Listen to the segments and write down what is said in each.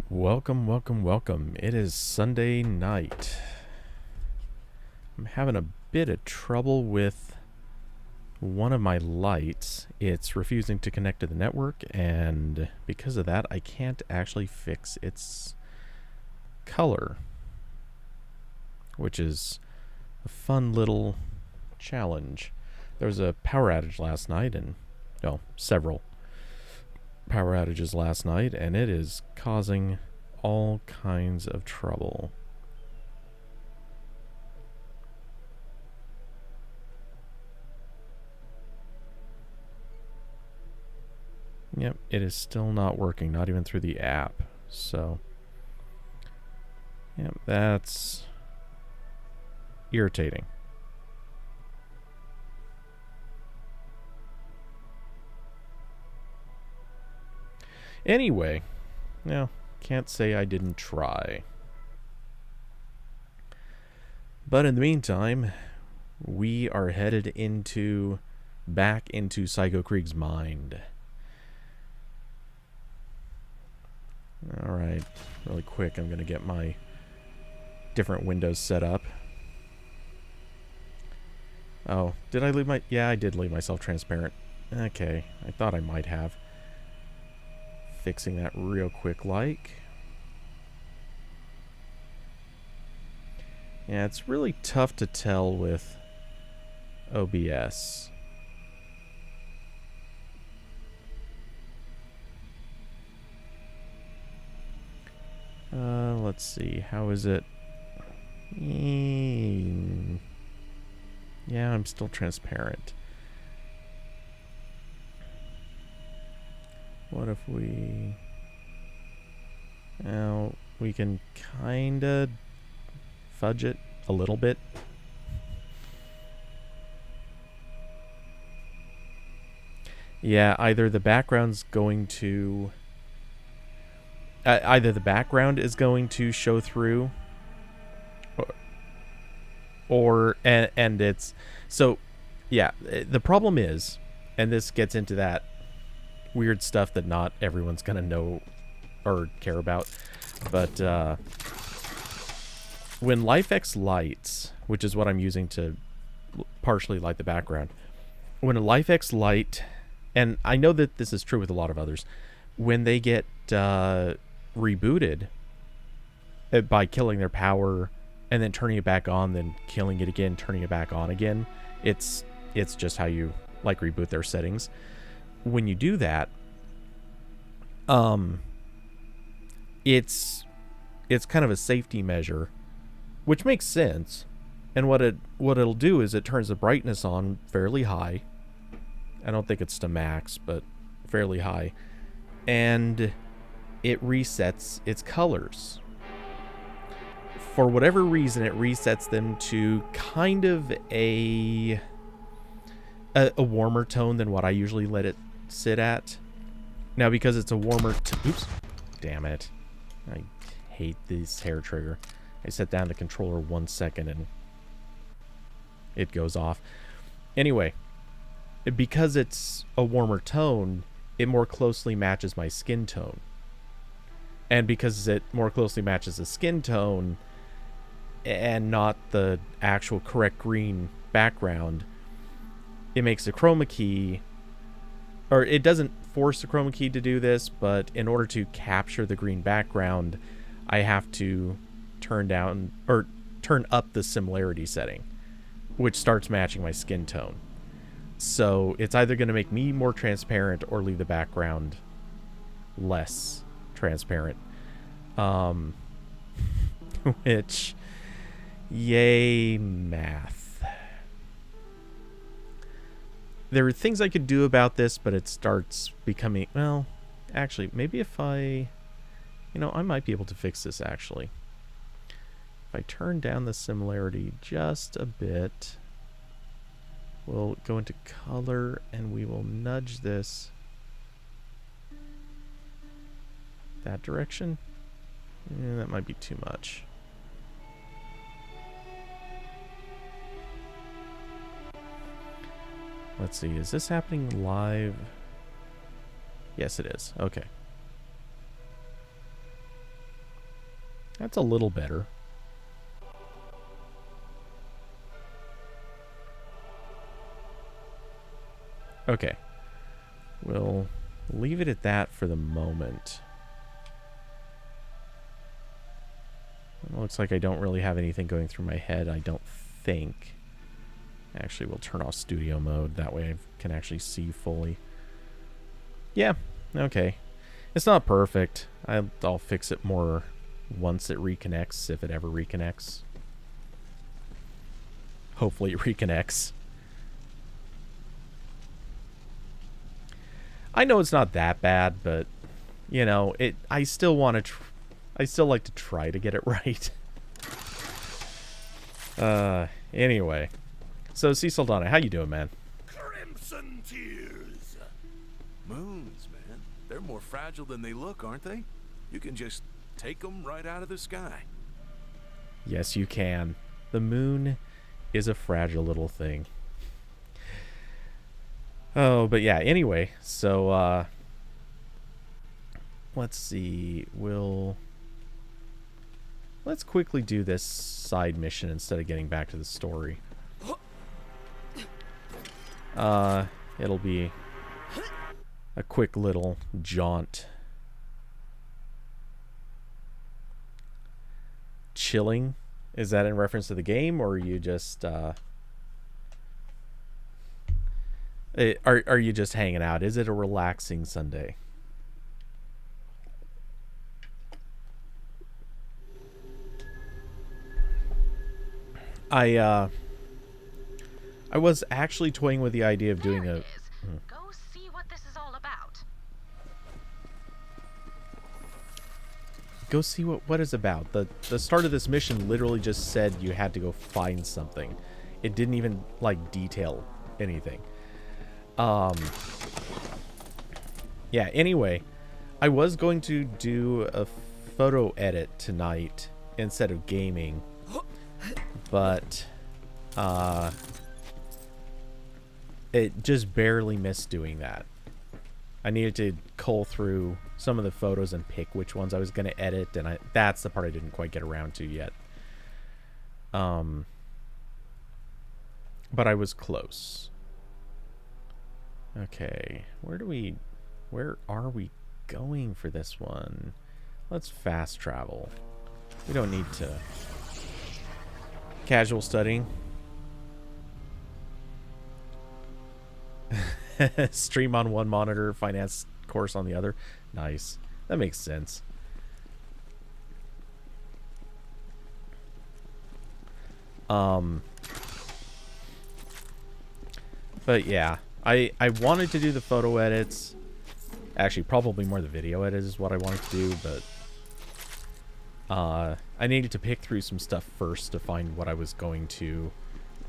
Welcome, welcome, welcome. It is Sunday night. I'm having a bit of trouble with one of my lights. It's refusing to connect to the network, and because of that, I can't actually fix its color, which is a fun little challenge. There was a power outage last night, and several power outages last night, and it is causing all kinds of trouble. Yep, it is still not working, not even through the app. So, yep, that's irritating. Anyway, can't say I didn't try. But in the meantime, we are headed back into Psycho Krieg's mind. Alright, really quick, I'm going to get my different windows set up. Oh, did I leave my... Yeah, I did leave myself transparent. Okay, I thought I might have. Fixing that real quick like. Yeah, it's really tough to tell with OBS. Let's see, how is it? Yeah, I'm still transparent. What if we... Now, we can kinda fudge it a little bit. Yeah, either the background's going to... either the background is going to show through, and it's... So, yeah, the problem is, and this gets into that weird stuff that not everyone's gonna know or care about, but when LifeX lights, which is what I'm using to partially light the background, when a LifeX light, and I know that this is true with a lot of others, when they get rebooted by killing their power and then turning it back on, then killing it again, turning it back on again, it's just how you like reboot their settings. When you do that, it's kind of a safety measure, which makes sense. And what it'll do is it turns the brightness on fairly high. I don't think it's to max, but fairly high, and it resets its colors. For whatever reason, it resets them to kind of a warmer tone than what I usually let it sit at. Now, because it's a warmer... Oops. Damn it. I hate this hair trigger. I set down the controller 1 second and it goes off. Anyway, because it's a warmer tone, it more closely matches my skin tone. And because it more closely matches the skin tone and not the actual correct green background, it makes the chroma key... Or it doesn't force the chroma key to do this, but in order to capture the green background, I have to turn up the similarity setting, which starts matching my skin tone. So it's either going to make me more transparent or leave the background less transparent. Which, yay, math. There are things I could do about this, but it starts becoming... Well, actually, maybe if I... I might be able to fix this, actually. If I turn down the similarity just a bit, we'll go into color, and we will nudge this that direction. That might be too much. Let's see, is this happening live? Yes, it is. Okay. That's a little better. Okay. We'll leave it at that for the moment. It looks like I don't really have anything going through my head, I don't think. Actually, we'll turn off studio mode. That way I can actually see fully. Yeah, okay. It's not perfect. I'll fix it more once it reconnects, if it ever reconnects. Hopefully it reconnects. I know it's not that bad, but you know, I still want to. I still like to try to get it right. Anyway, so C. Saldana, how you doing, man? Crimson tears. Moons, man. They're more fragile than they look, aren't they? You can just take them right out of the sky. Yes, you can. The moon is a fragile little thing. Oh, but yeah, anyway, so, let's see, let's quickly do this side mission instead of getting back to the story. It'll be a quick little jaunt. Chilling? Is that in reference to the game, or are you just, are you just hanging out? Is it a relaxing Sunday? I was actually toying with the idea of doing a... Go see what this is all about. Go see what it's about. The start of this mission literally just said you had to go find something. It didn't even, like, detail anything. Yeah, anyway, I was going to do a photo edit tonight instead of gaming, but it just barely missed doing that. I needed to cull through some of the photos and pick which ones I was going to edit, and that's the part I didn't quite get around to yet. But I was close. Okay, where are we going for this one? Let's fast travel. We don't need to. Casual studying. Stream on one monitor, finance course on the other. Nice. That makes sense. But yeah, I wanted to do the photo edits. Actually, probably more the video edits is what I wanted to do, but I needed to pick through some stuff first to find what I was going to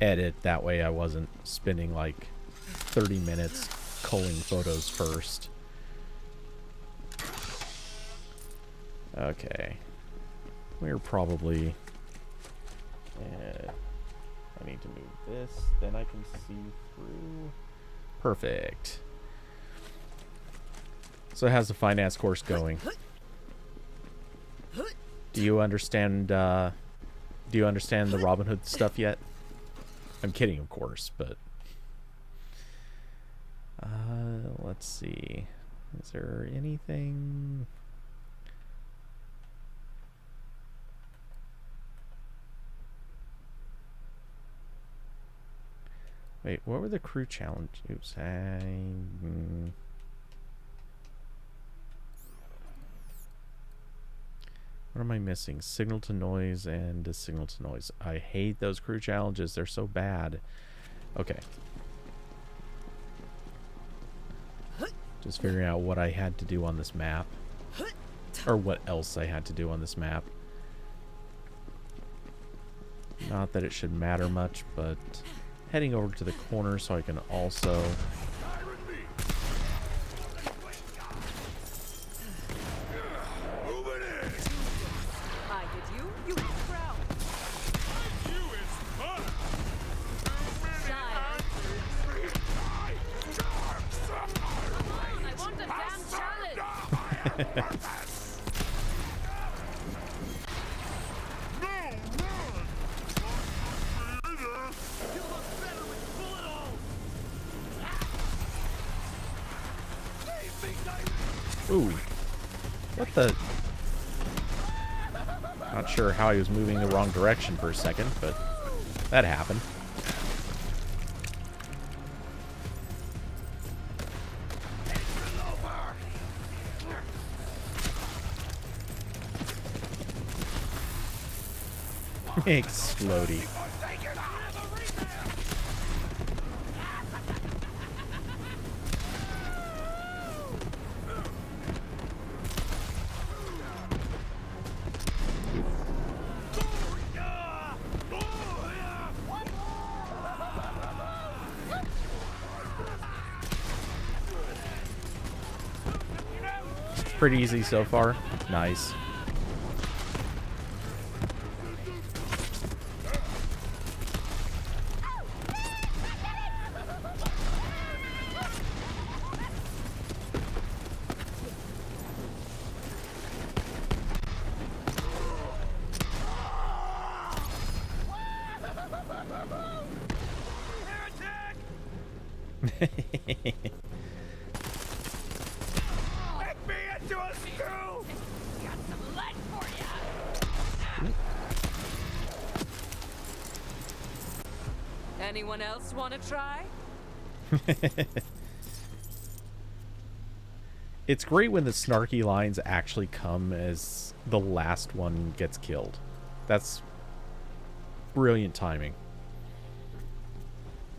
edit. That way I wasn't spending like 30 minutes culling photos first. Okay. We're probably... I need to move this, then I can see through. Perfect. So how's the finance course going? Do you understand the Robin Hood stuff yet? I'm kidding, of course, but let's see. Is there anything? Wait, what were the crew challenge? Oops, what am I missing? Signal to noise and a signal to noise. I hate those crew challenges. They're so bad. Okay. Just figuring out what I had to do on this map. Or what else I had to do on this map. Not that it should matter much, but heading over to the corner so I can also... Ooh. What the? Not sure how he was moving the wrong direction for a second, but that happened. Explodey. Pretty easy so far. Nice. Anyone else want to try? It's great when the snarky lines actually come as the last one gets killed. That's brilliant timing.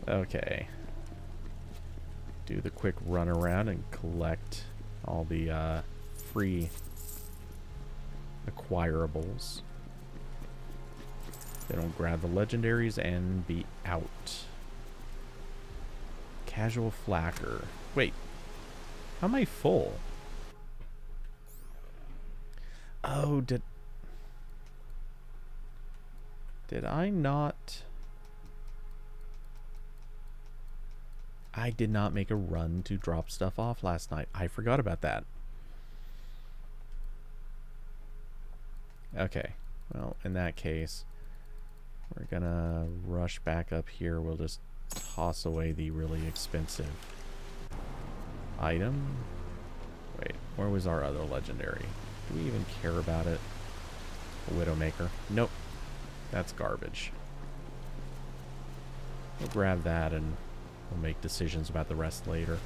Okay. Do the quick run around and collect all the free acquirables. They don't grab the legendaries and be out. Casual flacker. Wait. How am I full? Oh, did I not? I did not make a run to drop stuff off last night. I forgot about that. Okay. Well, in that case, we're gonna rush back up here. We'll just toss away the really expensive item. Wait, where was our other legendary? Do we even care about it? A Widowmaker. Nope. That's garbage. We'll grab that and we'll make decisions about the rest later.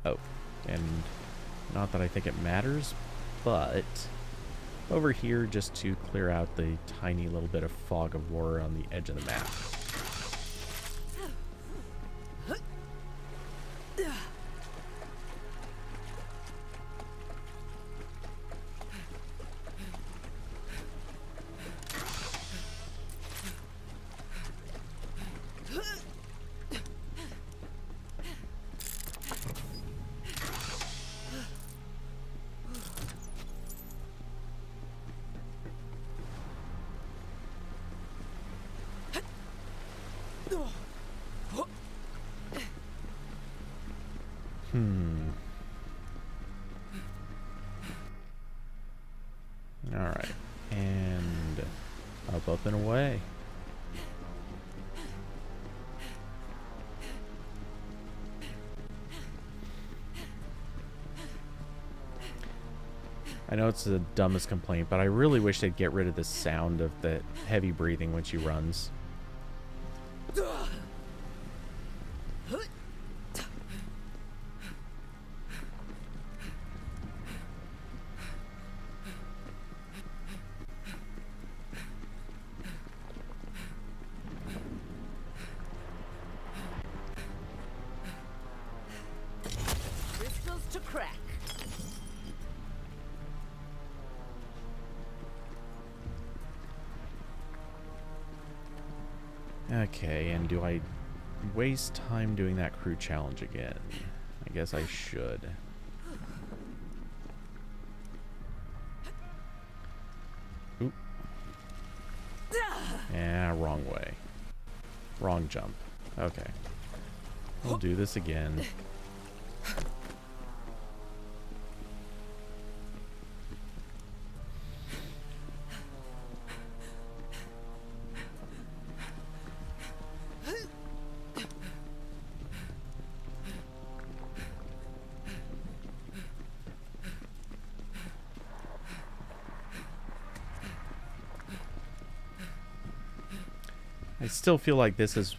Oh, and not that I think it matters, but over here just to clear out the tiny little bit of fog of war on the edge of the map. Alright, and up and away. I know it's the dumbest complaint, but I really wish they'd get rid of the sound of the heavy breathing when she runs. Crystals to crack. Okay, and do I waste time doing that crew challenge again? I guess I should. Oop. Yeah, wrong way. Wrong jump. Okay. We'll do this again. I still feel like this is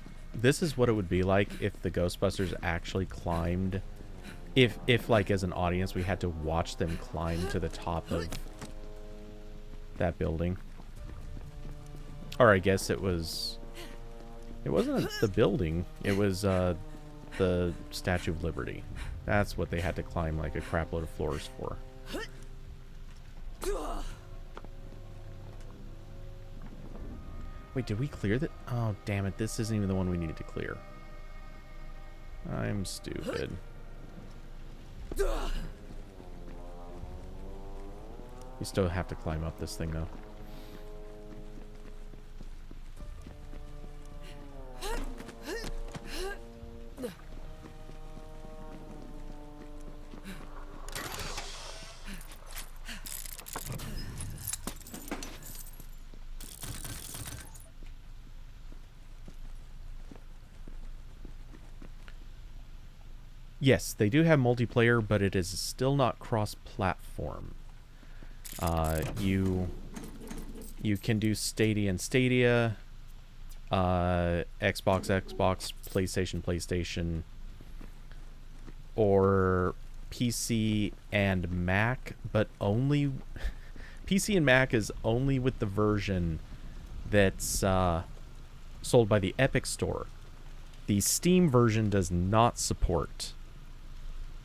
what it would be like if the Ghostbusters actually climbed. If like as an audience we had to watch them climb to the top of that building. Or I guess it wasn't the building. It was the Statue of Liberty. That's what they had to climb like a crap load of floors for. Wait, did we clear that? Oh, damn it. This isn't even the one we needed to clear. I'm stupid. You still have to climb up this thing, though. Yes, they do have multiplayer, but it is still not cross-platform. You can do Stadia and Stadia, Xbox, PlayStation, or PC and Mac, but only PC and Mac is only with the version that's sold by the Epic Store. The Steam version does not support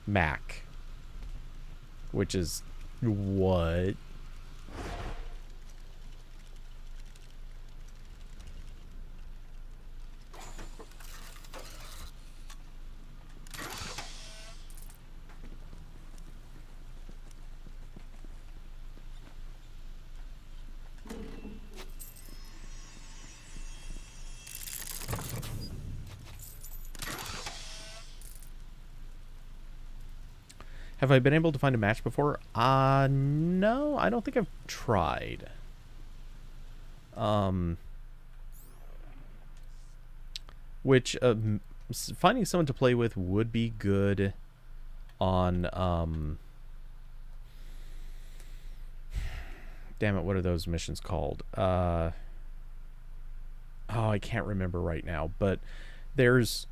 Mac, which is what? Have I been able to find a match before? No, I don't think I've tried. Which, finding someone to play with would be good on, damn it, what are those missions called? Oh, I can't remember right now, but there's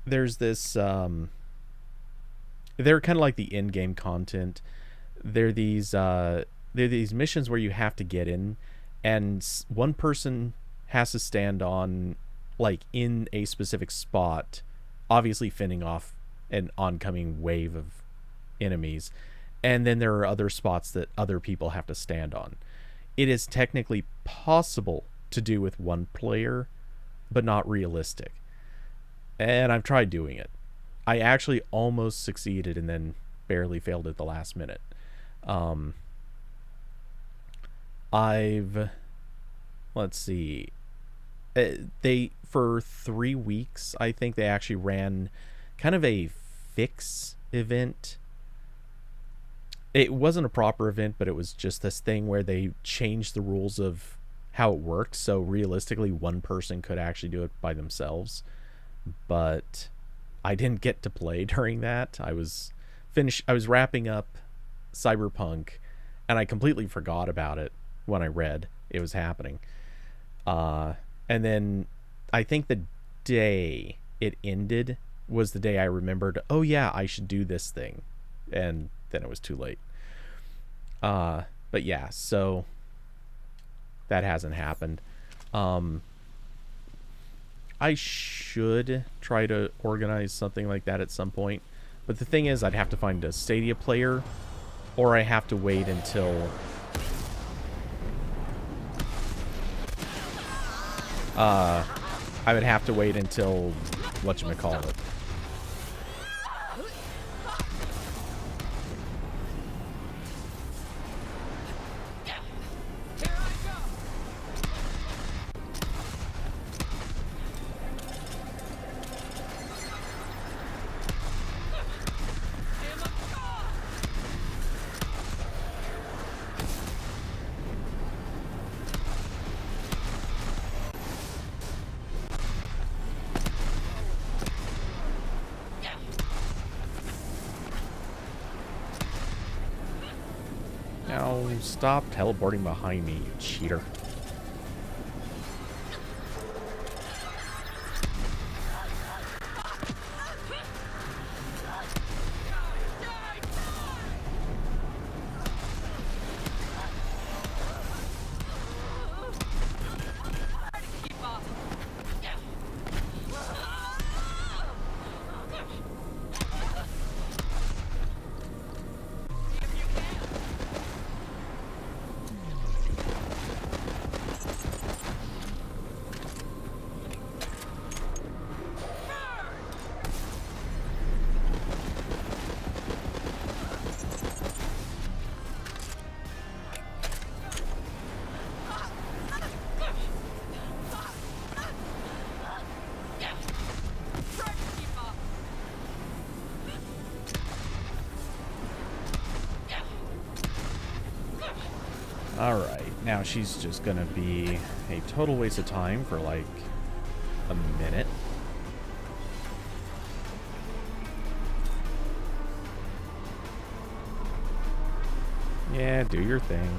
this, they're kind of like the in-game content. They're these missions where you have to get in, and one person has to stand on, like, in a specific spot, obviously fending off an oncoming wave of enemies, and then there are other spots that other people have to stand on. It is technically possible to do with one player, but not realistic. And I've tried doing it. I actually almost succeeded and then barely failed at the last minute. Let's see. They, for 3 weeks, I think they actually ran kind of a fix event. It wasn't a proper event, but it was just this thing where they changed the rules of how it worked. So realistically, one person could actually do it by themselves. But I didn't get to play during that. I was wrapping up Cyberpunk, and I completely forgot about it when I read it was happening. And then I think the day it ended was the day I remembered, oh yeah, I should do this thing. And then it was too late. But yeah, so that hasn't happened. I should try to organize something like that at some point. But the thing is, I'd have to find a Stadia player, or I have to wait until... I would have to wait until... whatchamacallit. Stop teleporting behind me, you cheater. Alright, now she's just gonna be a total waste of time for like a minute. Yeah, do your thing.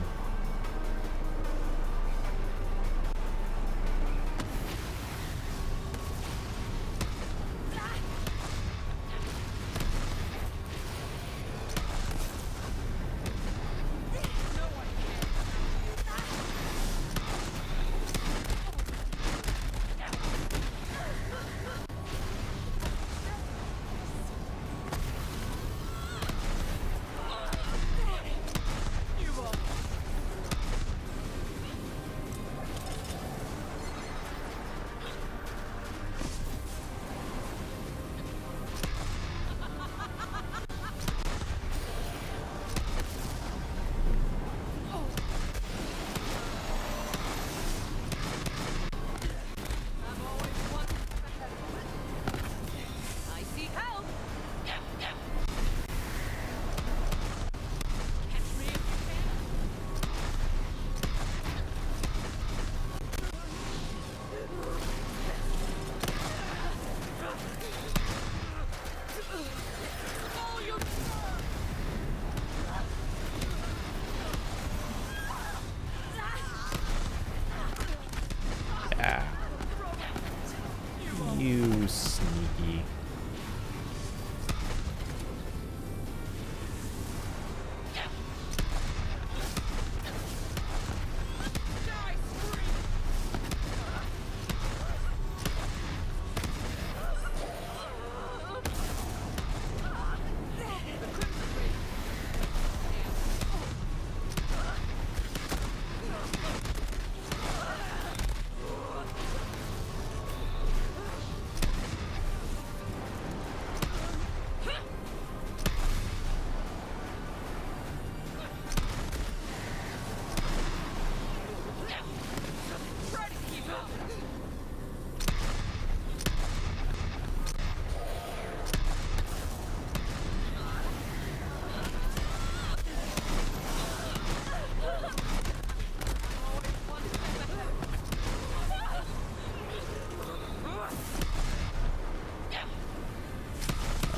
I see help. Yeah. You sneaky.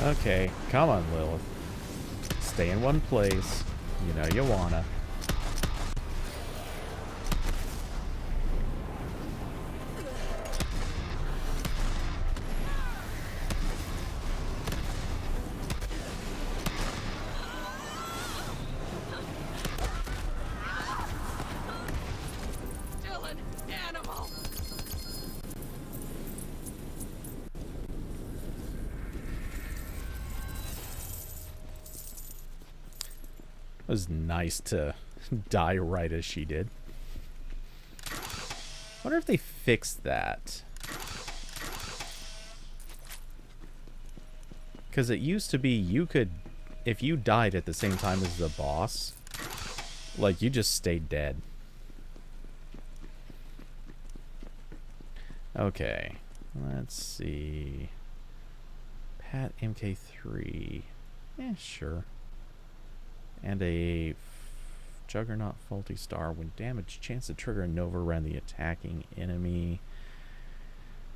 Okay, come on, Lilith. Stay in one place. You know you wanna. Still an animal. It was nice to die right as she did. Wonder if they fixed that. Because it used to be you could, if you died at the same time as the boss, like you just stayed dead. Okay, let's see. Pat MK3. Yeah, sure. And a Juggernaut Faulty Star. When damaged, chance to trigger a Nova around the attacking enemy.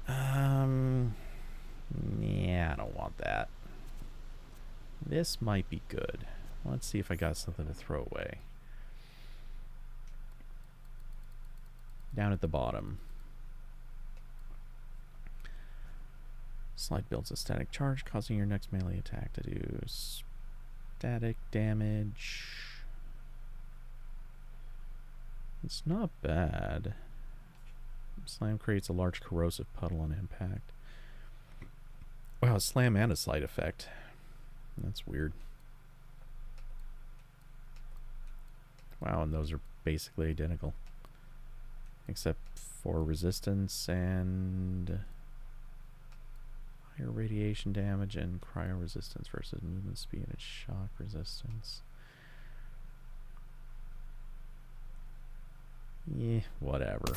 Yeah, I don't want that. This might be good. Let's see if I got something to throw away. Down at the bottom. Slide builds a static charge, causing your next melee attack to do static damage. It's not bad. Slam creates a large corrosive puddle on impact. Wow, slam and a slight effect. That's weird. Wow, and those are basically identical. Except for resistance and higher radiation damage and cryo resistance versus movement speed and shock resistance. Yeah, whatever.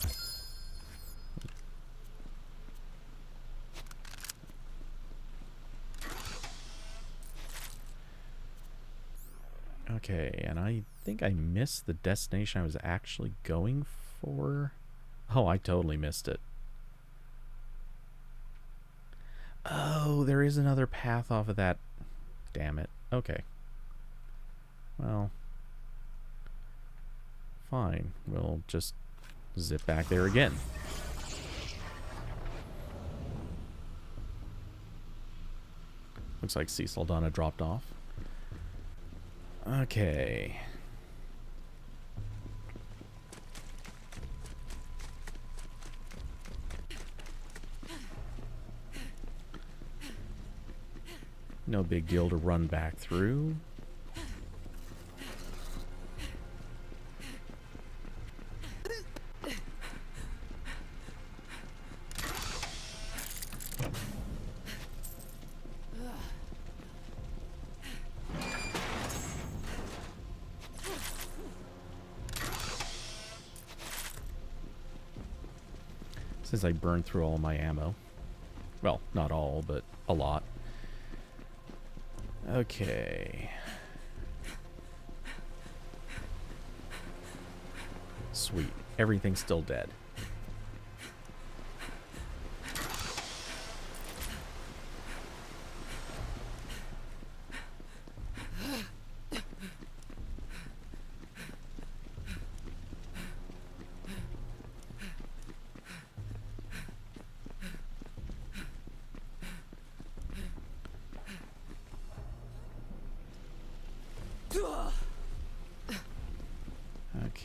Okay, and I think I missed the destination I was actually going for. Oh, I totally missed it. Oh, there is another path off of that. Damn it. Okay. Well, fine. We'll just zip back there again. Looks like Cecil Donna dropped off. Okay. No big deal to run back through. Since I burned through all my ammo. Well, not all, but a lot. Okay. Sweet. Everything's still dead.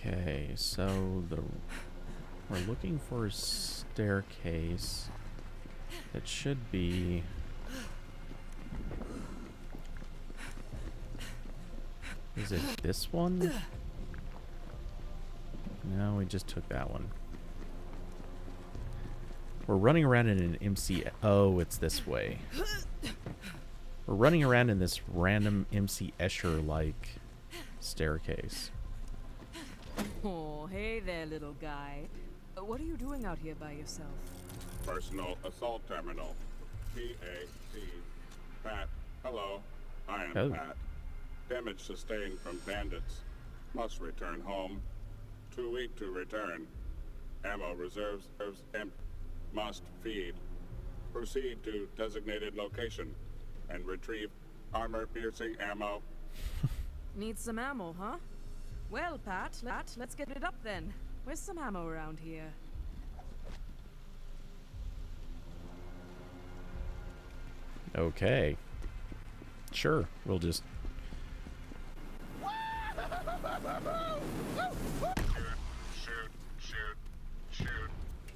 Okay, so we're looking for a staircase that should be is it this one? No, we just took that one. We're running around in an MC. Oh, it's this way. We're running around in this random MC Escher-like staircase. Oh, hey there, little guy. What are you doing out here by yourself? Personal assault terminal. PAC. Pat. Hello. I am Oh. Pat. Damage sustained from bandits. Must return home. Too weak to return. Ammo reserves empty. Must feed. Proceed to designated location and retrieve armor-piercing ammo. Need some ammo, huh? Well, Pat, let's get it up then. Where's some ammo around here? Okay. Sure, we'll just...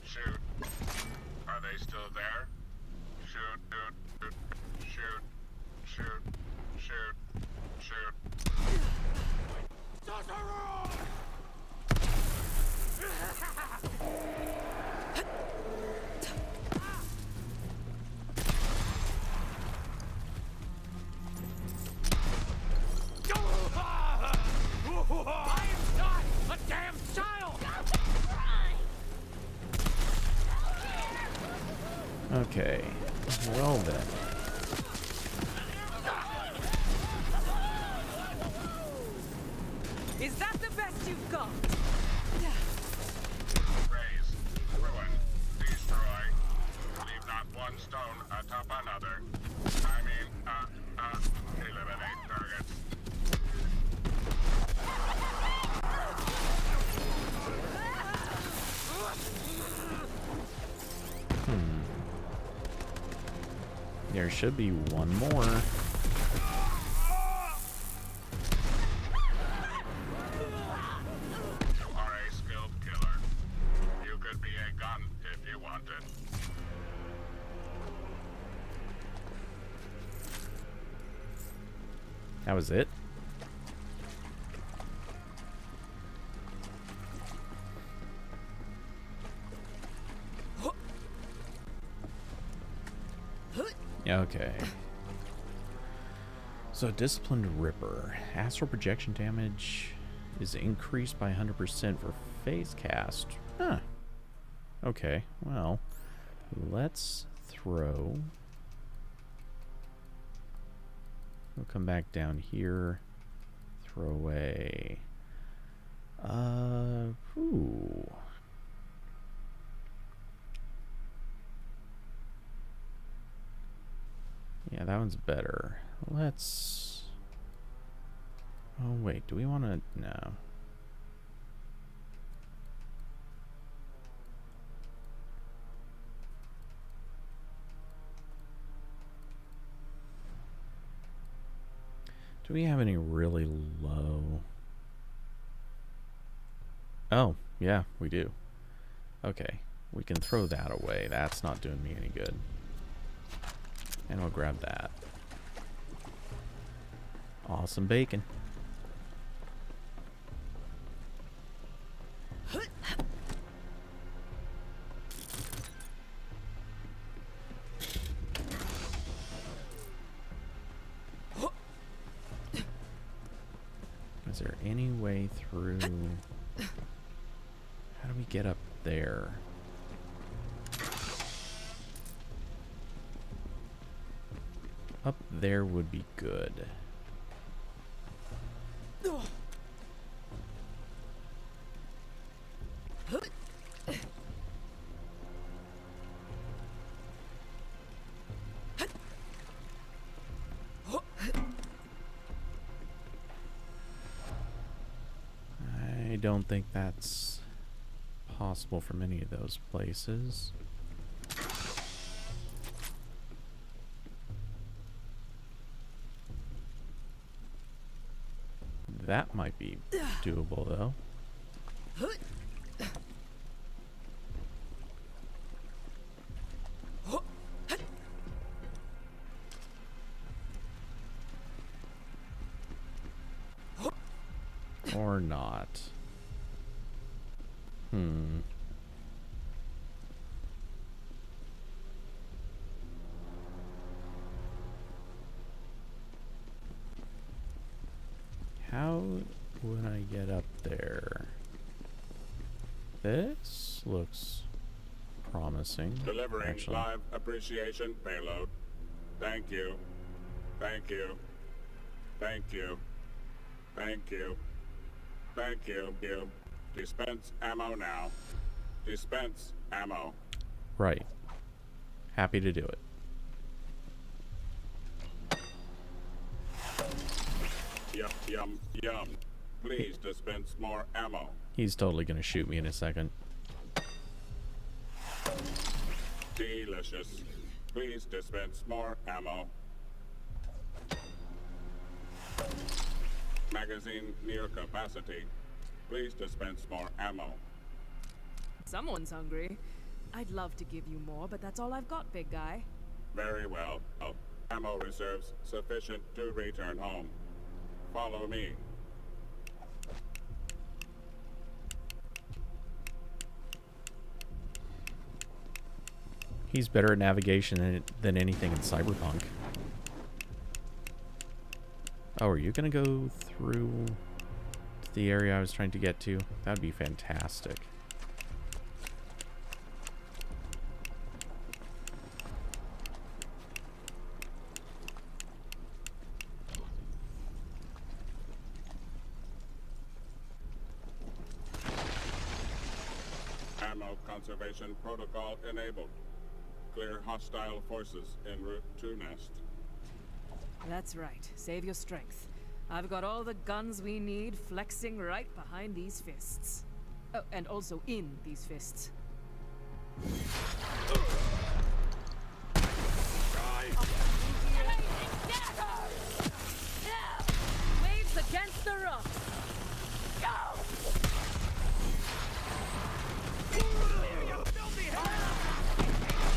Shoot. Are they still there? Shoot. I am not a damn child! Okay. Well then. Is that the best you've got? Raise, ruin, destroy. Leave not one stone atop another. I mean, eliminate targets. There should be one more. You are a skilled killer. You could be a gun if you wanted. That was it? Okay. So, Disciplined Ripper. Astral projection damage is increased by 100% for phase cast. Huh. Okay, well, let's throw... We'll come back down here. throw away. Ooh. Yeah, that one's better. Let's... Oh, wait. Do we want to... No. Do we have any really low? Oh, yeah, we do. Okay, we can throw that away. That's not doing me any good. And we'll grab that. Awesome bacon. Is there any way through? How do we get up there? Up there would be good. I don't think that's possible from any of those places. That might be doable, though. Or not. How would I get up there? This looks promising. Delivering actually. live appreciation payload. Thank you. Thank you. Thank you. Thank you. Thank you. Dispense ammo now. Dispense ammo. Right. Happy to do it. Yum. Please dispense more ammo. He's totally gonna shoot me in a second. Delicious. Please dispense more ammo. Magazine near capacity. Please dispense more ammo. Someone's hungry. I'd love to give you more, but that's all I've got, big guy. Very well. Ammo reserves sufficient to return home. Follow me. He's better at navigation than anything in Cyberpunk. Oh, are you gonna go through to the area I was trying to get to? That'd be fantastic. Ammo conservation protocol enabled. Clear hostile forces en route to nest. That's right. Save your strength. I've got all the guns we need flexing right behind these fists. Oh, and also in these fists. Waves against the rock.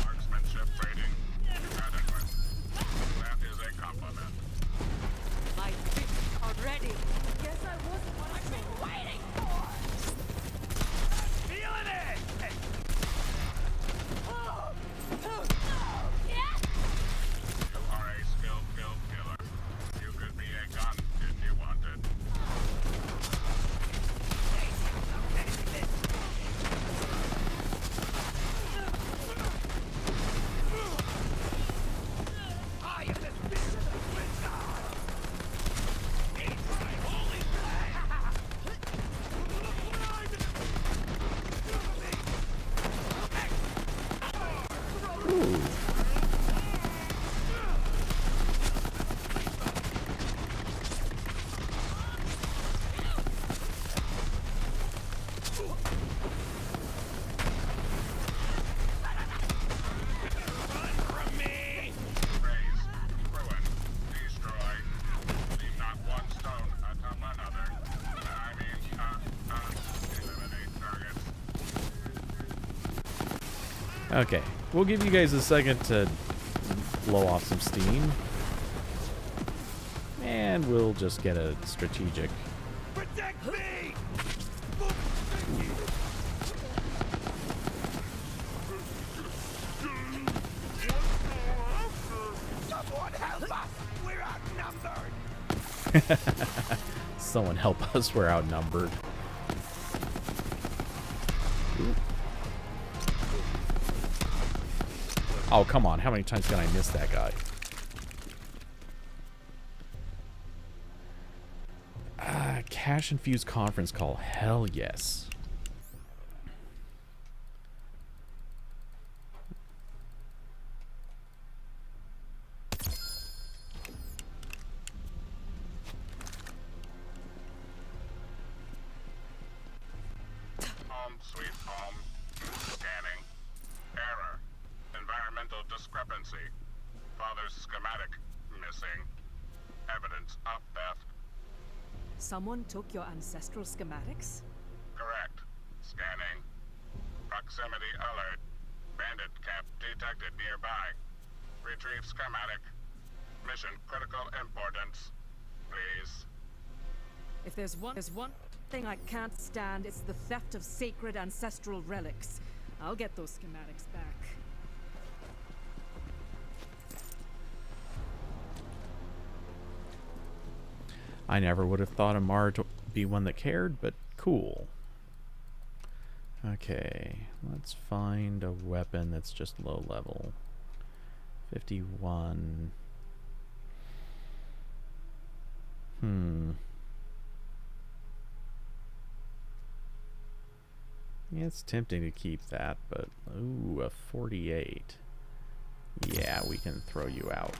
Marksmanship rating adequate. That is a compliment. My fists are ready. Guess I wasn't what I've been waiting for. Feeling it! Okay, we'll give you guys a second to blow off some steam. And we'll just get a strategic. Protect me! Someone help us! We're outnumbered! Someone help us, we're outnumbered. Ooh. Oh, come on. How many times can I miss that guy? Cash infused conference call. Hell yes. Home sweet home. Scanning. Error. Environmental discrepancy. Father's schematic missing. Evidence of theft. Someone took your ancestral schematics? Correct. Scanning. Proximity alert. Bandit camp detected nearby. Retrieve schematic. Mission critical importance. Please. If there's one thing I can't stand, it's the theft of sacred ancestral relics. I'll get those schematics back. I never would have thought Amara to be one that cared, but cool. Okay, let's find a weapon that's just low level. 51. Yeah, it's tempting to keep that, but ooh, a 48. Yeah, we can throw you out.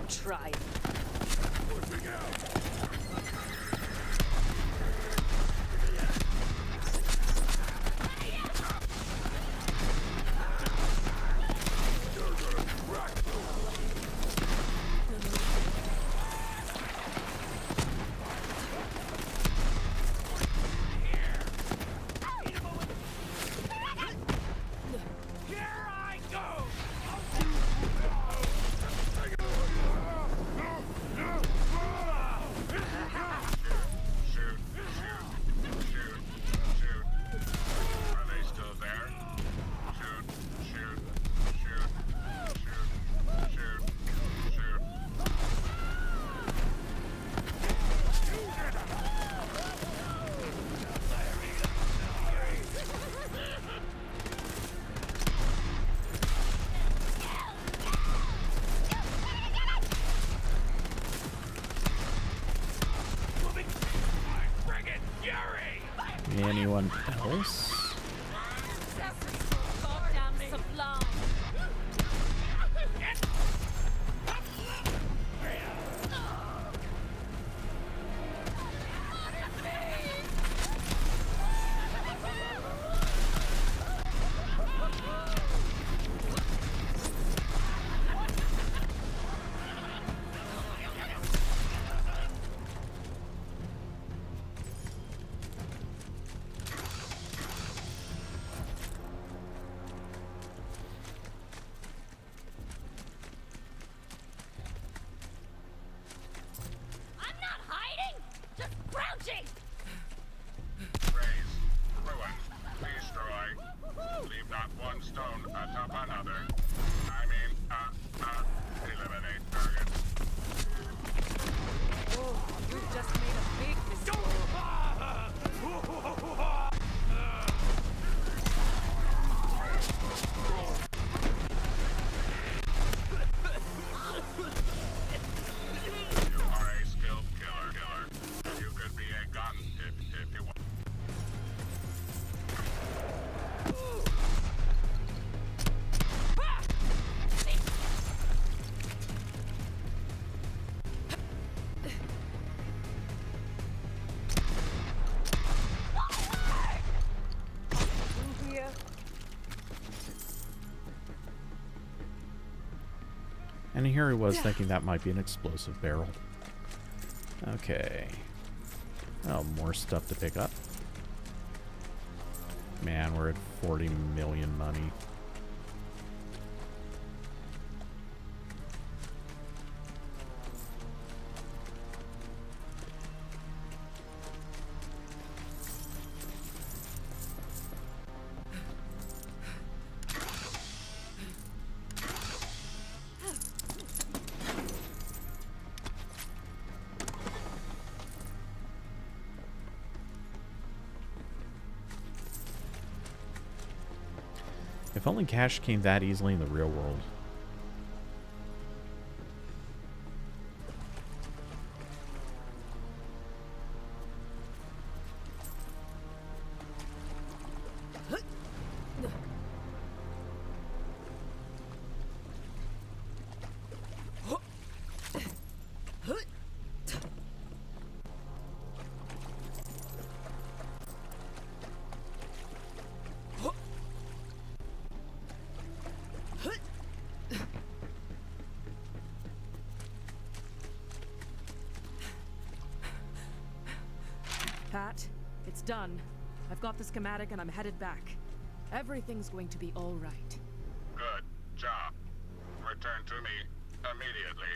Try. Anyone else? And here he was thinking that might be an explosive barrel. Okay. Oh, more stuff to pick up. Man, we're at 40 million money. If only cash came that easily in the real world. Pat, it's done. I've got the schematic and I'm headed back. Everything's going to be all right. Good job. Return to me immediately.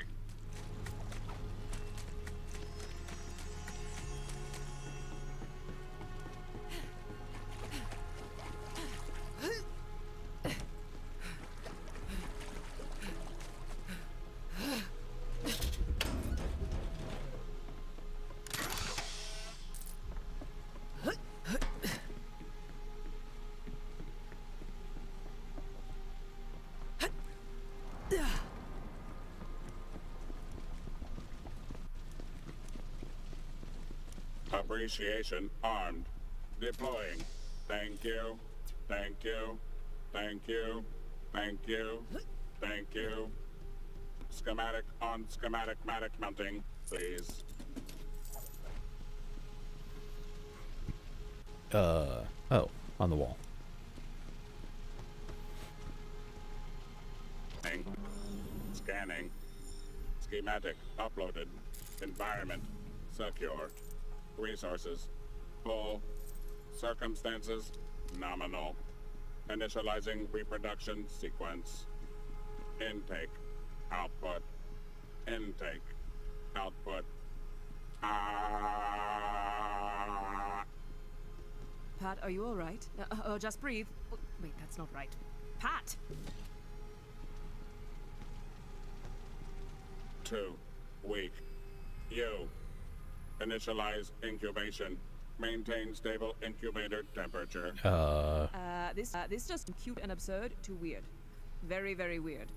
Appreciation armed. Deploying. Thank you. Thank you. Thank you. Thank you. Thank you. Schematic on schematic mounting, please. Oh, on the wall. Scanning. Schematic uploaded. Environment secure. Resources full. Circumstances nominal. Initializing reproduction sequence. Intake. Output. Intake. Output. Pat, are you all right? Just breathe. Wait, that's not right. Pat! 2 week. You. Initialize incubation. Maintain stable incubator temperature. This just cute and absurd to weird. Very, very weird.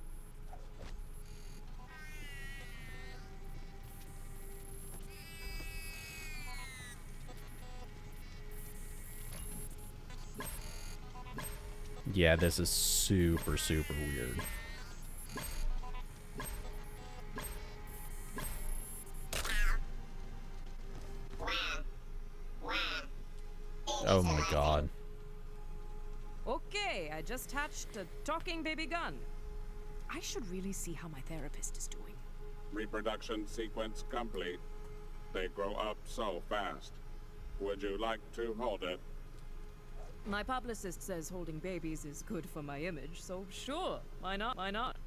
Yeah, this is super, super weird. Oh my god. Okay, I just hatched a talking baby gun. I should really see how my therapist is doing. Reproduction sequence complete. They grow up so fast. Would you like to hold it? My publicist says holding babies is good for my image, so sure, why not? Why not?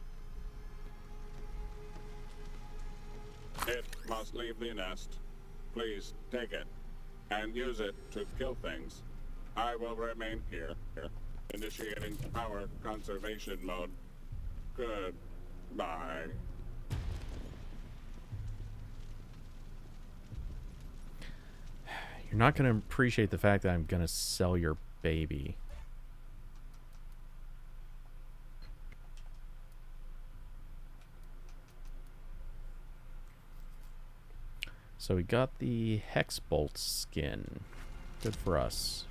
It must leave the nest. Please take it and use it to kill things. I will remain here. Initiating power conservation mode. Goodbye. You're not going to appreciate the fact that I'm going to sell your baby. So we got the Hex Bolt skin. Good for us.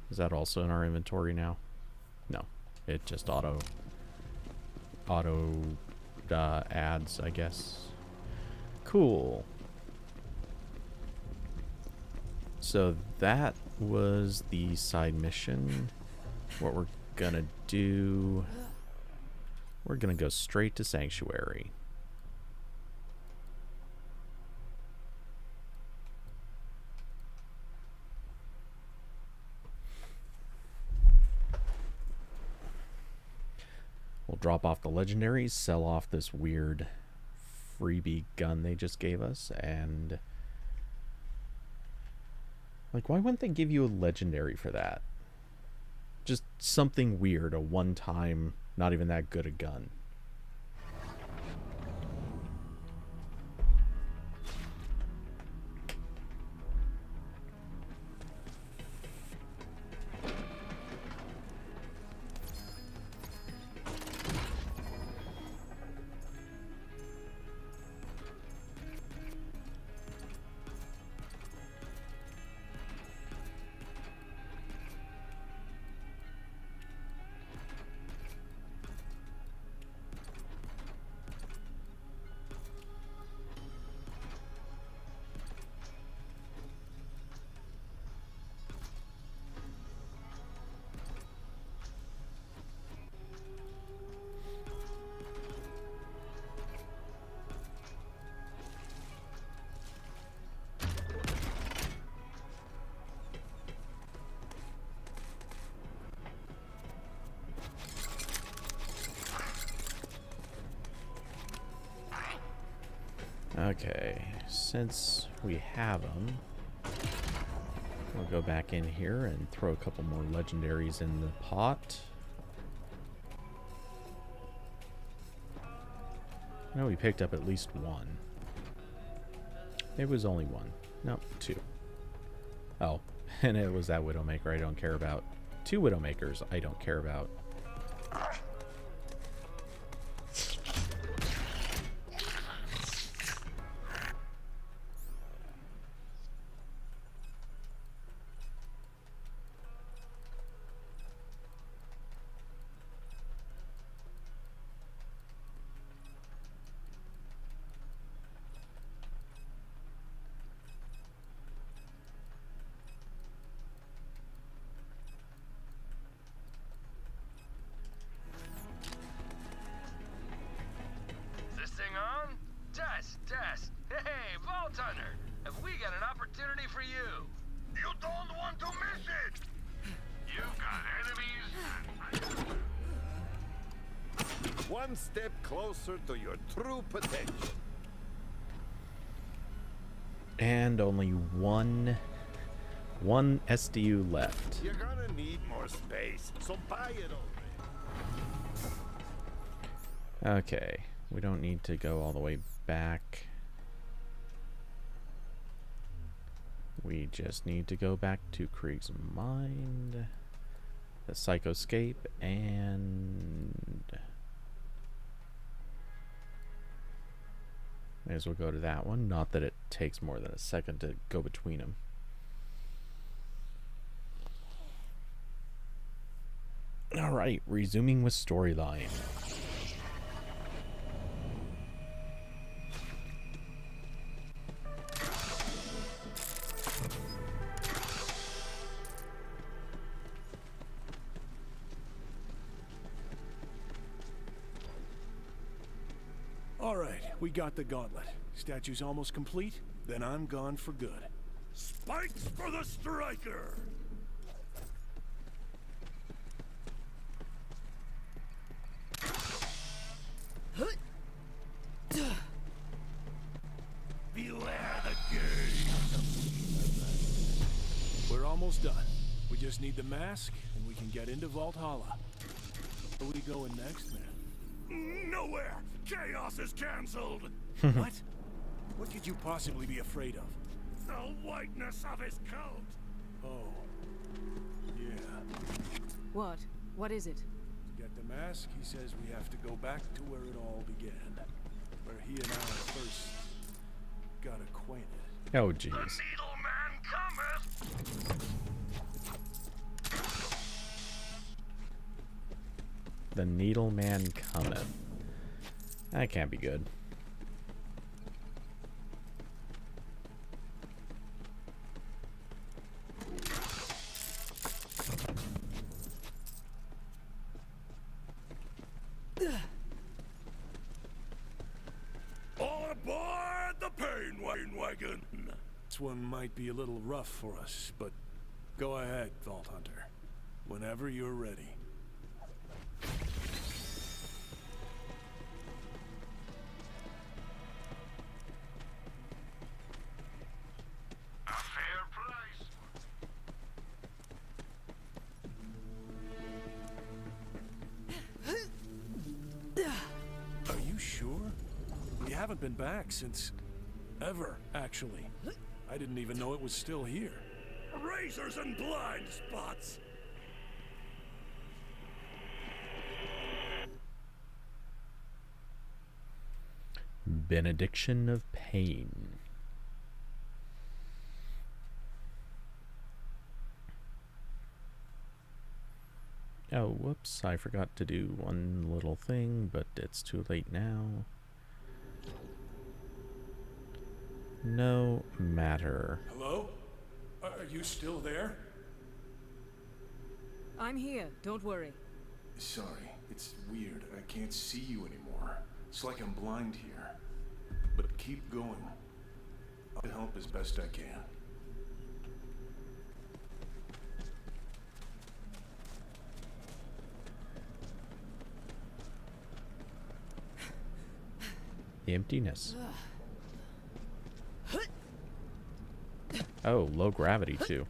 Is that also in our inventory now? No. It just auto adds, I guess. Cool. So that was the side mission. What we're gonna do... We're gonna go straight to Sanctuary. We'll drop off the legendaries, sell off this weird freebie gun they just gave us, and like, why wouldn't they give you a legendary for that? Just something weird, a one-time, not even that good a gun. Okay, since we have them, we'll go back in here and throw a couple more legendaries in the pot. I know we picked up at least one. It was only one. No, two. Oh, and it was that Widowmaker I don't care about. Two Widowmakers I don't care about. Test. Hey, Vault Hunter, have we got an opportunity for you? You don't want to miss it! You've got enemies. One step closer to your true potential. And only one SDU left. You're gonna need more space, so buy it already. Okay, we don't need to go all the way back. We just need to go back to Krieg's Mind, the Psychoscape, and may as well go to that one. Not that it takes more than a second to go between them. Alright, resuming with storyline. Alright, we got the gauntlet. Statue's almost complete, then I'm gone for good. Spikes for the striker! Beware the game! We're almost done. We just need the mask, and we can get into Valhalla. Where are we going next, man? Nowhere! Chaos is cancelled! What? What could you possibly be afraid of? The whiteness of his coat! Oh. Yeah. What? What is it? To get the mask, he says we have to go back to where it all began. Where he and I first got acquainted. Oh, The jeez. Needle Man cometh! The Needle Man cometh. That can't be good. Next one might be a little rough for us, but go ahead, Vault Hunter. Whenever you're ready. A fair price. Are you sure? We haven't been back since... ever, actually. I didn't even know it was still here. Razors and blind spots. Benediction of Pain. Oh, whoops, I forgot to do one little thing, but it's too late now. No matter. Hello? Are you still there? I'm here, don't worry. Sorry, it's weird. I can't see you anymore. It's like I'm blind here. But keep going. I'll help as best I can. Emptiness. Oh, low gravity too.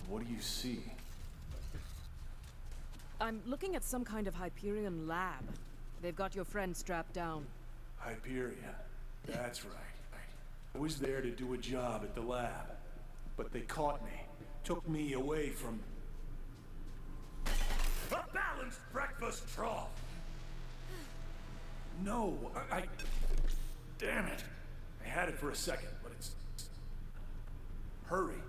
What do you see? I'm looking at some kind of Hyperion lab. They've got your friend strapped down. Hyperion. That's right. I was there to do a job at the lab, but they caught me. Took me away from... A balanced breakfast trough. No, I... Damn it. I had it for a second, but it's... Hurry.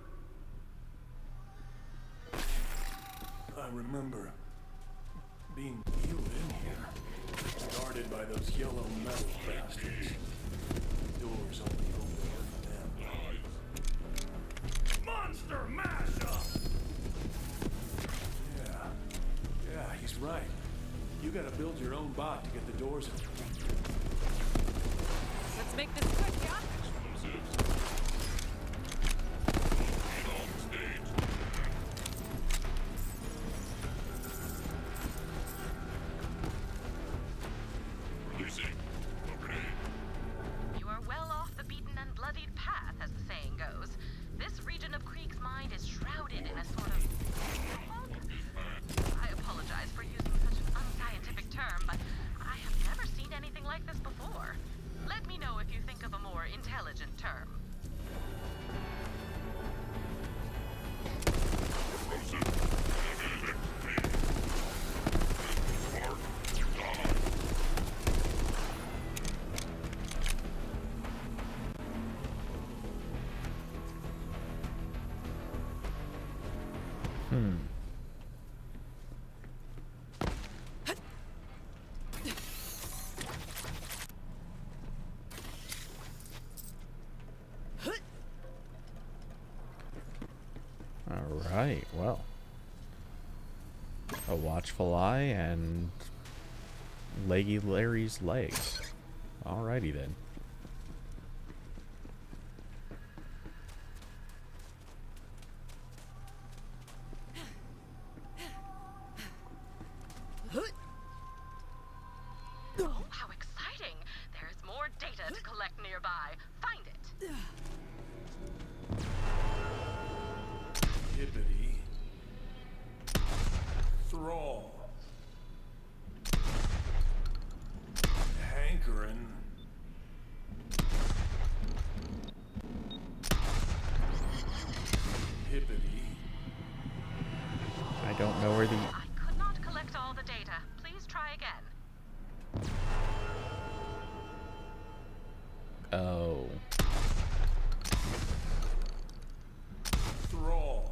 I remember being wheeled in here, guarded by those yellow metal bastards. Doors only open for them. Monster mashup. Yeah, he's right. You gotta build your own bot to get the doors open. Let's make this quick, yeah? You are well off the beaten and bloodied path, as the saying goes. This region of Krieg's mind is shrouded in a sort of... I apologize for using such an unscientific term, but I have never seen anything like this before. Let me know if you think of a more intelligent term. Alright, well. A watchful eye and Leggy Larry's legs. Alrighty then. Oh, how exciting! There is more data to collect nearby. Find it. Hippity. Thrall. Hankering. Hippity. I don't know where the... I could not collect all the data. Please try again. Oh. Thrall.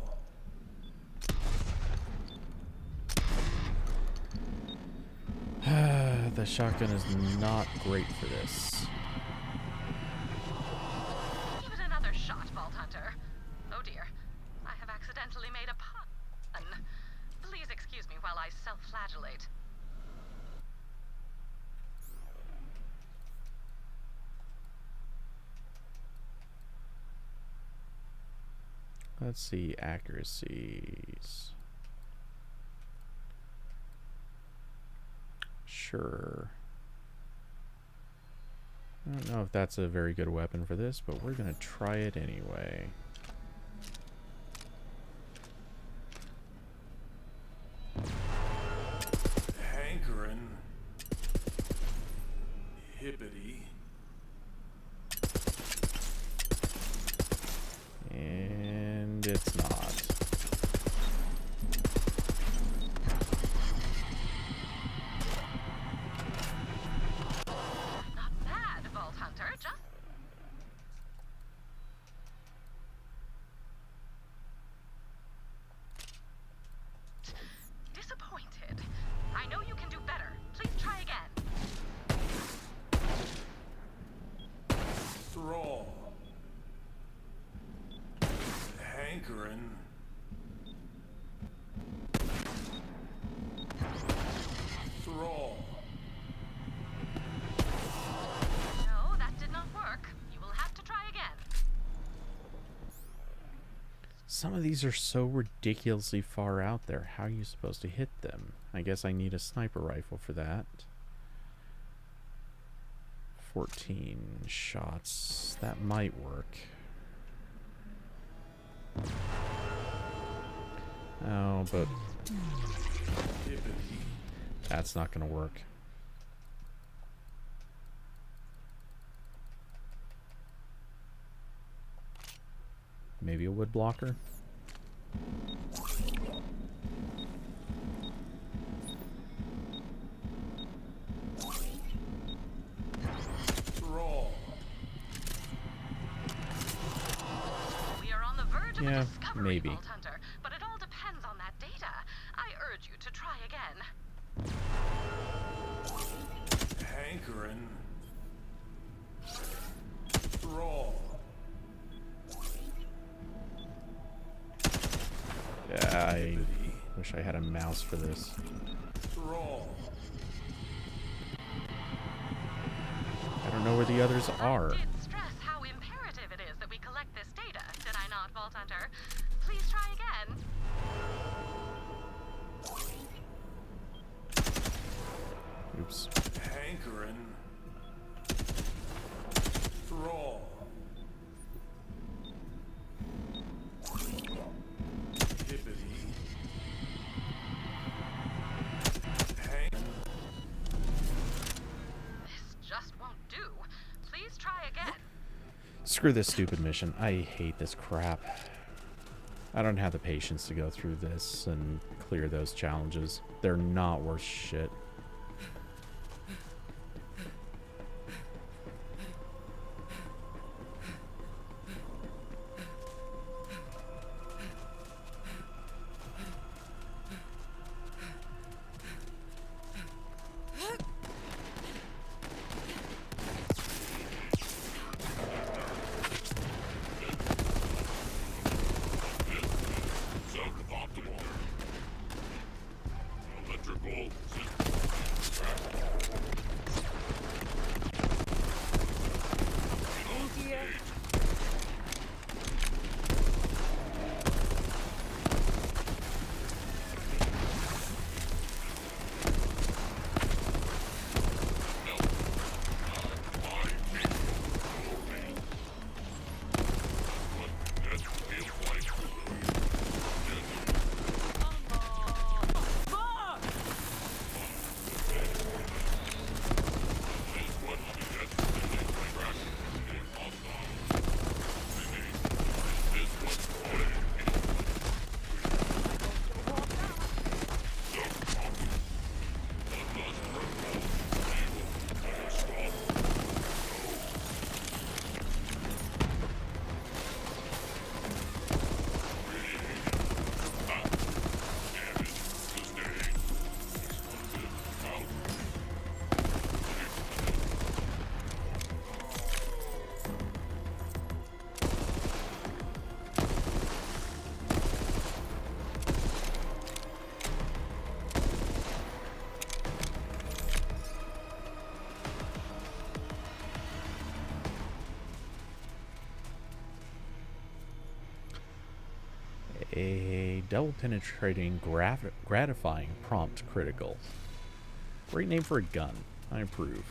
The shotgun is not great for this. Hunter. Oh dear, I have accidentally made a pun. Please excuse me while I self-flagellate. Let's see, accuracies. Sure. I don't know if that's a very good weapon for this, but we're gonna try it anyway. Hankering. Hippity. And it's not. Not bad, Vault Hunter. Just disappointed. I know you can do better. Please try again. Thrall. Hankering. Thrall. No, that did not work. You will have to try again. Some of these are so ridiculously far out there. How are you supposed to hit them? I guess I need a sniper rifle for that. 14 shots. That might work. Oh, but that's not gonna work. Maybe a wood blocker? Thrall. We are on the verge of Yeah, a discovery, maybe. Vault Hunter, but it all depends on that data. I urge you to try again. Hankering. Thrall. Yeah, I wish I had a mouse for this. Thrall. I don't know where the others are. I did stress how imperative it is that we collect this data, did I not, Vault Hunter? Please try again. Oops. Hankering. Thrall. Hippity. This just won't do. Please try again. Screw this stupid mission. I hate this crap. I don't have the patience to go through this and clear those challenges. They're not worth shit. Suboptimal. Electrical system. A double penetrating, gratifying prompt critical. Great name for a gun. I approve.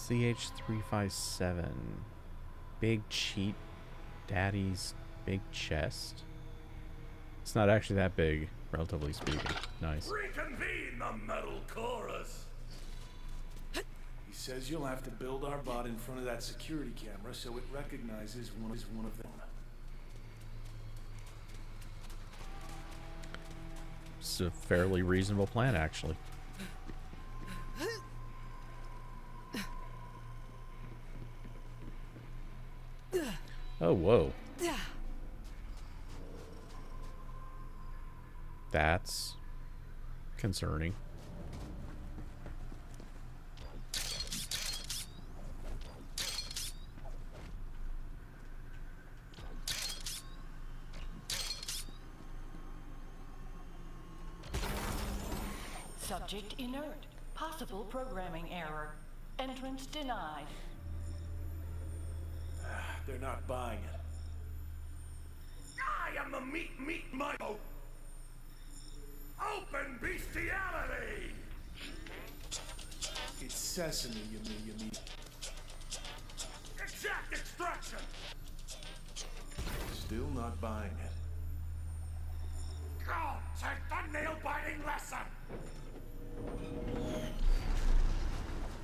CH357. Big cheat daddy's big chest. It's not actually that big, relatively speaking. Nice. Reconvene the metal chorus. He says you'll have to build our bot in front of that security camera so it recognizes one of them. It's a fairly reasonable plan, actually. Oh, whoa. That's concerning. Subject inert. Possible programming error. Entrance denied. They're not buying it. I am the meat my open bestiality. It's sesame, you mean. Exact extraction. Still not buying it. Go take the nail-biting lesson.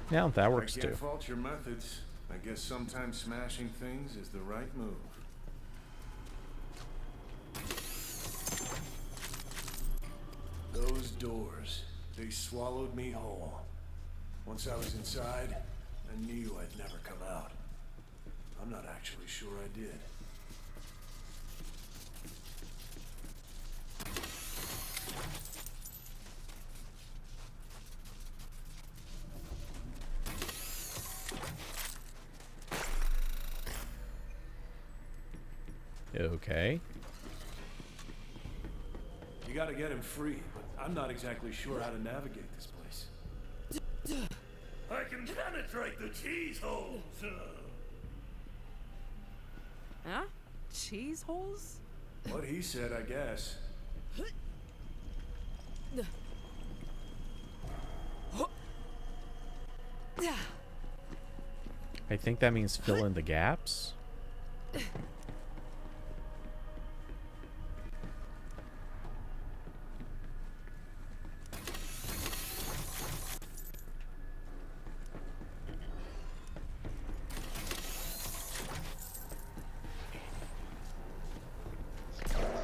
Yeah, that works I can't too. fault your methods. I guess sometimes smashing things is the right move. Those doors, they swallowed me whole. Once I was inside, I knew I'd never come out. I'm not actually sure I did. Okay. You gotta get him free, but I'm not exactly sure how to navigate this place. I can penetrate the cheese holes. Huh? Cheese holes? What he said, I guess. I think that means fill in the gaps.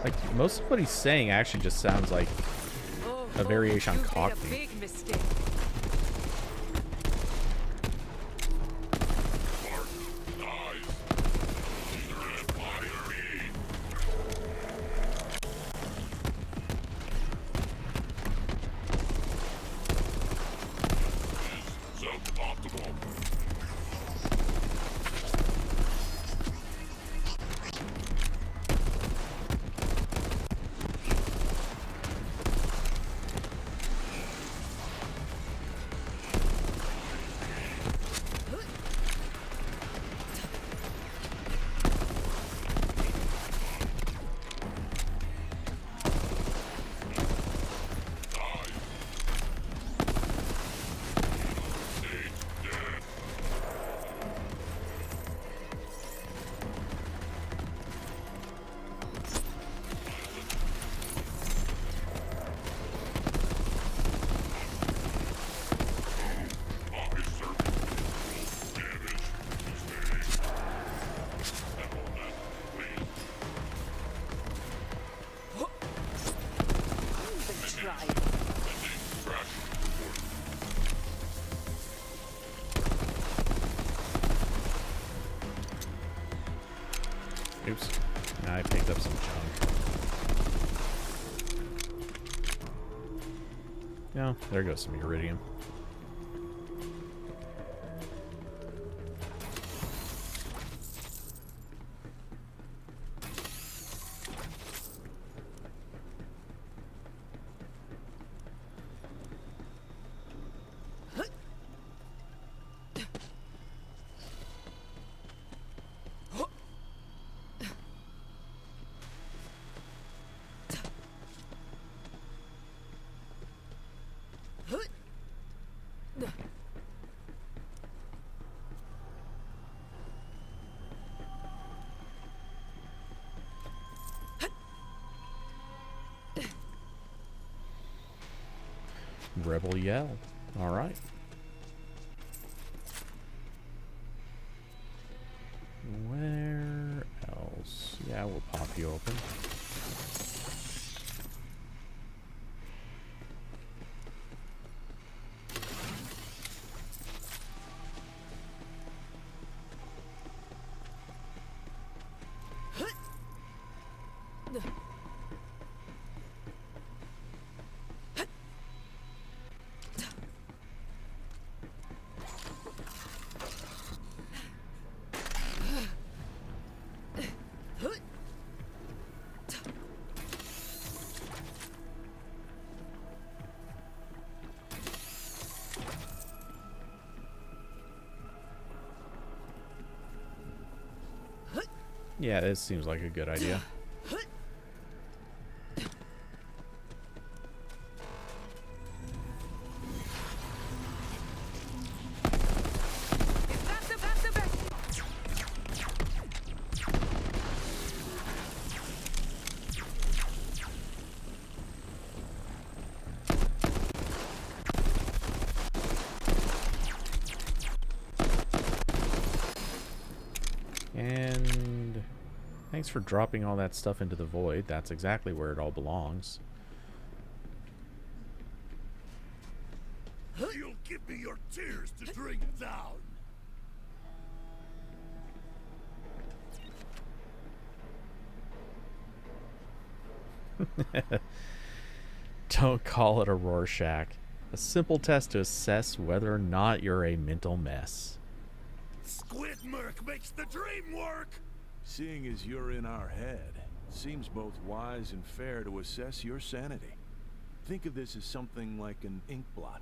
Like, most of what he's saying actually just sounds like a variation on you made Cockney. a big mistake. Oops. Now I picked up some junk. No, there goes some iridium. Rebel yell. All right. Where else? Yeah, we'll pop you open. Yeah, this seems like a good idea. And thanks for dropping all that stuff into the void. That's exactly where it all belongs. You'll give me your tears to drink down. Don't call it a Rorschach. A simple test to assess whether or not you're a mental mess. Squid Merc makes the dream work! Seeing as you're in our head, seems both wise and fair to assess your sanity. Think of this as something like an ink blot.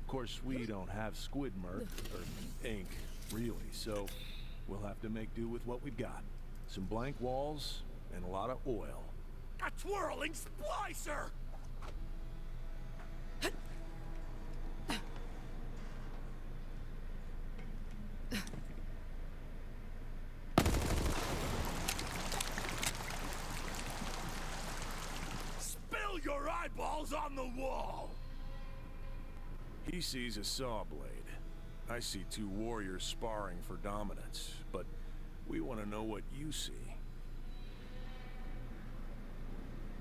Of course, we don't have squid merc, or ink, really, so we'll have to make do with what we've got. Some blank walls, and a lot of oil. A twirling splicer! Spill your eyeballs on the wall! He sees a saw blade. I see two warriors sparring for dominance, but we want to know what you see.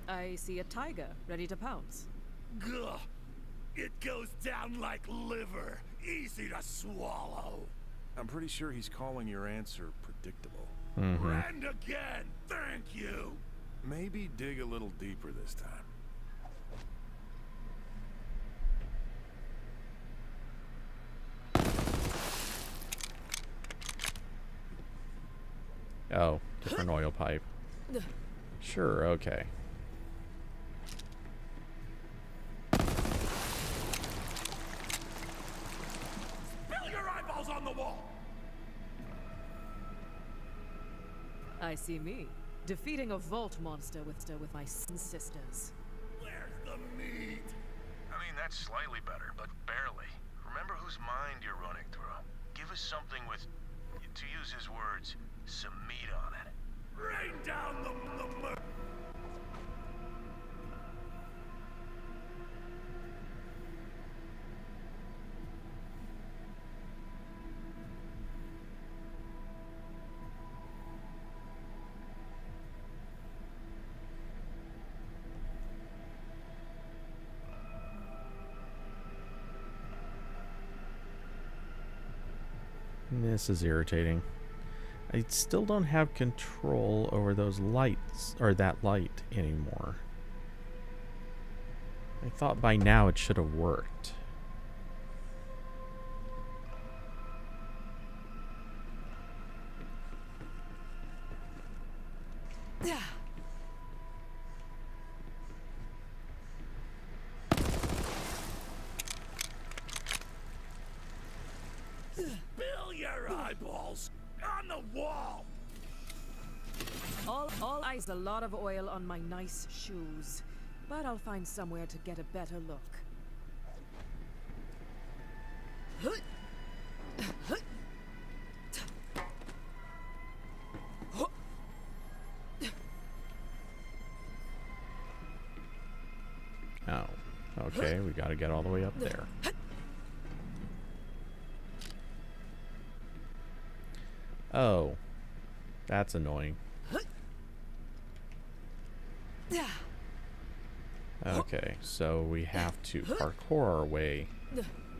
I see a tiger ready to pounce. Gah! It goes down like liver, easy to swallow. I'm pretty sure he's calling your answer predictable. And again, thank you! Maybe dig a little deeper this time. Oh, different oil pipe. Sure, okay. Spill your eyeballs on the wall! I see me. Defeating a vault monster with my sisters. Where's the meat? I mean, that's slightly better, but barely. Remember whose mind you're running through. Give us something with, to use his words, some meat on it. Rain down the murder! This is irritating. I still don't have control over those lights, or that light anymore. I thought by now it should have worked. Spill your eyeballs on the wall! All eyes a lot of oil on my nice shoes. But I'll find somewhere to get a better look. Oh, okay, we gotta get all the way up there. Oh, that's annoying. Okay, so we have to parkour our way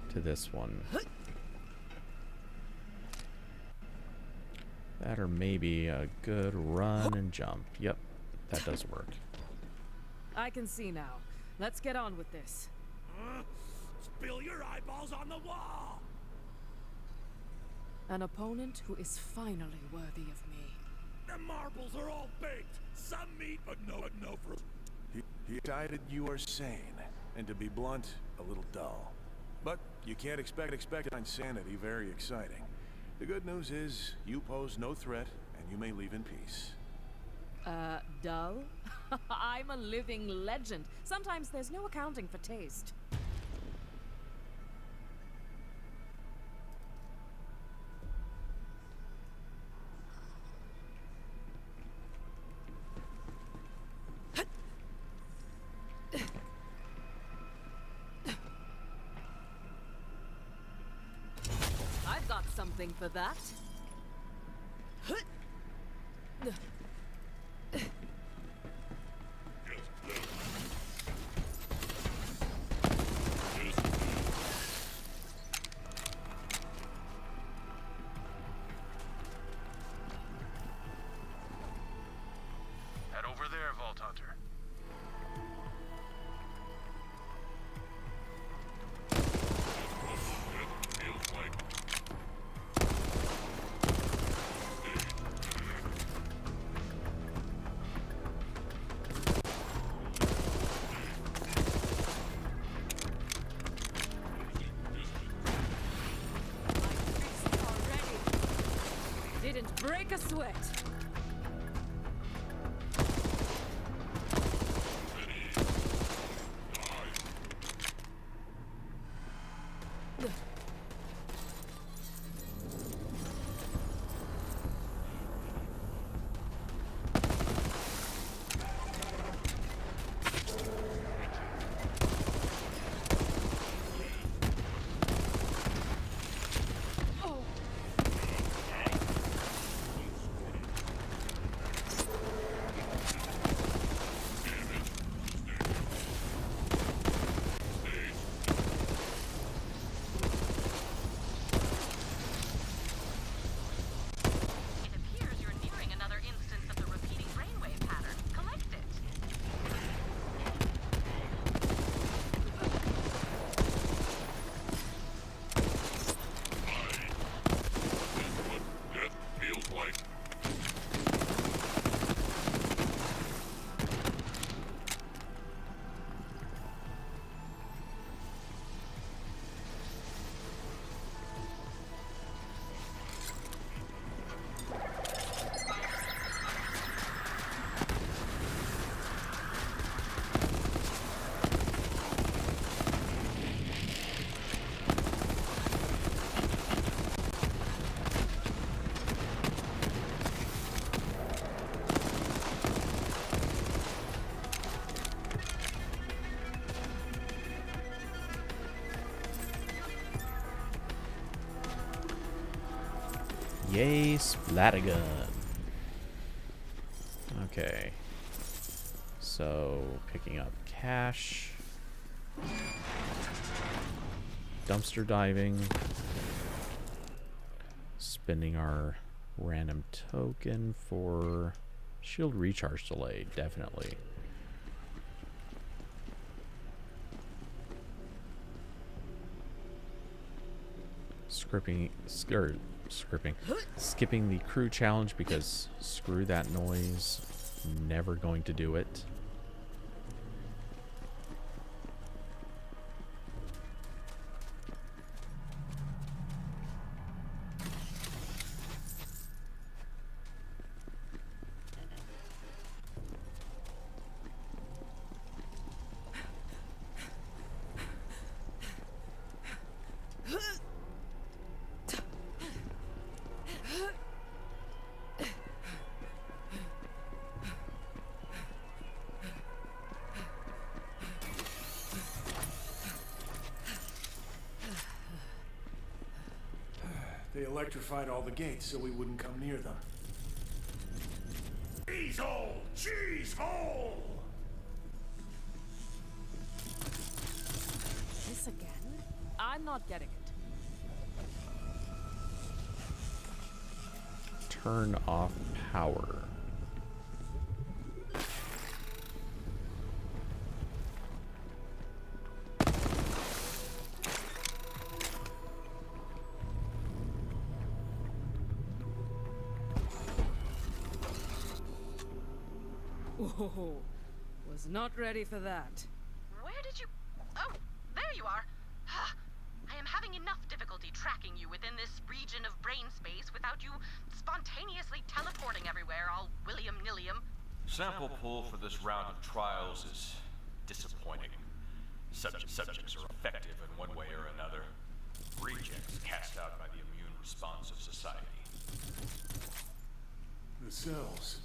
to this one. That or maybe a good run and jump. Yep, that does work. I can see now. Let's get on with this. Spill your eyeballs on the wall! An opponent who is finally worthy of me. The marbles are all baked. Some meat, but no fruit. He decided you are sane, and to be blunt, a little dull. But you can't expect insanity very exciting. The good news is, you pose no threat, and you may leave in peace. Dull? I'm a living legend. Sometimes there's no accounting for taste. I've got something for that. Head over there, Vault Hunter. Didn't break a sweat. Yay, Splattergun. Okay. So, picking up cash. Dumpster diving. Spending our Random token for shield recharge delay, definitely. Skipping the crew challenge because screw that noise. Never going to do it. They electrified all the gates so we wouldn't come near them. Cheese hole! Cheese hole! This again? I'm not getting it. Turn off power. Whoa, was not ready for that. Where did you... Oh, there you are. I am having enough difficulty tracking you within this region of brain space without you spontaneously teleporting everywhere, all william-nillium. Sample pull for this round of trials is disappointing. Subjects are effective in one way or another. Rejects cast out by the immune response of society. The cells.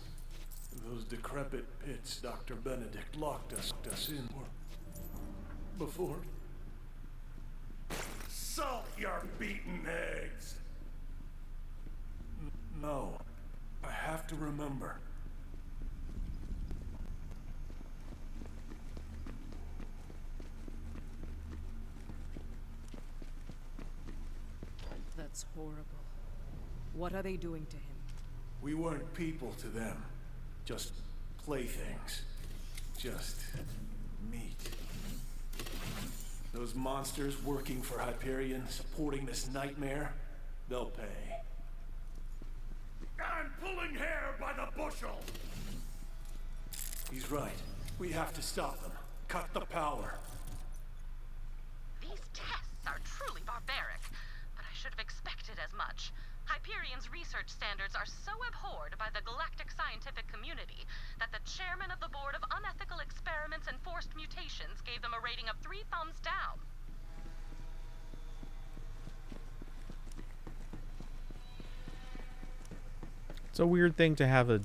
Those decrepit pits Dr. Benedict locked us in before. Salt your beaten eggs! No. I have to remember. That's horrible. What are they doing to him? We weren't people to them. Just playthings. Just meat. Those monsters working for Hyperion, supporting this nightmare, they'll pay. I'm pulling hair by the bushel! He's right. We have to stop them. Cut the power. These tests are truly barbaric, but I should have expected as much. Hyperion's research standards are so abhorred by the galactic scientific community that the chairman of the Board of Unethical Experiments and Forced Mutations gave them a rating of 3 thumbs down. It's a weird thing to have a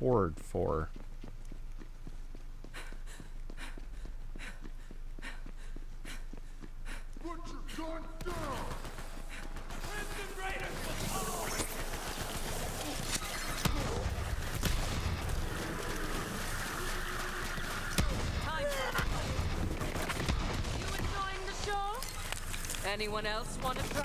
board for. Put your gun down! Crimson Raiders will follow! Time for... You enjoying the show? Anyone else want to try?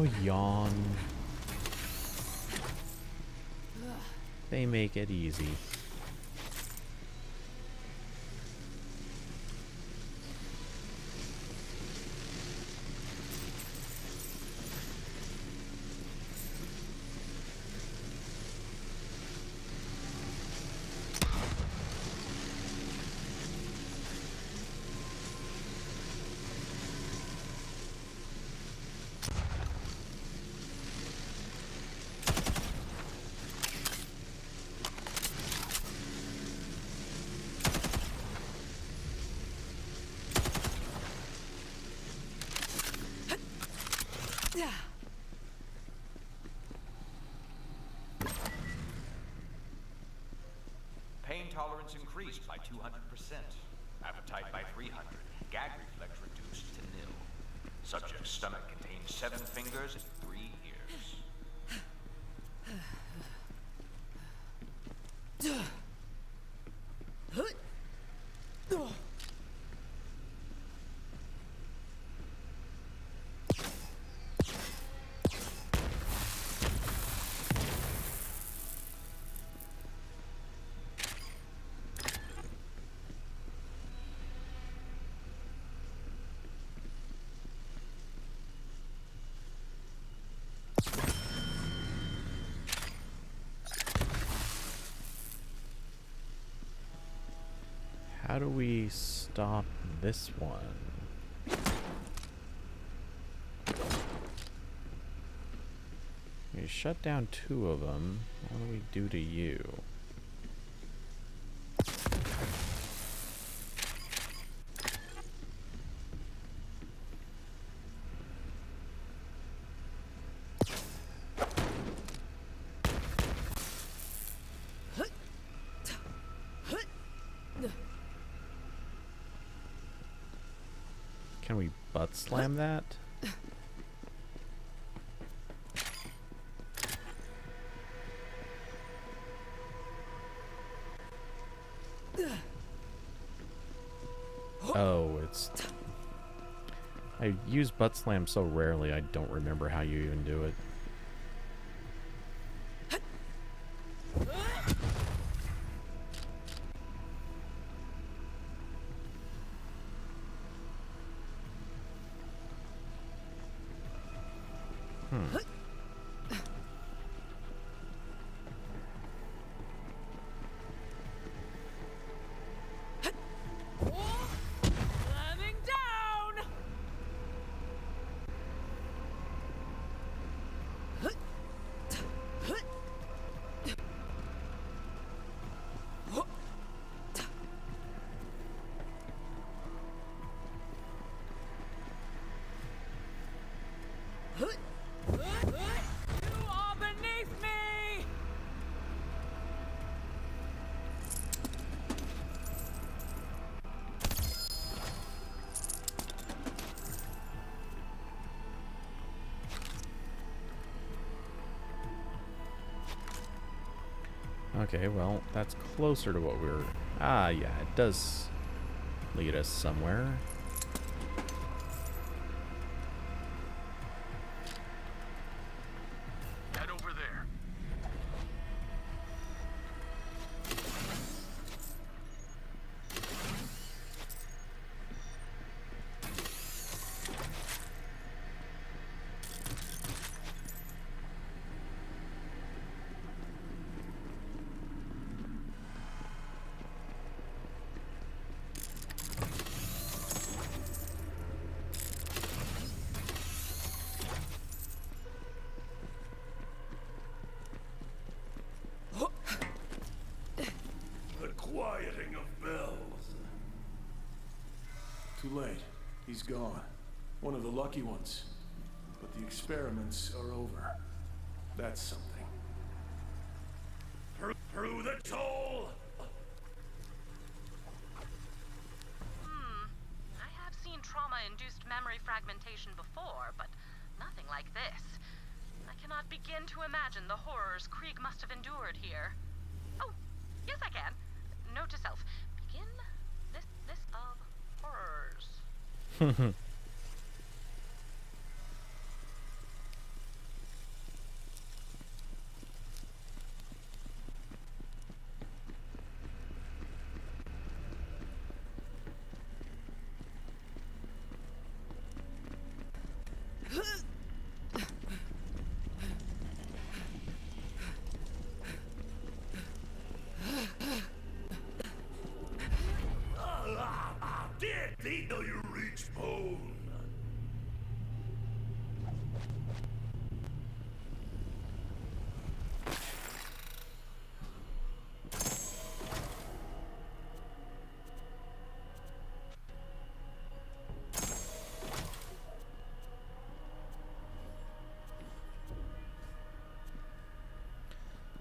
Oh, yawn. They make it easy. Pain tolerance increased by 200%. Appetite by 300. Gag reflex reduced to nil. Subject's stomach contains 7 fingers and 3 ears. How do we stop this one? We shut down 2 of them. What do we do to you? Can we butt slam that? Oh, it's... I use butt slam so rarely, I don't remember how you even do it. Slamming down! You are beneath me! Okay, well, that's closer to what we were... Ah, yeah, it does lead us somewhere. Head over there. The quieting of bells. Too late. He's gone. One of the lucky ones. But the experiments are over. That's something. Through the toll! I have seen trauma-induced memory fragmentation before, but nothing like this. I cannot begin to imagine the horrors Krieg must have endured here. Oh, yes I can. Note to self. Begin this list of horrors.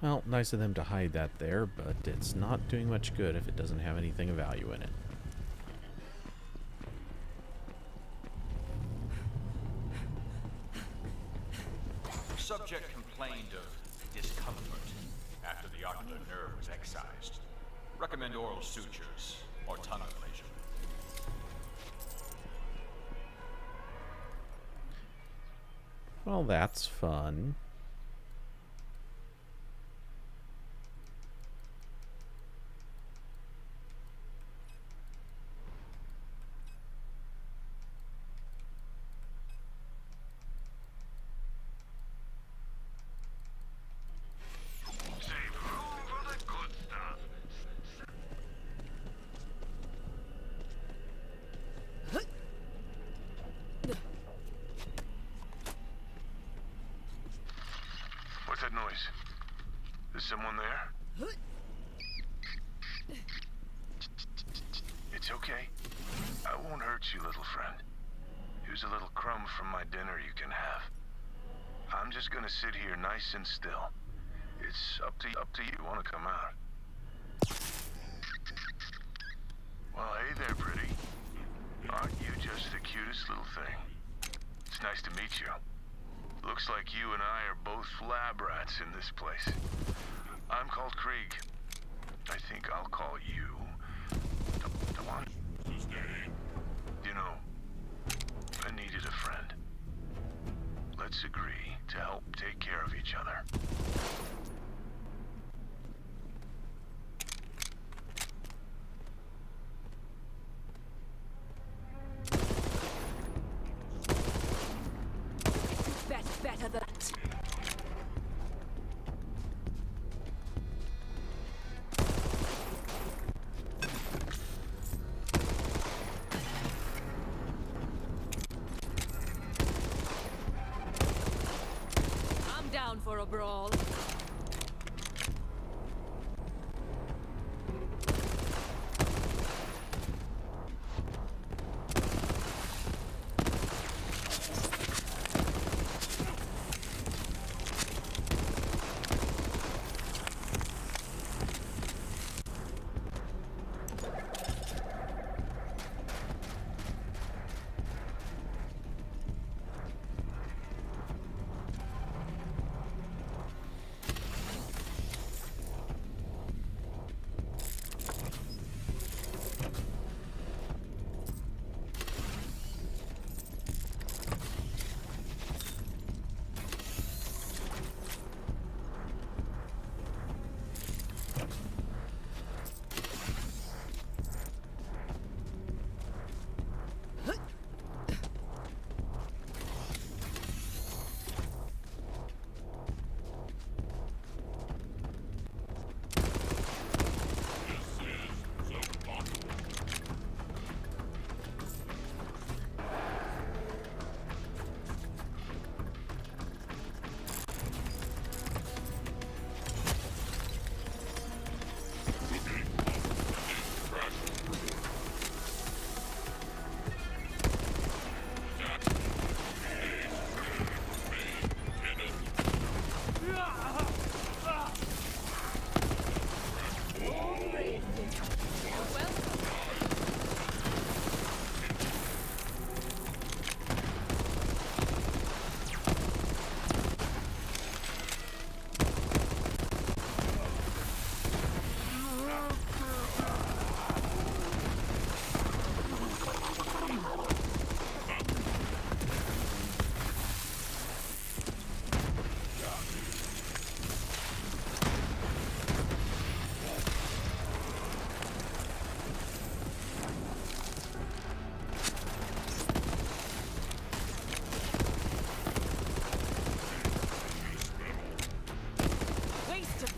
Well, nice of them to hide that there, but it's not doing much good if it doesn't have anything of value in it. Subject complained of discomfort after the ocular nerve was excised. Recommend oral sutures or tongue ablation. Well, that's fun. What's that noise? Is someone there? It's okay. I won't hurt you, little friend. Here's a little crumb from my dinner you can have. I'm just gonna sit here nice and still. It's up to you. Want to come out? Well, hey there, pretty. Aren't you just the cutest little thing? It's nice to meet you. Looks like you and I are both lab rats in this place. I'm called Krieg. I think I'll call you the one. You know, I needed a friend. Let's agree to help take care of each other. Better that. I'm down for a brawl.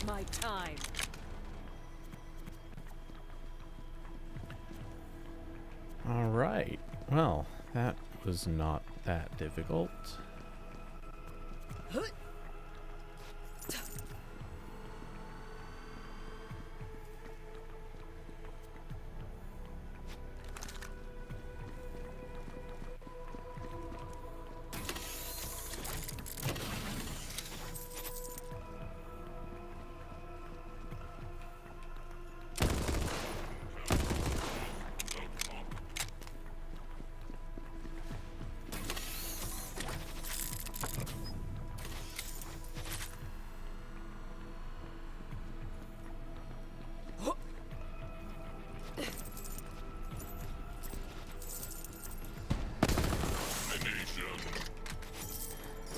My time. All right. Well, that was not that difficult.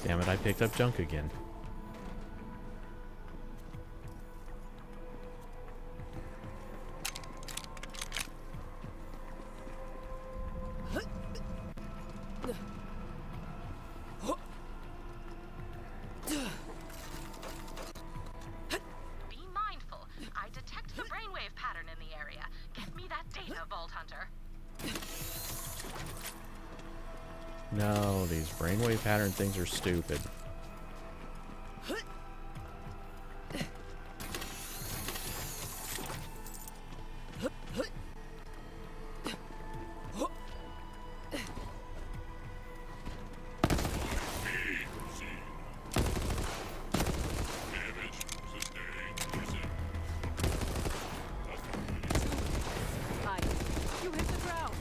Damn it, I picked up junk again. Be mindful. I detect the brainwave pattern in the area. Get me that data, Vault Hunter. No, these brainwave pattern things are stupid. Hi. You hit the ground.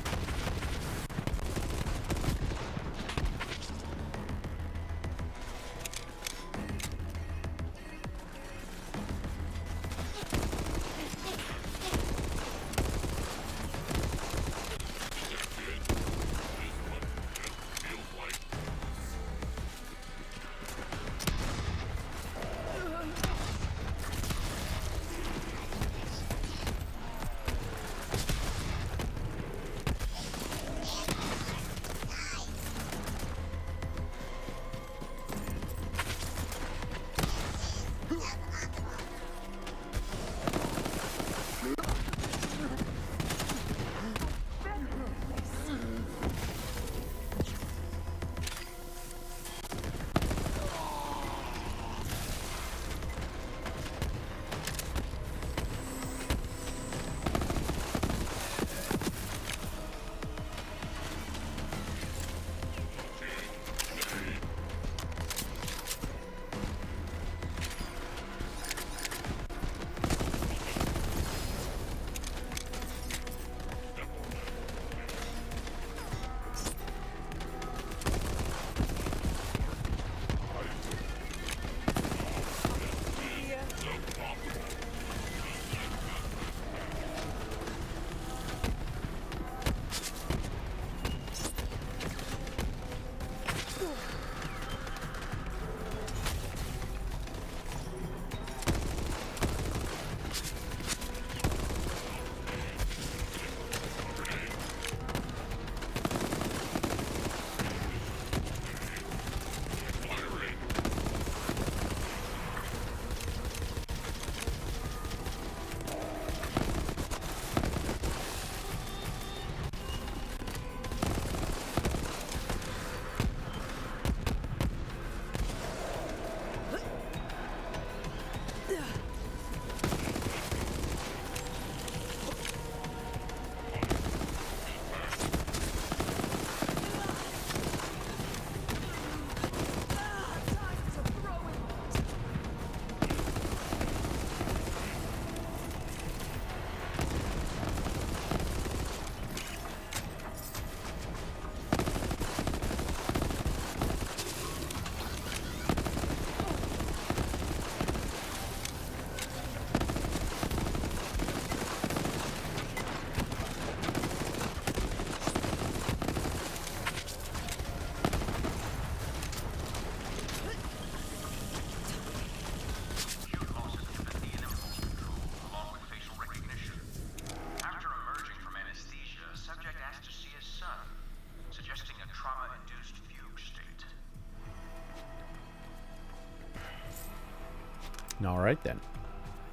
Alright then.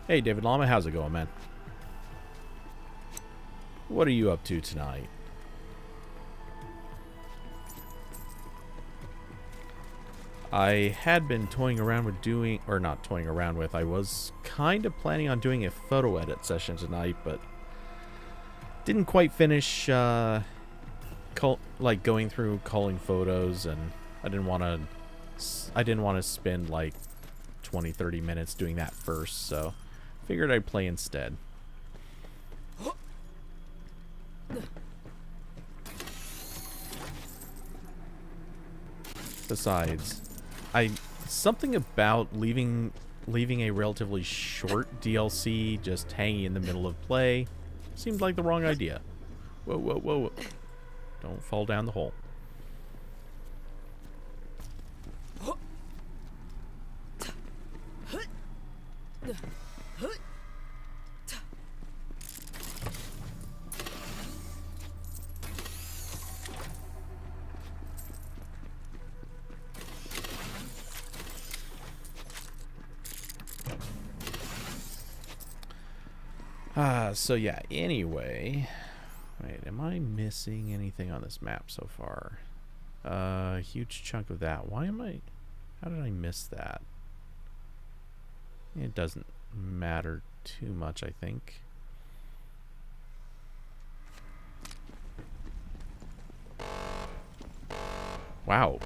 Hey, David Llama, how's it going, man? What are you up to tonight? I had been toying around with doing, or not toying around with, I was kind of planning on doing a photo edit session tonight, but didn't quite finish, going through culling photos, and I didn't want to spend like 20-30 minutes doing that first, so figured I'd play instead. Besides, something about leaving a relatively short DLC just hanging in the middle of play seemed like the wrong idea. Whoa, whoa, whoa. Don't fall down the hole. So yeah, anyway. Wait, am I missing anything on this map so far? Huge chunk of that. How did I miss that? It doesn't matter too much, I think. Wow.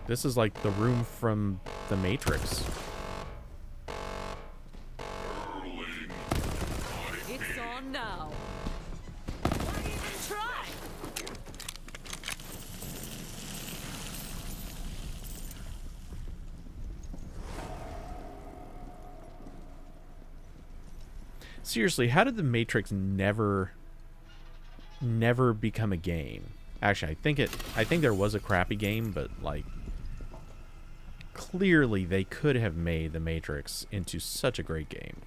This is like the room from The Matrix. It's on now. Why even try? Seriously, how did The Matrix never become a game? Actually, I think there was a crappy game, but like clearly they could have made The Matrix into such a great game.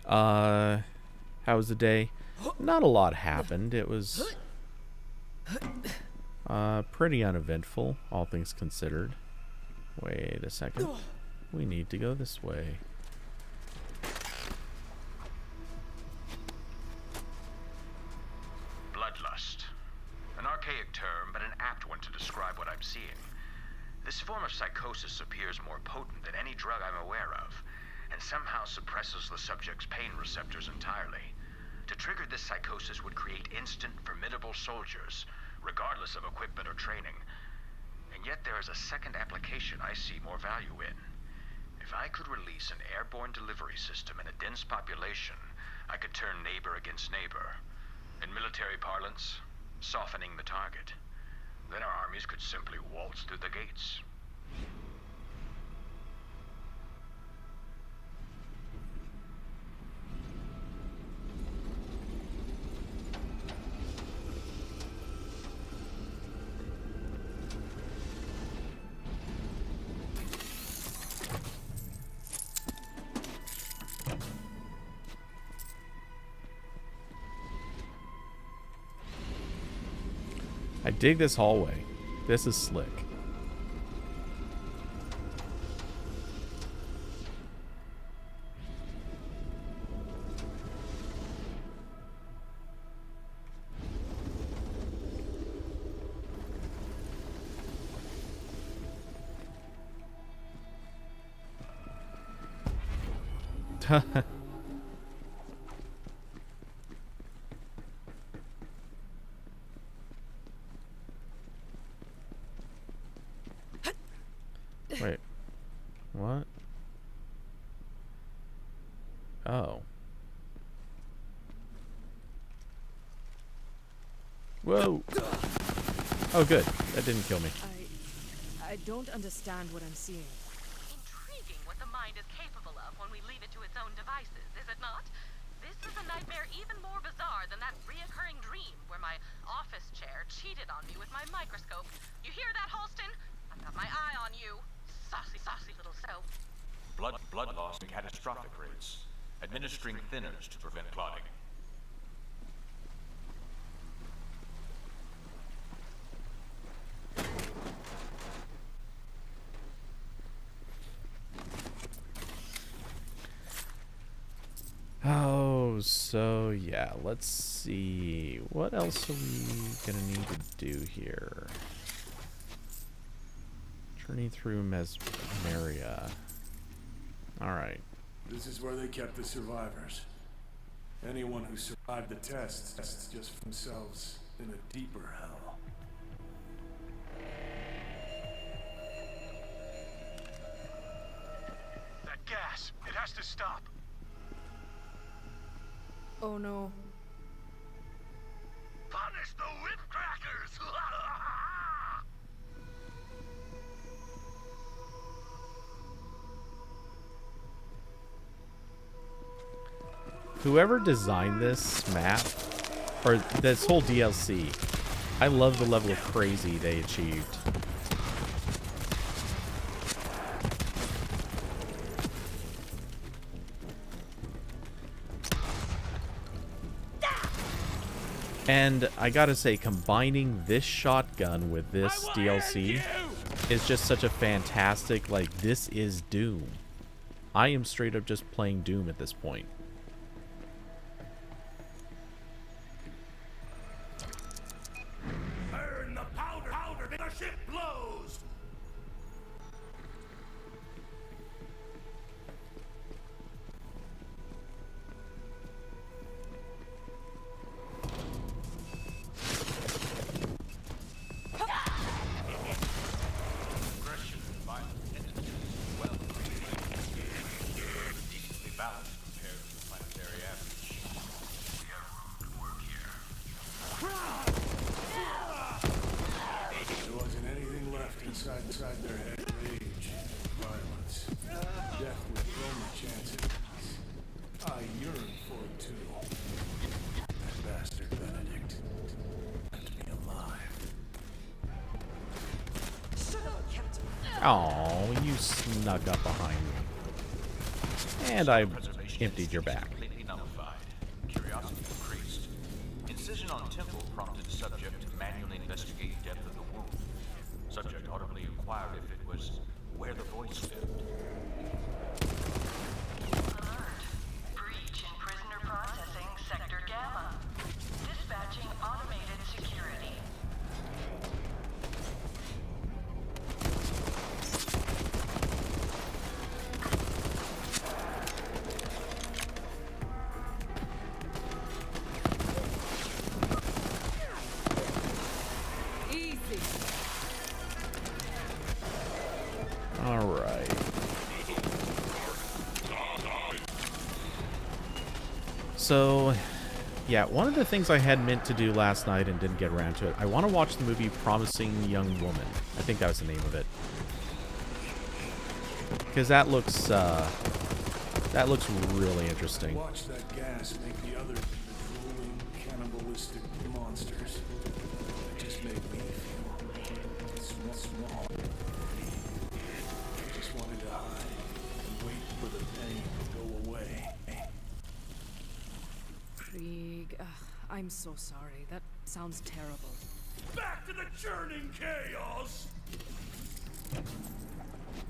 How was the day? Not a lot happened. It was pretty uneventful, all things considered. Wait a second. We need to go this way. Bloodlust. An archaic term, but an apt one to describe what I'm seeing. This form of psychosis appears more potent than any drug I'm aware of, and somehow suppresses the subject's pain receptors entirely. To trigger this psychosis would create instant, formidable soldiers, regardless of equipment or training. And yet there is a second application I see more value in. If I could release an airborne delivery system in a dense population, I could turn neighbor against neighbor. In military parlance, softening the target. Then our armies could simply waltz through the gates. I dig this hallway. This is slick. Wait. What? Oh. Whoa. Oh, good. That didn't kill me. I don't understand what I'm seeing. Intriguing what the mind is capable of when we leave it to its own devices, is it not? This is a nightmare even more bizarre than that reoccurring dream where my office chair cheated on me with my microscope. You hear that, Halston? I've got my eye on you. Saucy little soap. Blood loss and catastrophic rates. Administering thinners to prevent clotting. Oh, so yeah, let's see. What else are we gonna need to do here? Journey through Mesmeria. Alright. This is where they kept the survivors. Anyone who survived the tests just themselves in a deeper hell. That gas, it has to stop. Oh no. Punish the whip crackers! Whoever designed this map, or this whole DLC, I love the level of crazy they achieved. And I gotta say, combining this shotgun with this DLC is just such a fantastic, like, this is Doom. I am straight up just playing Doom at this point. Burn the powder, the ship blows! Aggression and violent tendencies, well, decently balanced compared to the planetary average. We have room to work here. There wasn't anything left inside their head. Rage, violence, death with the only chance at peace. I yearn for it too. That bastard Benedict left me alive. Oh, you snuck up behind me. And I emptied your back. Completely nullified. Curiosity increased. Incision on temple prompted subject to manually investigate depth of the wound. Subject audibly inquired if it was where the voice lived. Alert. Breach in prisoner processing sector Gamma. Dispatching automated security. Easy. All right. So, yeah, one of the things I had meant to do last night and didn't get around to it, I want to watch the movie Promising Young Woman. I think that was the name of it. Because that looks really interesting. Watch that gas make the others into drooling, cannibalistic monsters. It just made me feel small. I just wanted to hide and wait for the pain to go away. Krieg, I'm so sorry. That sounds terrible. Back to the churning chaos!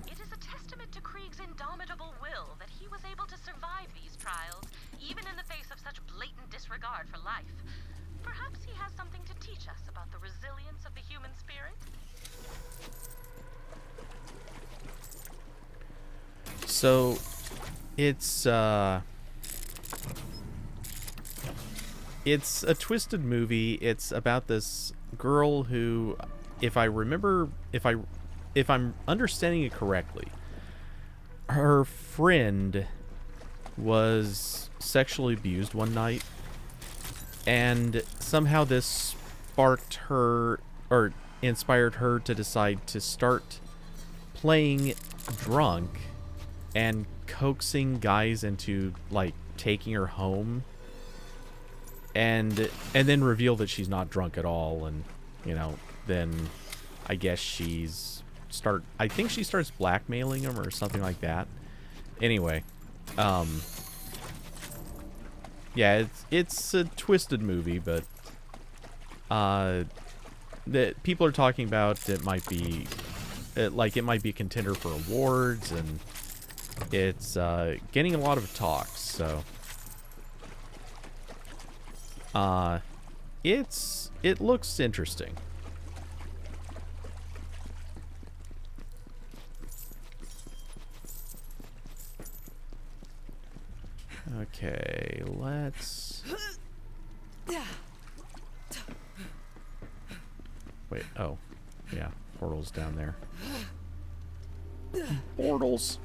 It is a testament to Krieg's indomitable will that he was able to survive these trials, even in the face of such blatant disregard for life. Perhaps he has something to teach us about the resilience of the human spirit? So, it's a twisted movie. It's about this girl who, if I'm understanding it correctly, her friend was sexually abused one night, and somehow this sparked her, or inspired her to decide to start playing drunk and coaxing guys into, like, taking her home, and then reveal that she's not drunk at all, and, you know, then I guess I think she starts blackmailing him or something like that. Anyway, yeah, it's a twisted movie, but that people are talking about it might be it might be a contender for awards, and it's getting a lot of talks, so it looks interesting. Okay, let's... Wait, oh. Yeah, portal's down there. Portals!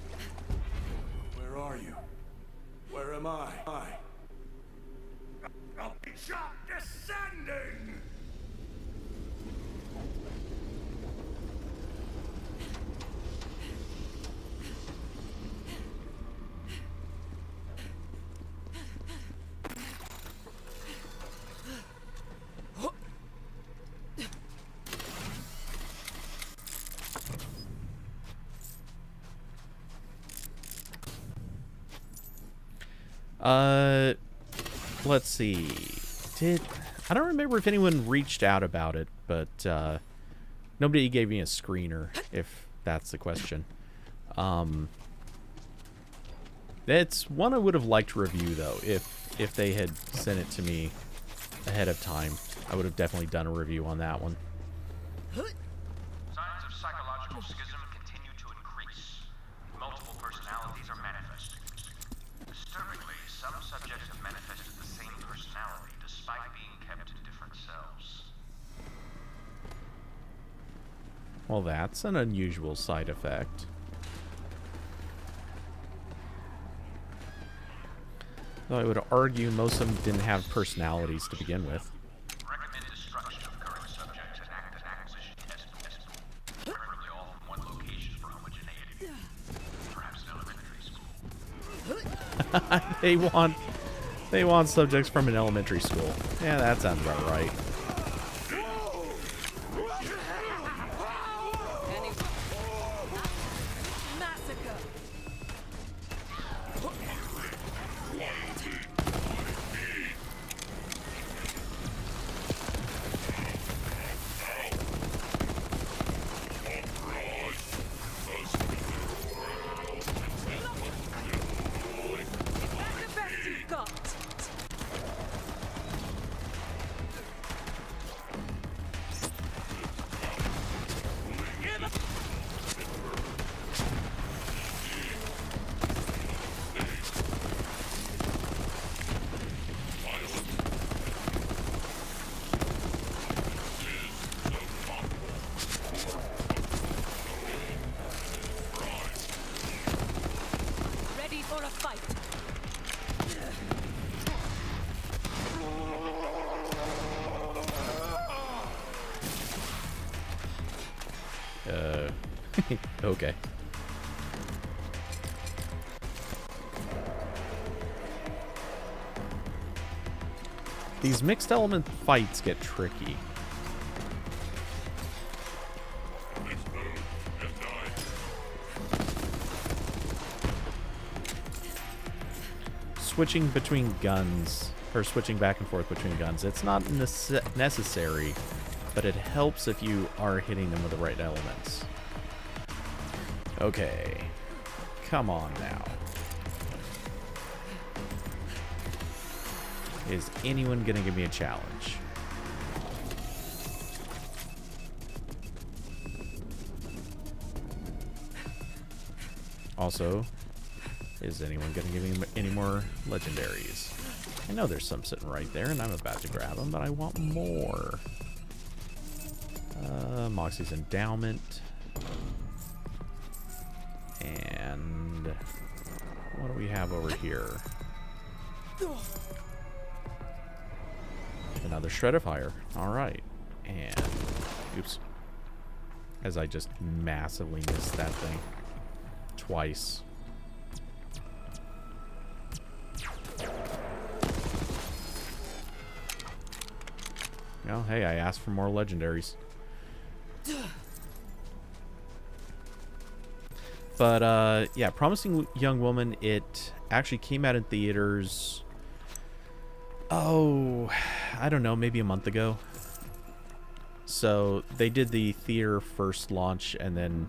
Where are you? Where am I? A shot descending! Let's see. I don't remember if anyone reached out about it, but nobody gave me a screener, if that's the question. It's one I would have liked to review, though. If they had sent it to me ahead of time, I would have definitely done a review on that one. Signs of psychological schism continue to increase. Multiple personalities are manifesting. Disturbingly, some subjects have manifested the same personality despite being kept in different cells. Well, that's an unusual side effect. Though I would argue most of them didn't have personalities to begin with. Recommend destruction of current subjects and active acquisition test, preferably all from one location for homogeneity. Perhaps an elementary school. They want subjects from an elementary school. Yeah, that sounds about right. Okay. These mixed element fights get tricky. Switching between guns, or switching back and forth between guns, it's not necessary, but it helps if you are hitting them with the right elements. Okay. Come on now. Is anyone gonna give me a challenge? Also, is anyone gonna give me any more legendaries? I know there's some sitting right there, and I'm about to grab them, but I want more. Moxie's Endowment. And what do we have over here? Another Shred of Fire. Alright. And oops. As I just massively missed that thing. Twice. Well, hey, I asked for more legendaries. But, yeah, Promising Young Woman, it actually came out in theaters, oh, I don't know, maybe a month ago. So, they did the theater first launch, and then,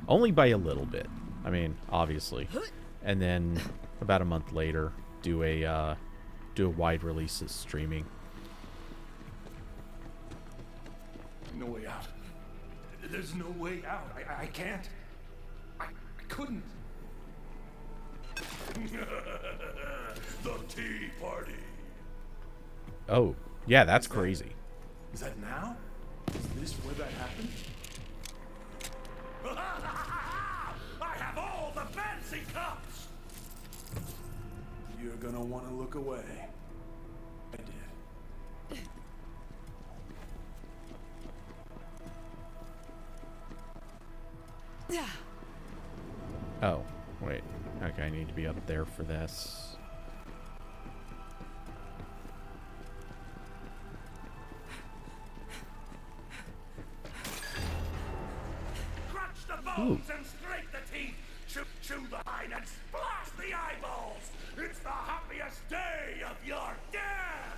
only by a little bit, I mean, obviously. And then, about a month later, do a wide release of streaming. No way out. There's no way out. I can't. I couldn't. The tea party. Oh, yeah, that's crazy. Is that now? Is this where that happened? I have all the fancy cups! You're gonna want to look away. I did. Oh, wait. Okay, I need to be up there for this. Crunch the bones and scrape the teeth. Chew the hide and splash the eyeballs. It's the happiest day of your death.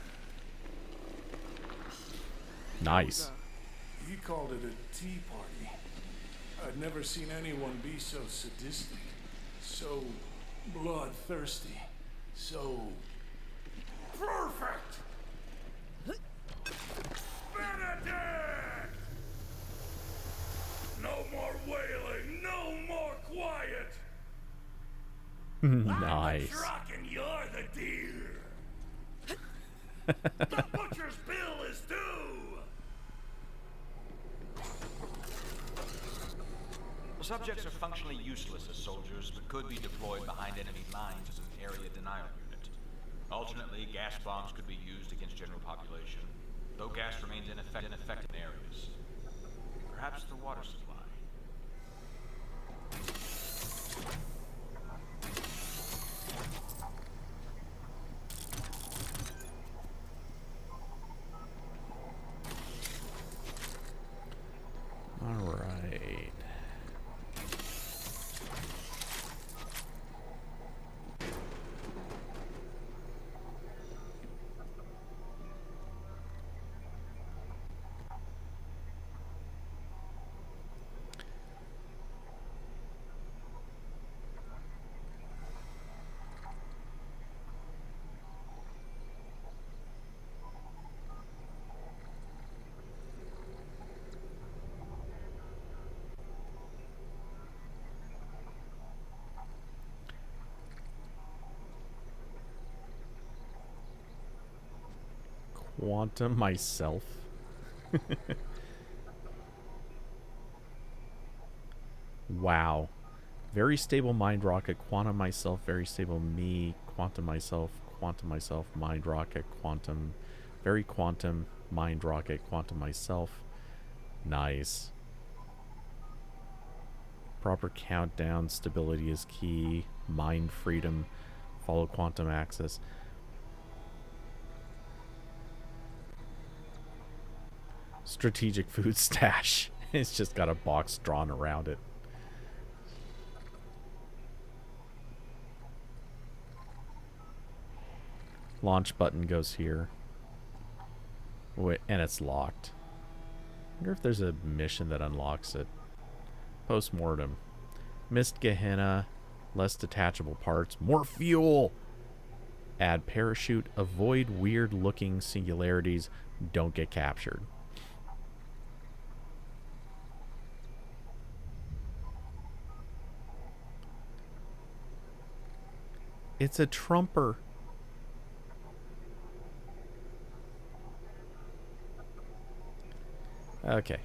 Nice. He called it a tea party. I'd never seen anyone be so sadistic, so bloodthirsty, so perfect. Benedict! No more wailing, no more quiet. Nice. I'm the truck and you're the deer. The butcher's bill is due. The subjects are functionally useless as soldiers, but could be deployed behind enemy lines as an area denial unit. Alternately, gas bombs could be used against general population, though gas remains ineffective in areas. Perhaps the water supply. All right. Quantum myself. Wow. Very stable mind rocket, quantum myself, very stable me, quantum myself, mind rocket, quantum, very quantum, mind rocket, quantum myself. Nice. Proper countdown, stability is key, mind freedom, follow quantum axis. Strategic food stash. It's just got a box drawn around it. Launch button goes here. Wait, and it's locked. I wonder if there's a mission that unlocks it. Post-mortem. Missed Gehenna. Less detachable parts. More fuel! Add parachute. Avoid weird-looking singularities. Don't get captured. It's a Trumper. Okay.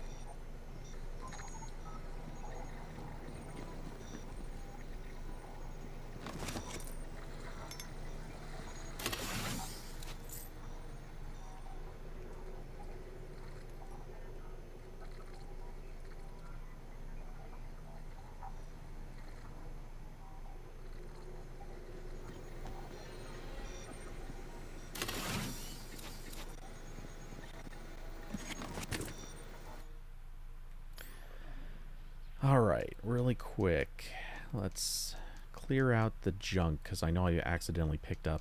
Alright, really quick. Let's clear out the junk, because I know I accidentally picked up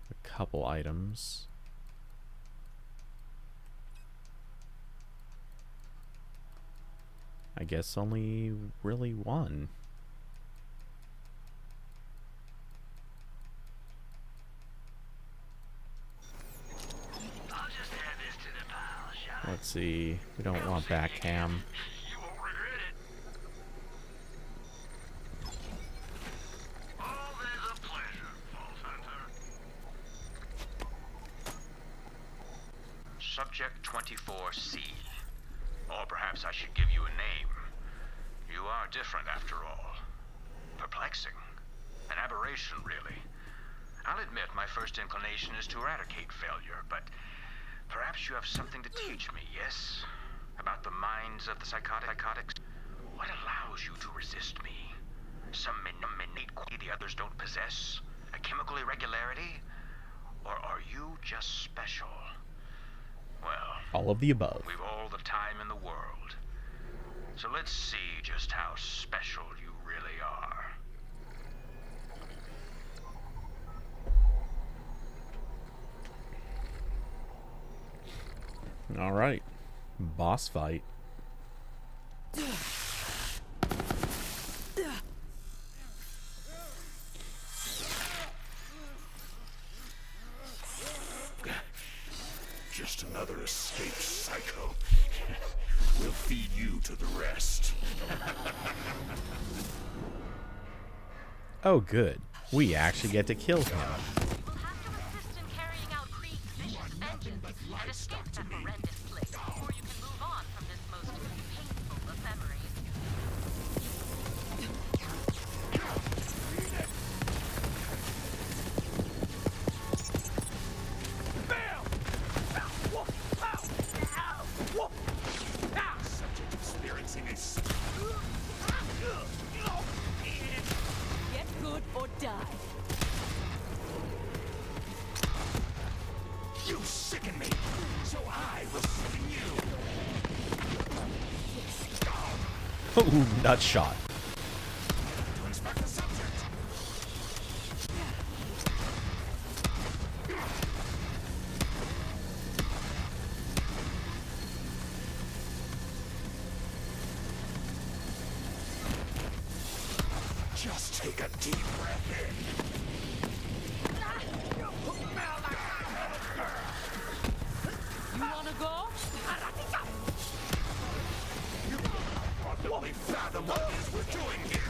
a couple items. I guess only really one. Let's see. We don't want back cam. Subject 24C. Or perhaps I should give you a name. You are different after all. Perplexing. An aberration, really. I'll admit my first inclination is to eradicate failure, but perhaps you have something to teach me, yes? About the minds of the psychotics? What allows you to resist me? Some innate quality the others don't possess? A chemical irregularity? Or are you just special? Well, all of the above. We've all the time in the world. So let's see just how special you really are. All right. Boss fight. Just another escaped psycho. We'll feed you to the rest. Oh, good. We actually get to kill him. We'll have to assist in carrying out Krieg's vicious vengeance and escape that horrendous place before you can move on from this most painful of memories. Subject experiencing a Get good or die. You sicken me, so I will sicken you. Oh, nut shot. To inspect the subject. Just take a deep breath in. You wanna go? You can't possibly fathom what it is we're doing here.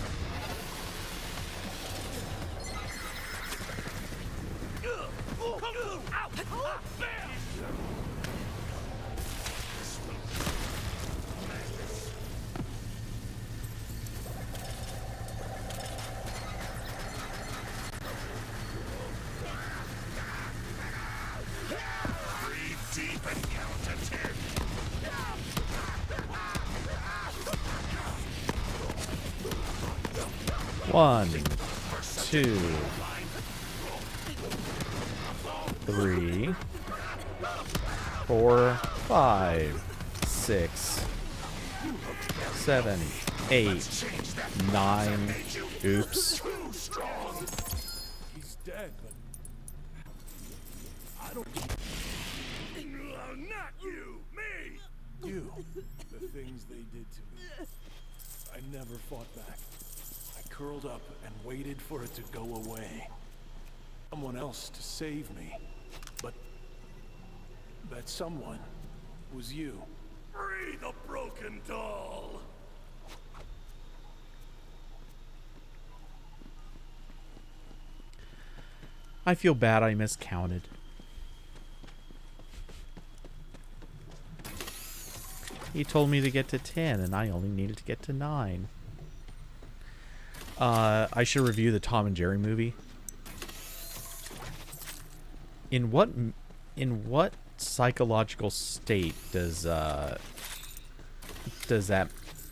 Breathe deep and count to 10. One, two, three, 4, 5, 6, 7, 8, 9. Oops. Too strong. He's dead, but I don't. Not you, me. You, the things they did to me. I never fought back. I curled up and waited for it to go away. Someone else to save me. But that someone was you. Free the broken doll. I feel bad I miscounted. He told me to get to 10, and I only needed to get to 9. I should review the Tom and Jerry movie. In what psychological state does that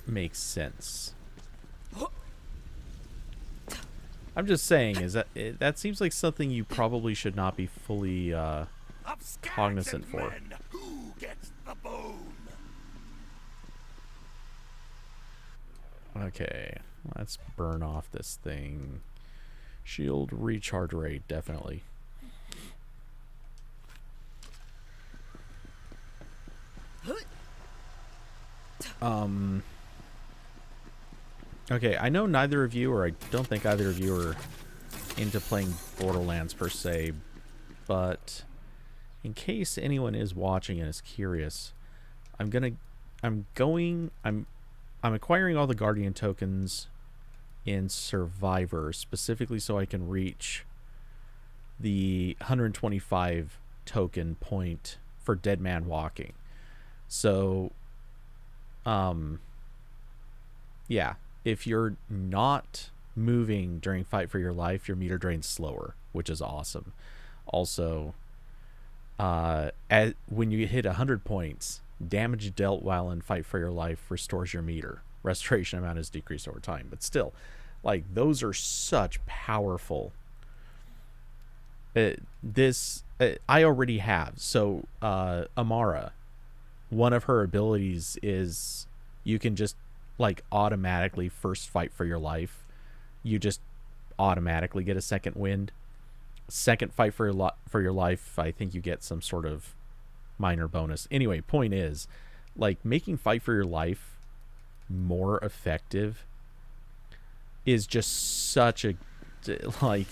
make sense? I'm just saying, that seems like something you probably should not be fully cognizant for. Who gets the bone? Okay, let's burn off this thing. Shield recharge rate, definitely. Okay, I know neither of you, or I don't think either of you are into playing Borderlands per se, but in case anyone is watching and is curious, I'm acquiring all the Guardian tokens in Survivor, specifically so I can reach the 125 token point for Dead Man Walking. So, yeah, if you're not moving during Fight for Your Life, your meter drains slower, which is awesome. Also, when you hit 100 points, damage dealt while in Fight for Your Life restores your meter. Restoration amount is decreased over time, but still, like, those are such powerful. I already have. So Amara, one of her abilities is you can just like automatically first Fight for Your Life. You just automatically get a second wind. Second Fight for your life, I think you get some sort of minor bonus. Anyway, point is, like making fight for your life more effective is just such a, like,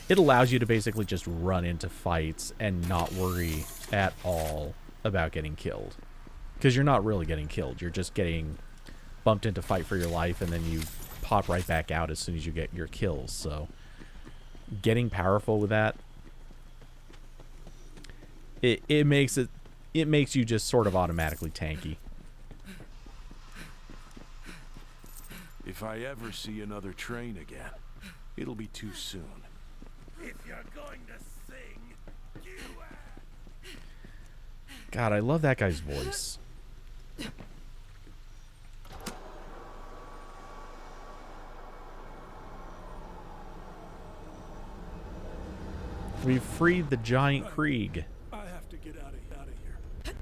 it allows you to basically just run into fights and not worry at all about getting killed, because you're not really getting killed, you're just getting bumped into fight for your life, and then you pop right back out as soon as you get your kills. So getting powerful with that, it makes you just sort of automatically tanky. If I ever see another train again, it'll be too soon. If you're going to sing, you God, I love that guy's voice. We've freed the giant Krieg. I have to get out of here.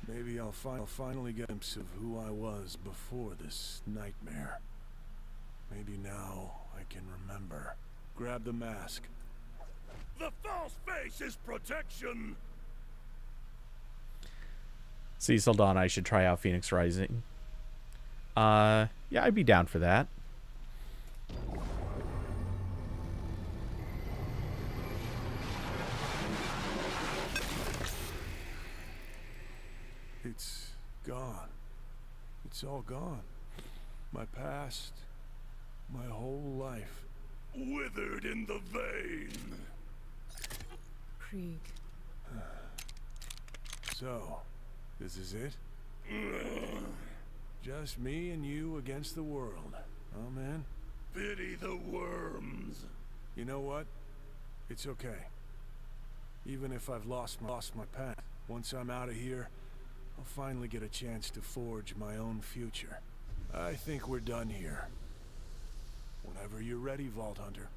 Maybe I'll finally get a glimpse of who I was before this nightmare. Maybe now I can remember. Grab the mask. The false face is protection. See, Saldana, I should try out Phoenix Rising. Yeah, I'd be down for that. It's gone. It's all gone. My past, my whole life. Withered in the vein. Krieg. So, this is it? Just me and you against the world. Oh, man? Pity the worms. You know what? It's okay. Even if I've lost my path, once I'm out of here, I'll finally get a chance to forge my own future. I think we're done here. Whenever you're ready, Vault Hunter.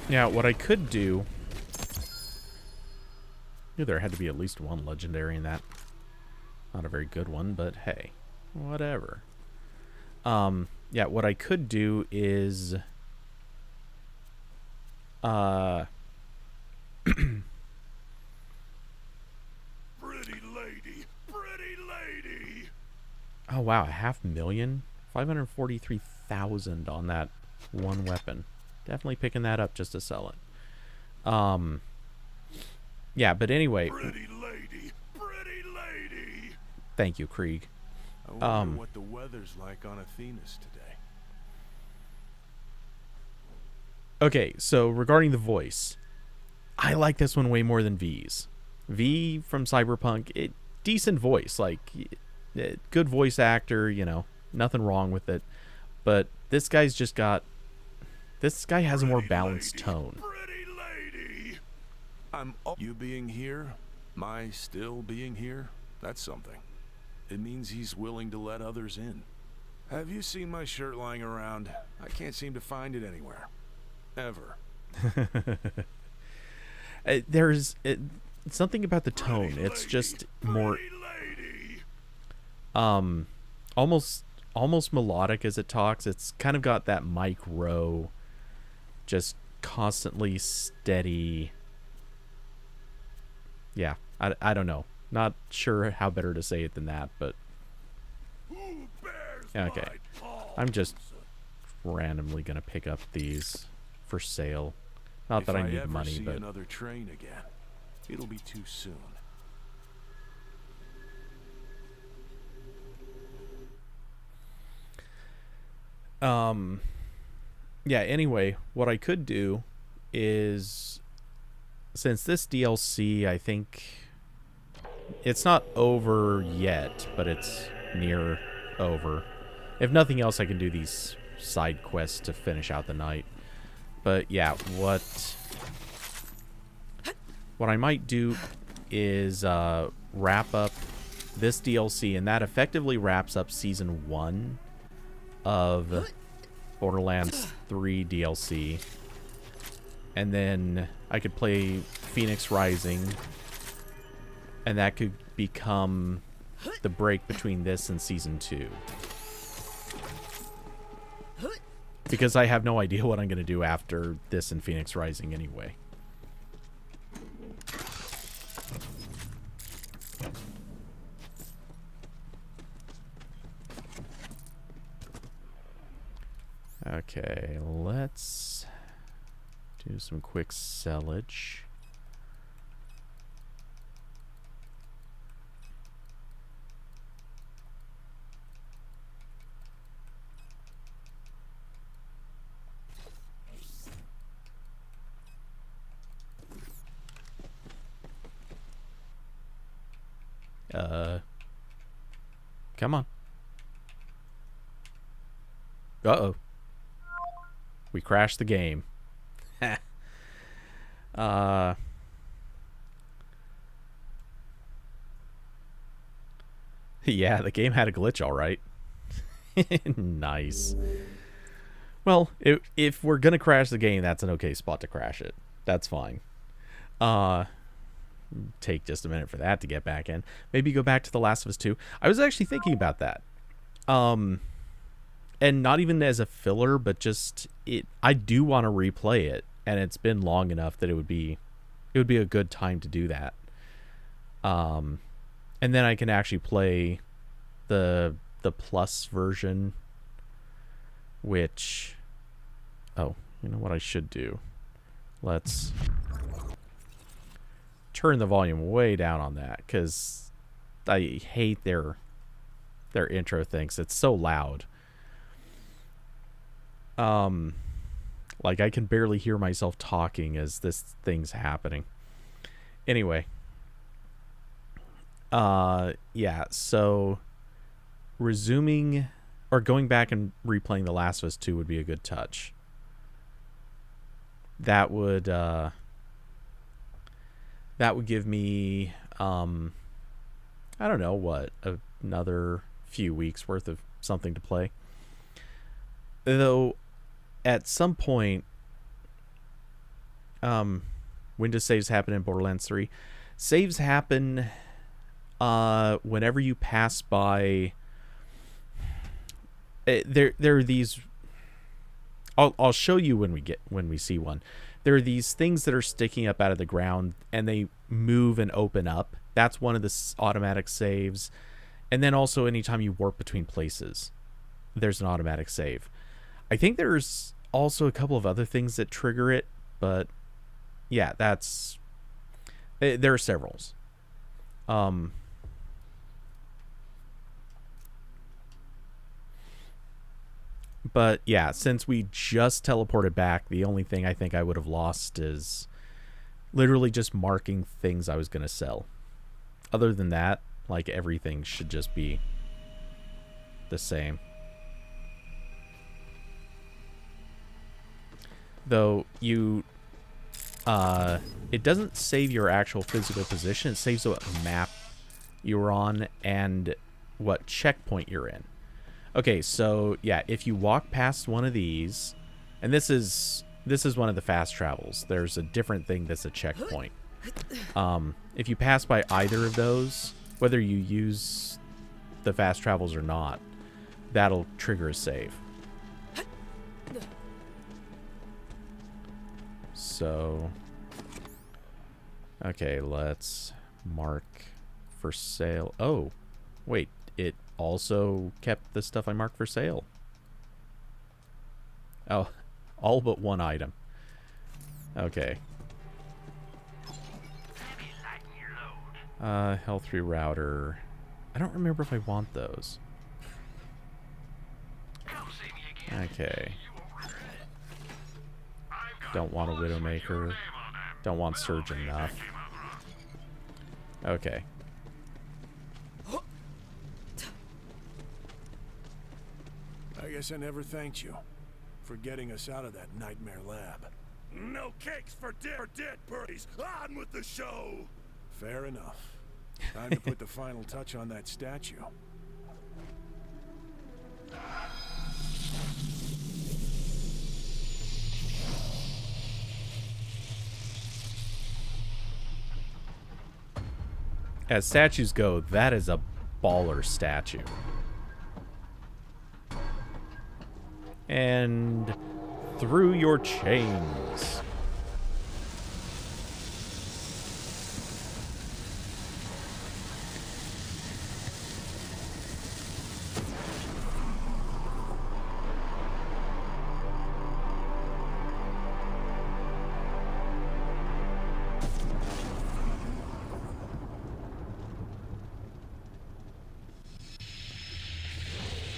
Yeah, what I could do... Knew there had to be at least one legendary in that. Not a very good one, but hey, whatever. Yeah, what I could do is... Pretty lady, pretty lady. Oh, wow, 500,000? 543,000 on that one weapon. Definitely picking that up just to sell it. Yeah, but anyway. Pretty lady, pretty lady. Thank you, Krieg. I wonder what the weather's like on Athenas today. Okay, so regarding the voice, I like this one way more than V's. V from Cyberpunk, decent voice, like good voice actor, you know, nothing wrong with it. But this guy's just got... This guy has a more balanced tone. Pretty lady. You being here, my still being here, that's something. It means he's willing to let others in. Have you seen my shirt lying around? I can't seem to find it anywhere. Ever. There's something about the tone. It's just more... almost melodic as it talks. It's kind of got that Mike Rowe... just constantly steady. Yeah, I don't know. Not sure how better to say it than that, but okay. I'm just randomly gonna pick up these for sale. Not that I need money, see but another train again, it'll be too soon. yeah, anyway, what I could do is, since this DLC, I think it's not over yet, but it's near over. If nothing else, I can do these side quests to finish out the night. But yeah, what I might do is wrap up this DLC, and that effectively wraps up Season 1 of Borderlands 3 DLC. And then I could play Phoenix Rising. And that could become the break between this and Season 2. Because I have no idea what I'm going to do after this and Phoenix Rising anyway. Okay, let's do some quick sellage. Come on. Uh-oh. We crashed the game. Yeah, the game had a glitch, all right. Nice. Well, if we're gonna crash the game, that's an okay spot to crash it. That's fine. Take just a minute for that to get back in. Maybe go back to The Last of Us 2. I was actually thinking about that. And not even as a filler, but just I do want to replay it, and it's been long enough that it would be a good time to do that. And then I can actually play the plus version, which, oh, you know what I should do? Let's turn the volume way down on that, because I hate their intro things. It's so loud. Like I can barely hear myself talking as this thing's happening. Anyway. Yeah, so resuming or going back and replaying The Last of Us 2 would be a good touch. That would give me I don't know what, another few weeks worth of something to play. Though at some point, when do saves happen in Borderlands 3? Saves happen whenever you pass by. There are these. I'll show you when we see one. There are these things that are sticking up out of the ground, and they move and open up. That's one of the automatic saves. And then also anytime you warp between places, there's an automatic save. I think there's also a couple of other things that trigger it, but yeah, there are several. But yeah, since we just teleported back, the only thing I think I would have lost is literally just marking things I was going to sell. Other than that, like, everything should just be the same. Though it doesn't save your actual physical position. It saves what map you're on and what checkpoint you're in. Okay, so yeah, if you walk past one of these, and this is one of the fast travels. There's a different thing that's a checkpoint. If you pass by either of those, whether you use the fast travels or not, that'll trigger a save. So, okay, let's mark for sale. Oh, wait, it also kept the stuff I marked for sale. Oh, all but one item. Okay. Health rerouter. I don't remember if I want those. Okay. Don't want a Widowmaker. Don't want Surge enough. Okay. I guess I never thanked you for getting us out of that nightmare lab. No cakes for dead birdies. On with the show. Fair enough. Time to put the final touch on that statue. As statues go, that is a baller statue. And through your chains.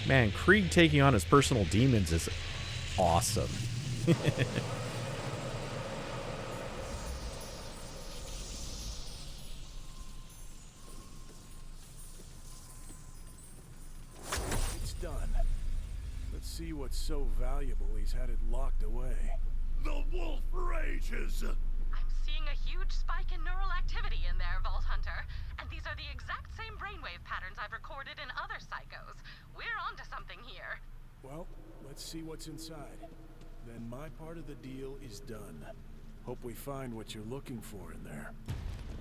Man, Krieg taking on his personal demons is awesome. It's done. Let's see what's so valuable he's had it locked away. The wolf rages! I'm seeing a huge spike in neural activity in there, Vault Hunter. And these are the exact same brainwave patterns I've recorded in other psychos. We're onto something here. Well, let's see what's inside. Then my part of the deal is done. Hope we find what you're looking for in there.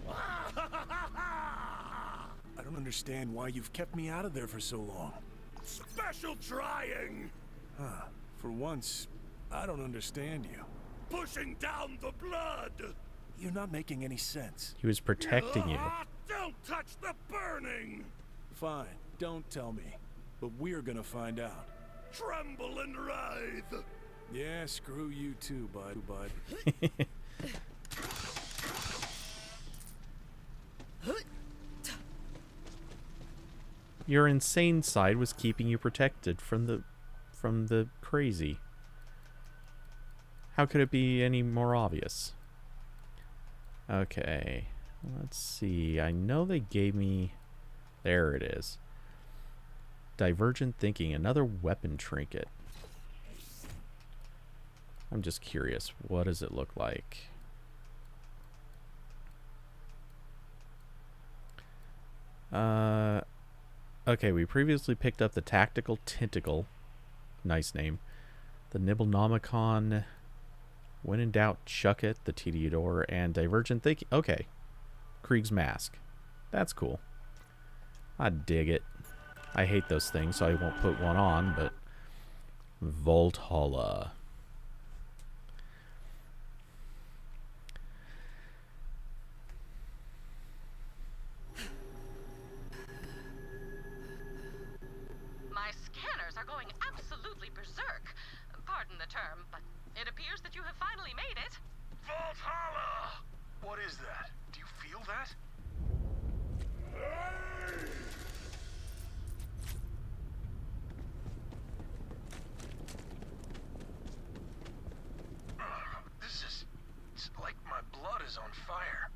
I don't understand why you've kept me out of there for so long. Special trying! Huh. For once, I don't understand you. Pushing down the blood! You're not making any sense. He was protecting you. Don't touch the burning! Fine, don't tell me. But we're gonna find out. Tremble and writhe! Yeah, screw you too, bud. Your insane side was keeping you protected from the crazy. How could it be any more obvious? Okay, let's see. I know they gave me... There it is. Divergent thinking, another weapon trinket. I'm just curious, what does it look like? Okay, we previously picked up the Tactical Tentacle. Nice name. The Nibblenomicon. When in doubt, chuck it. The Tediador. And Divergent thinking. Okay. Krieg's Mask. That's cool. I dig it. I hate those things, so I won't put one on, but... Valhalla. My scanners are going absolutely berserk. Pardon the term, but it appears that you have finally made it. Valhalla! What is that? Do you feel that? It's like my blood is on fire.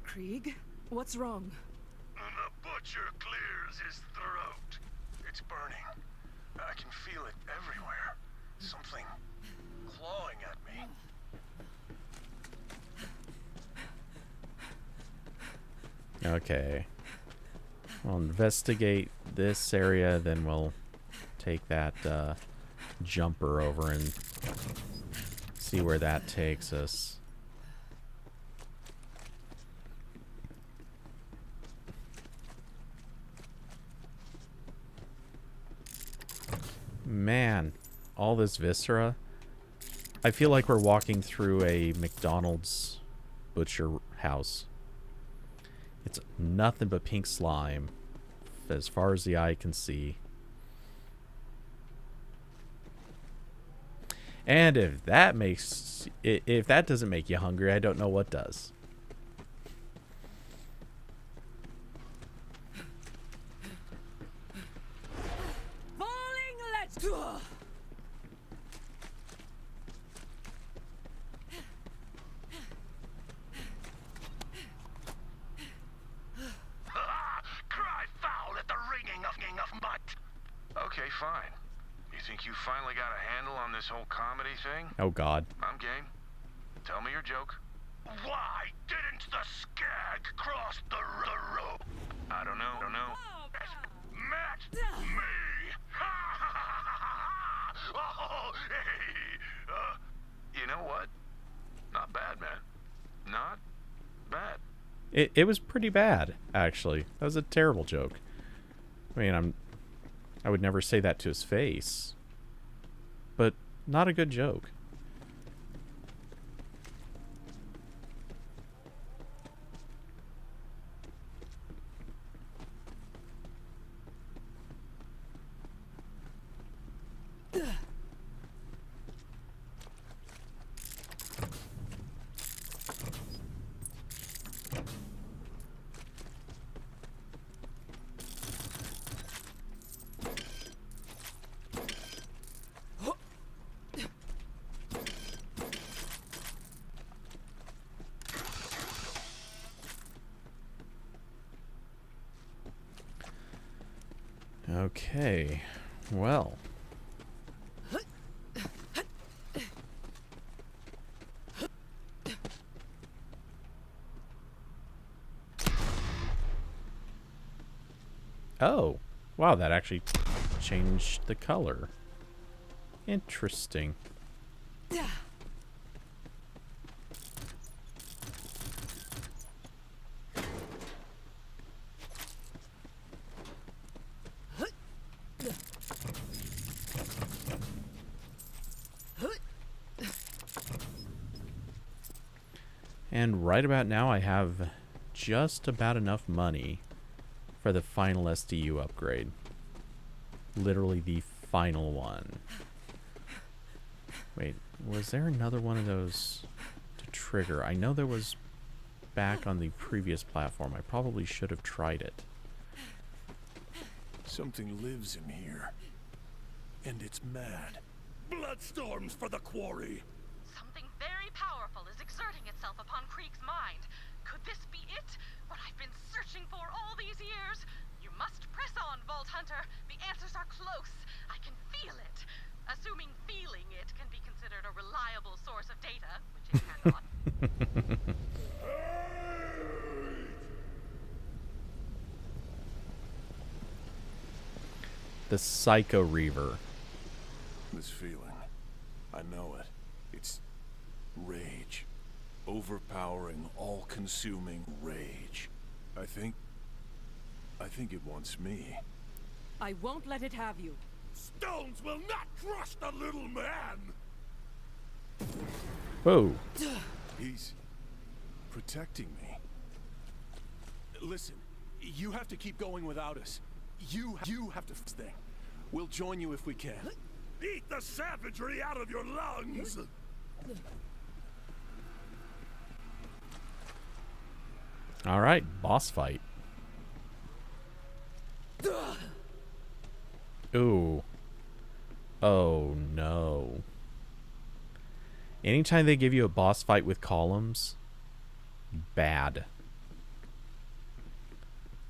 Krieg? What's wrong? The butcher clears his throat. It's burning. I can feel it everywhere. Something clawing at me. Okay. We'll investigate this area, then we'll take that jumper over and see where that takes us. Man, all this viscera. I feel like we're walking through a McDonald's butcher house. It's nothing but pink slime as far as the eye can see. And if that doesn't make you hungry, I don't know what does. Falling, let's go. Cry foul at the ringing of butt. Okay, fine. You think you finally got a handle on this whole comedy thing? Oh, God. I'm game. Tell me your joke. Why didn't the skag cross the road? I don't know. Matt, me. Oh, hey. You know what? Not bad, man. Not bad. It was pretty bad, actually. That was a terrible joke. I mean, I would never say that to his face. But not a good joke. Okay, well. Oh, wow, that actually changed the color. Interesting. And right about now, I have just about enough money for the final SDU upgrade. Literally the final one. Wait, was there another one of those to trigger? I know there was back on the previous platform. I probably should have tried it. Something lives in here. And it's mad. Bloodstorms for the quarry! Something very powerful is exerting itself upon Krieg's mind. Could this be it? What I've been searching for all these years? You must press on, Vault Hunter. The answers are close. I can feel it. Assuming feeling it can be considered a reliable source of data, which it cannot. The Psycho Reaver. This feeling. I know it. It's rage. Overpowering, all-consuming rage. I think it wants me. I won't let it have you. Stones will not crush the little man! Whoa. He's protecting me. Listen, you have to keep going without us. You have to fix this thing. We'll join you if we can. Eat the savagery out of your lungs! All right, boss fight. Ooh. Oh no. Anytime they give you a boss fight with columns, bad.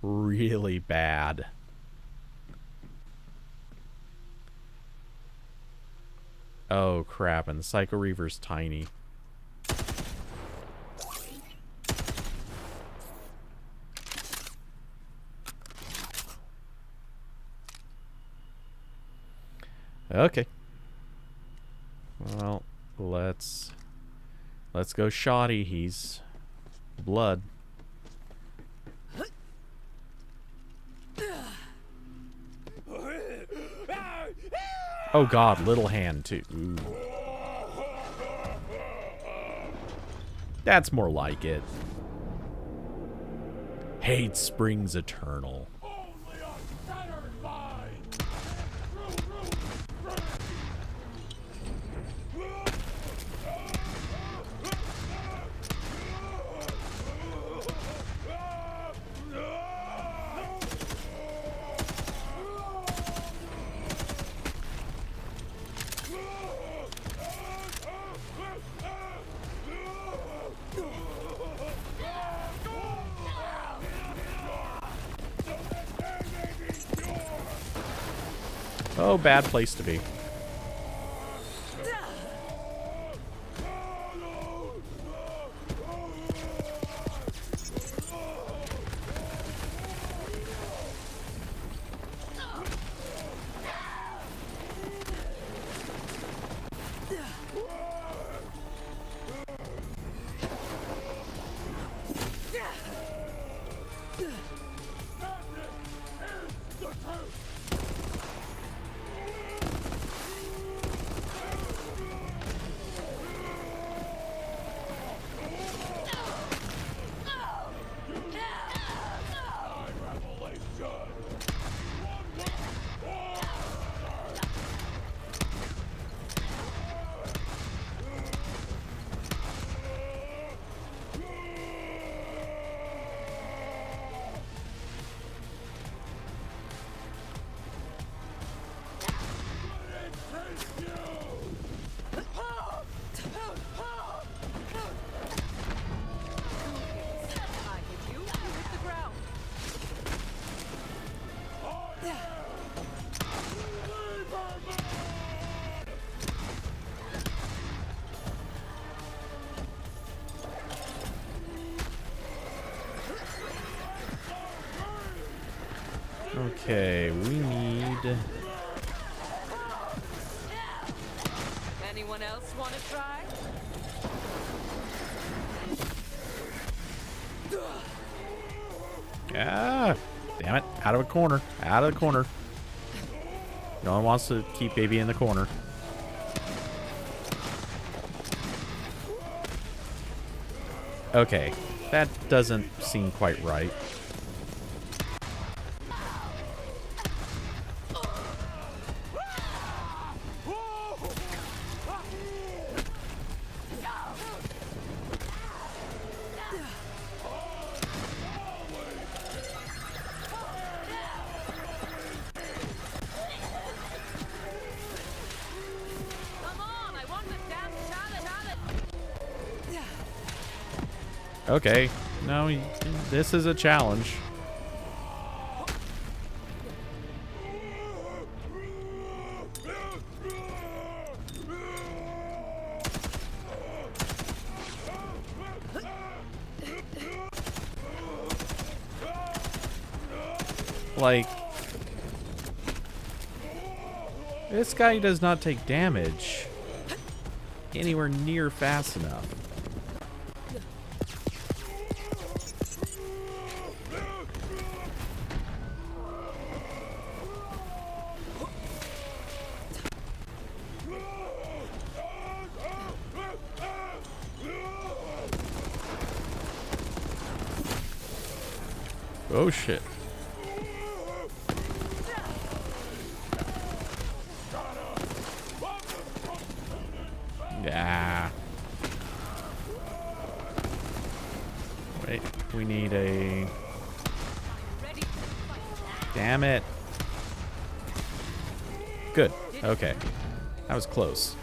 Really bad. Oh crap, and the Psycho Reaver's tiny. Okay. Well, let's go shoddy. He's blood. Oh god, little hand too. Ooh. That's more like it. Hate springs eternal. Oh, bad place to be. Okay, we need... Anyone else want to try? Ah! Damn it. Out of a corner. Out of the corner. No one wants to keep baby in the corner. Okay. That doesn't seem quite right. Okay. No, this is a challenge. Like, this guy does not take damage anywhere near fast enough. Oh shit. Yeah. Wait, we need a... Damn it. Good. Okay. That was close.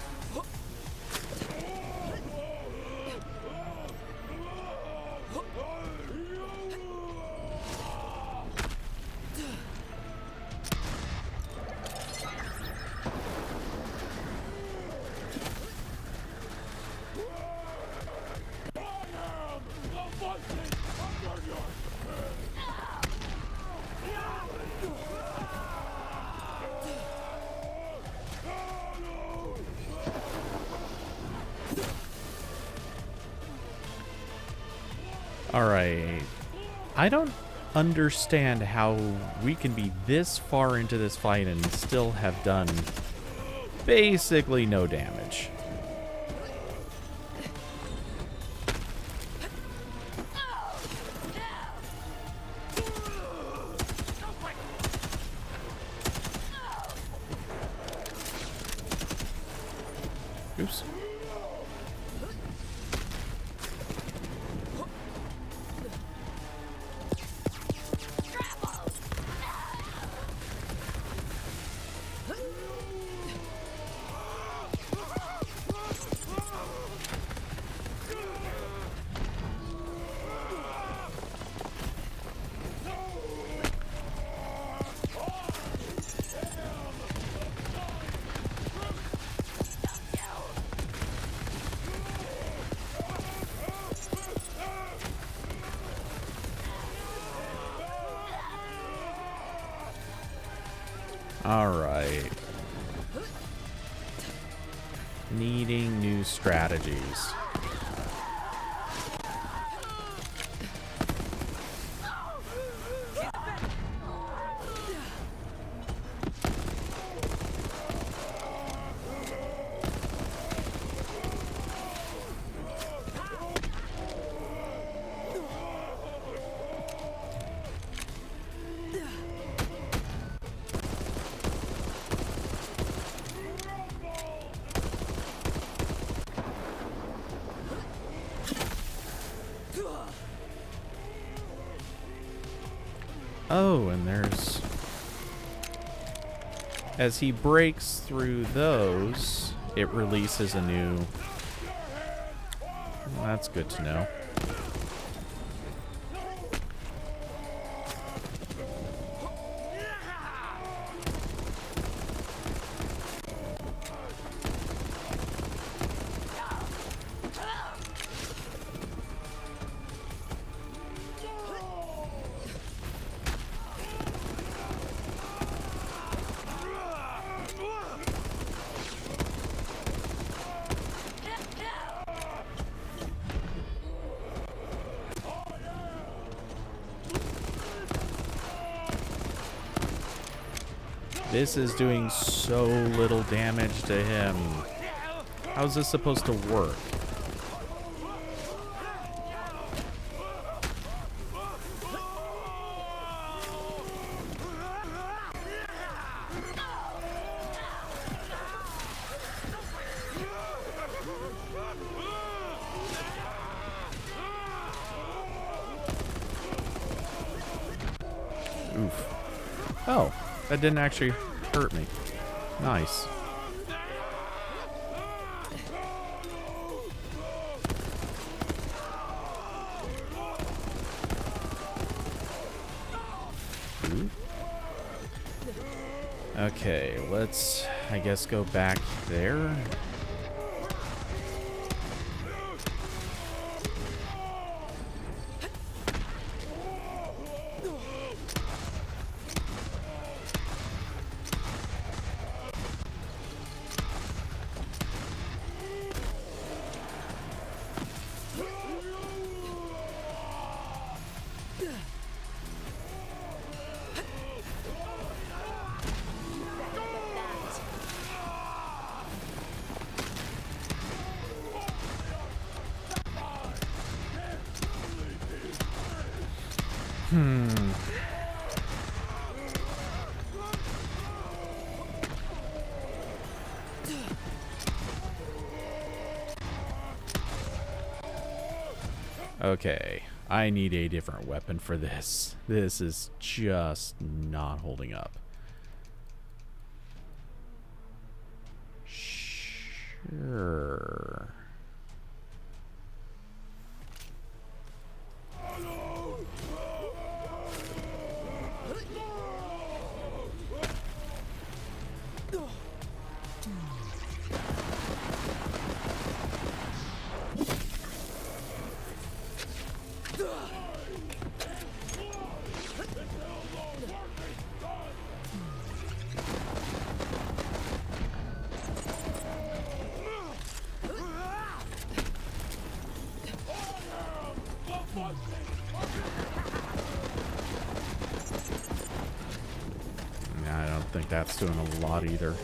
Alright. I don't understand how we can be this far into this fight and still have done basically no damage. Oops. Alright. Needing new strategies. Oh, and there's... As he breaks through those, it releases a new... Well, that's good to know. This is doing so little damage to him. How's this supposed to work? Oof. Oh, that didn't actually hurt me. Nice. Ooh. Okay, let's, I guess, go back there. Okay, I need a different weapon for this. This is just not holding up. Sure. I don't think that's doing a lot either.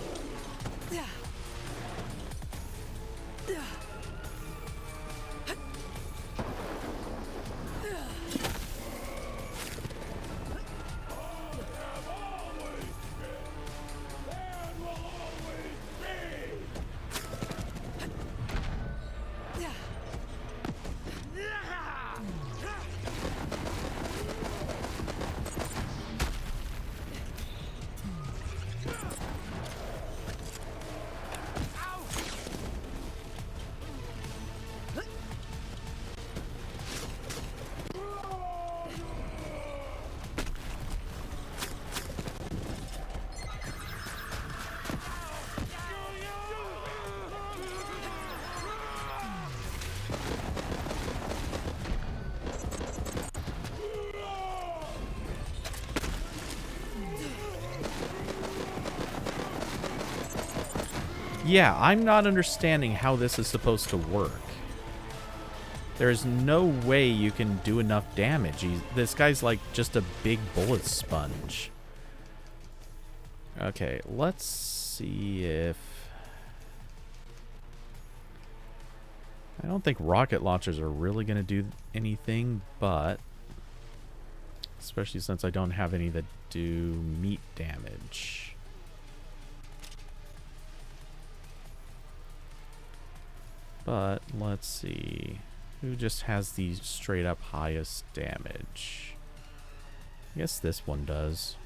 Yeah, I'm not understanding how this is supposed to work. There's no way you can do enough damage. This guy's like just a big bullet sponge. Okay, let's see if... I don't think rocket launchers are really going to do anything, but... especially since I don't have any that do meat damage. But let's see. Who just has the straight up highest damage? I guess this one does.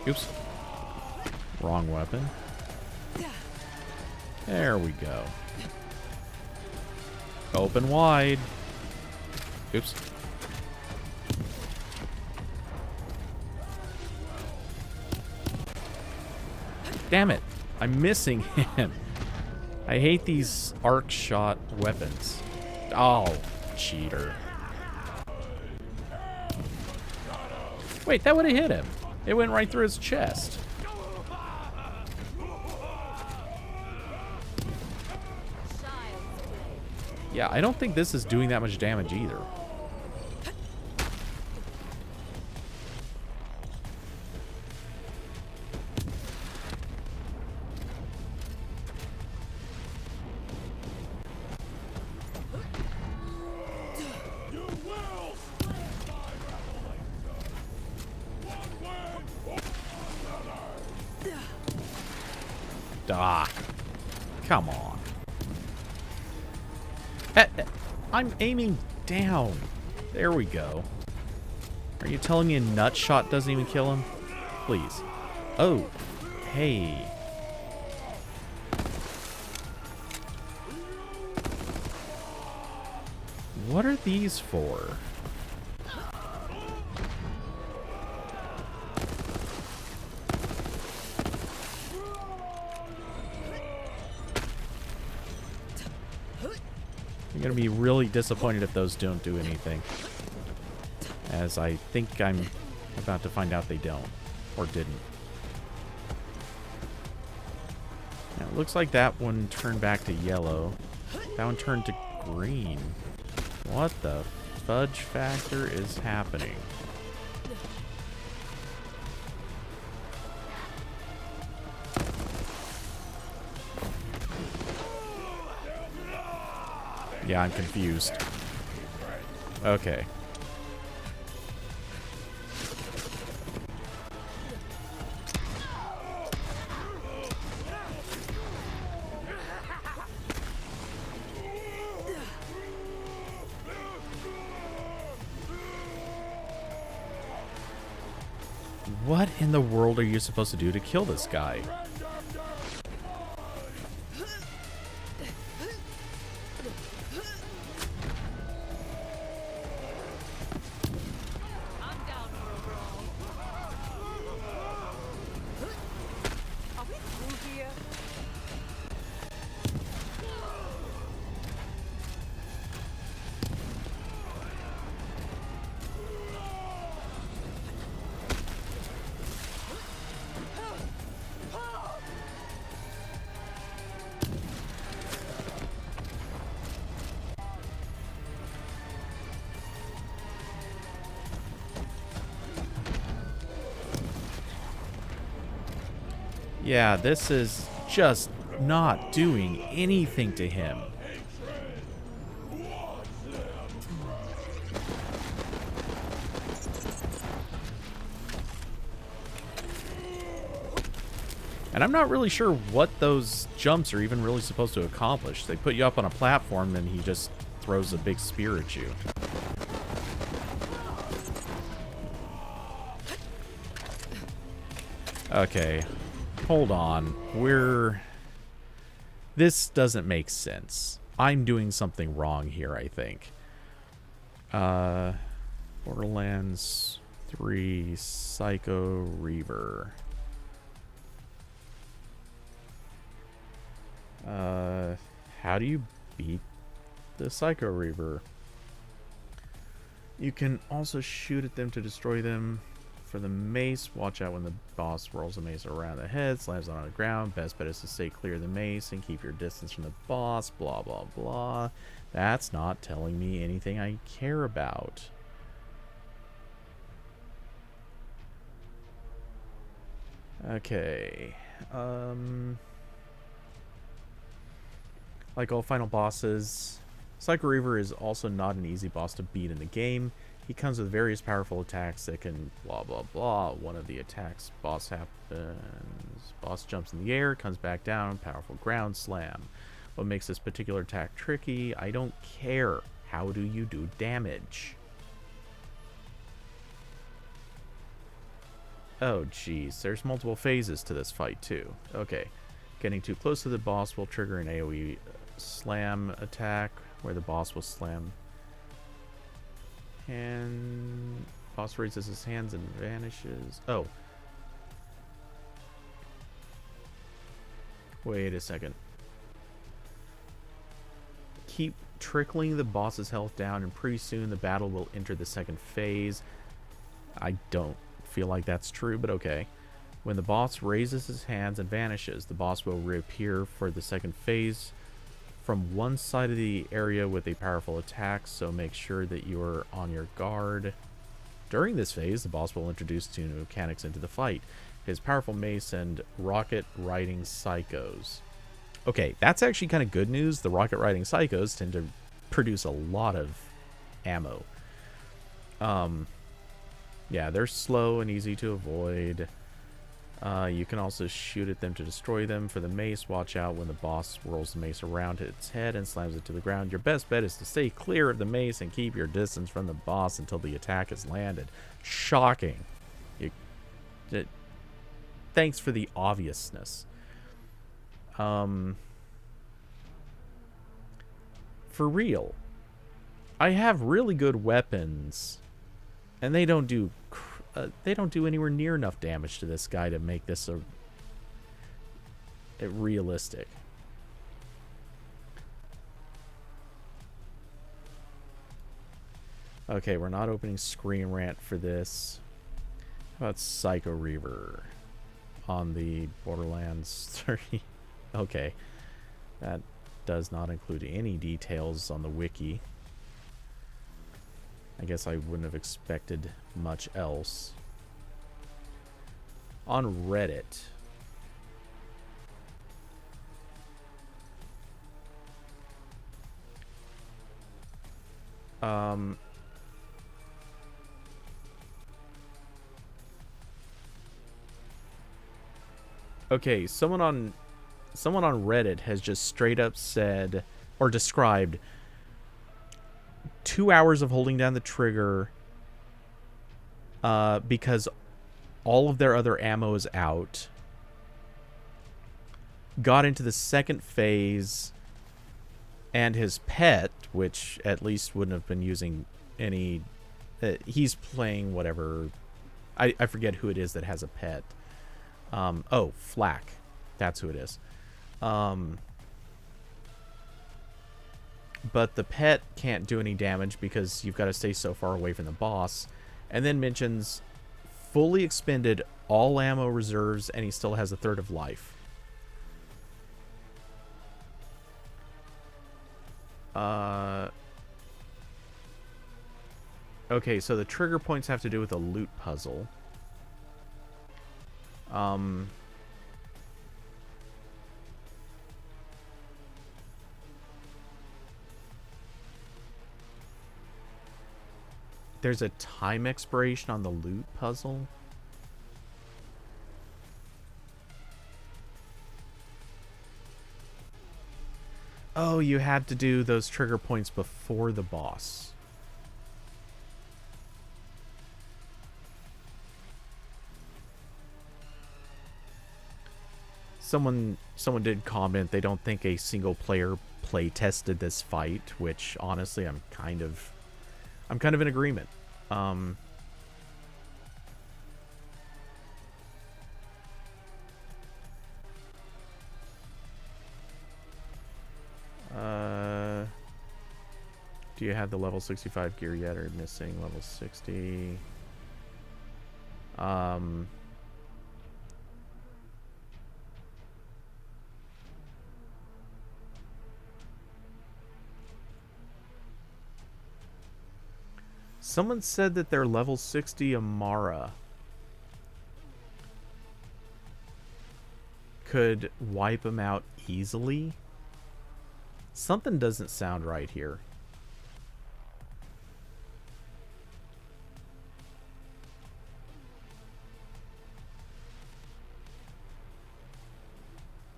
Oops. Wrong weapon. There we go. Open wide. Oops. Damn it. I'm missing him. I hate these arc shot weapons. Oh, cheater. Wait, that would have hit him. It went right through his chest. Yeah, I don't think this is doing that much damage either. Ah, come on. I'm aiming down. There we go. Are you telling me a nut shot doesn't even kill him? Please. Oh, hey. What are these for? I'm gonna be really disappointed if those don't do anything. As I think I'm about to find out they don't. Or didn't. Now, it looks like that one turned back to yellow. That one turned to green. What the fudge factor is happening? Yeah, I'm confused. Okay. What in the world are you supposed to do to kill this guy? Yeah, this is just not doing anything to him. And I'm not really sure what those jumps are even really supposed to accomplish. They put you up on a platform and he just throws a big spear at you. Okay. Hold on. This doesn't make sense. I'm doing something wrong here, I think. Borderlands 3 Psycho Reaver. How do you beat the Psycho Reaver? You can also shoot at them to destroy them. For the mace, watch out when the boss rolls a mace around the head, slams on the ground. Best bet is to stay clear of the mace and keep your distance from the boss, blah, blah, blah. That's not telling me anything I care about. Okay. Like all final bosses, Psycho Reaver is also not an easy boss to beat in the game. He comes with various powerful attacks that can blah blah blah. One of the attacks boss happens. Boss jumps in the air, comes back down, powerful ground slam. What makes this particular attack tricky? I don't care. How do you do damage? Oh geez, there's multiple phases to this fight too. Okay. Getting too close to the boss will trigger an AoE slam attack where the boss will slam. And boss raises his hands and vanishes. Oh. Wait a second. Keep trickling the boss's health down and pretty soon the battle will enter the second phase. I don't feel like that's true, but okay. When the boss raises his hands and vanishes, the boss will reappear for the second phase from one side of the area with a powerful attack, so make sure that you are on your guard. During this phase, the boss will introduce 2 new mechanics into the fight. His powerful mace and rocket-riding psychos. Okay, that's actually kind of good news. The rocket-riding psychos tend to produce a lot of ammo. Yeah, they're slow and easy to avoid. You can also shoot at them to destroy them. For the mace, watch out when the boss swirls the mace around its head and slams it to the ground. Your best bet is to stay clear of the mace and keep your distance from the boss until the attack is landed. Shocking. Thanks for the obviousness. For real. I have really good weapons, and they don't do anywhere near enough damage to this guy to make this a realistic. Okay, we're not opening Screen Rant for this. How about Psycho Reaver on the Borderlands 30? Okay, that does not include any details on the wiki. I guess I wouldn't have expected much else. On Reddit. Okay, someone on Reddit has just straight up said or described 2 hours of holding down the trigger because all of their other ammo is out. Got into the second phase, and his pet, which at least wouldn't have been using any... he's playing whatever... I forget who it is that has a pet. Oh, Flack. That's who it is. But the pet can't do any damage because you've got to stay so far away from the boss. And then mentions fully expended all ammo reserves and he still has a third of life. Okay, so the trigger points have to do with a loot puzzle. There's a time expiration on the loot puzzle. Oh, you had to do those trigger points before the boss. Someone did comment they don't think a single player play tested this fight, which honestly I'm kind of in agreement. Do you have the level 65 gear yet, or missing level 60? Someone said that their level 60 Amara could wipe them out easily. Something doesn't sound right here.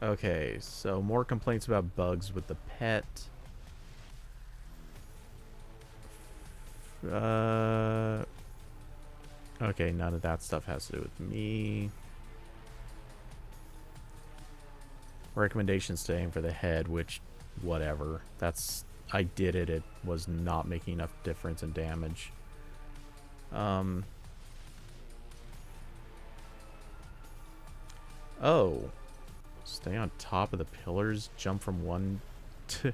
Okay, so more complaints about bugs with the pet. Okay, none of that stuff has to do with me. Recommendations to aim for the head, which, whatever. I did it. It was not making enough difference in damage. Oh. Stay on top of the pillars, jump from one to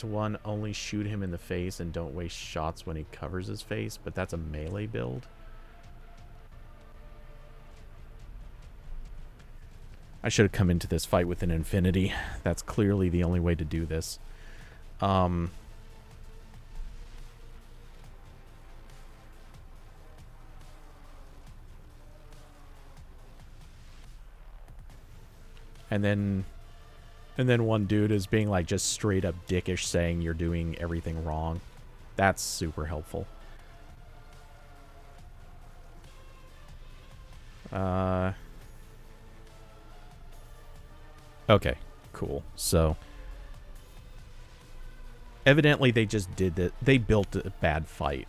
one, only shoot him in the face and don't waste shots when he covers his face, but that's a melee build. I should have come into this fight with an infinity. That's clearly the only way to do this. And then one dude is being like just straight up dickish, saying you're doing everything wrong. That's super helpful. Okay, cool. So evidently they just did that. They built a bad fight.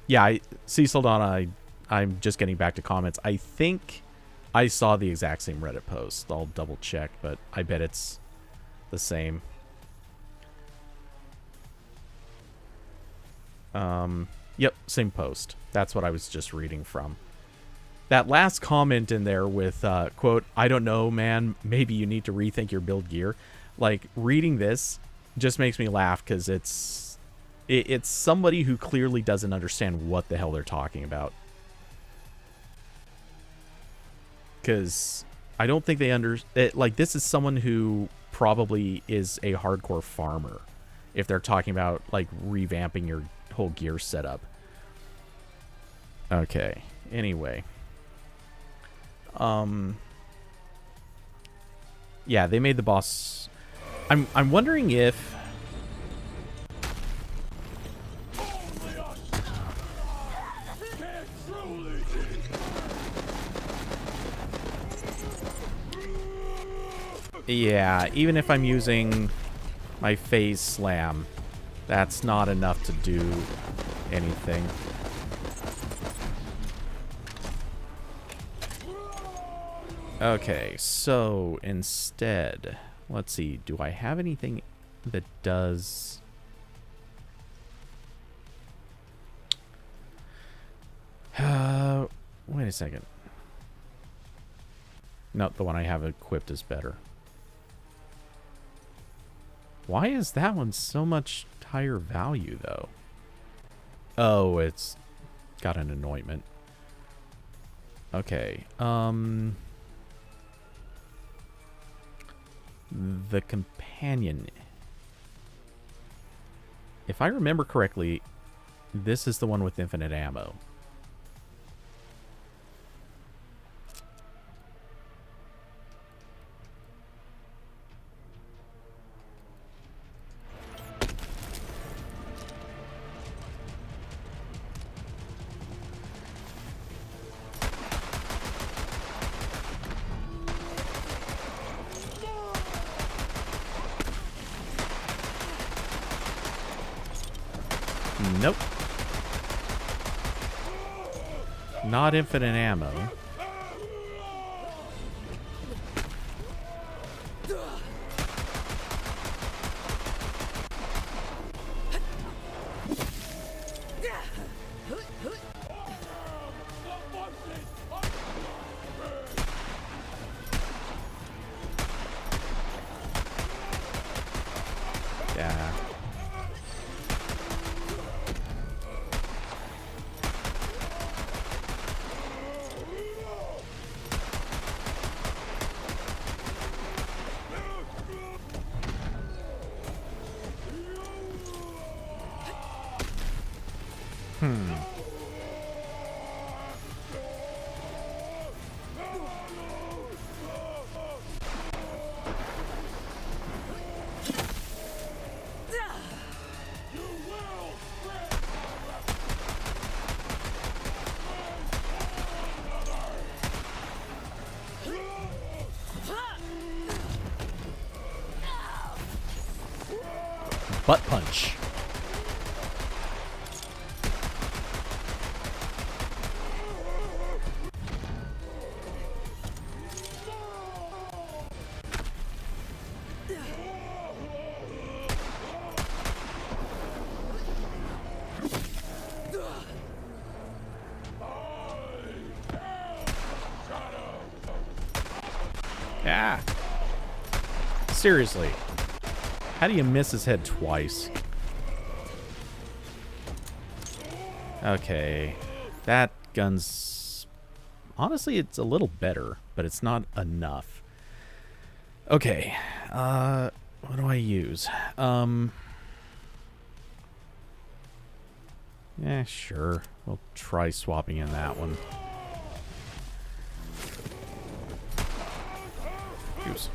Yeah, Cecil Donna, I'm just getting back to comments. I think I saw the exact same Reddit post. I'll double check, but I bet it's the same. Yep, same post. That's what I was just reading from. That last comment in there with, quote, I don't know, man, maybe you need to rethink your build gear. Like, reading this just makes me laugh because it's somebody who clearly doesn't understand what the hell they're talking about. Because I don't think they like, this is someone who probably is a hardcore farmer if they're talking about, like, revamping your whole gear setup. Okay, anyway. Yeah, they made the boss. I'm wondering if yeah, even if I'm using my phase slam, that's not enough to do anything. Okay, so instead, let's see, do I have anything that does... wait a second. No, the one I have equipped is better. Why is that one so much higher value, though? Oh, it's got an anointment. Okay, the companion. If I remember correctly, this is the one with infinite ammo. Nope. Not infinite ammo. Yeah. Butt punch. Yeah. Seriously. How do you miss his head twice? Okay. That gun's honestly, it's a little better, but it's not enough. Okay, what do I use? Yeah, sure. We'll try swapping in that one. Oops.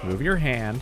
Move your hand.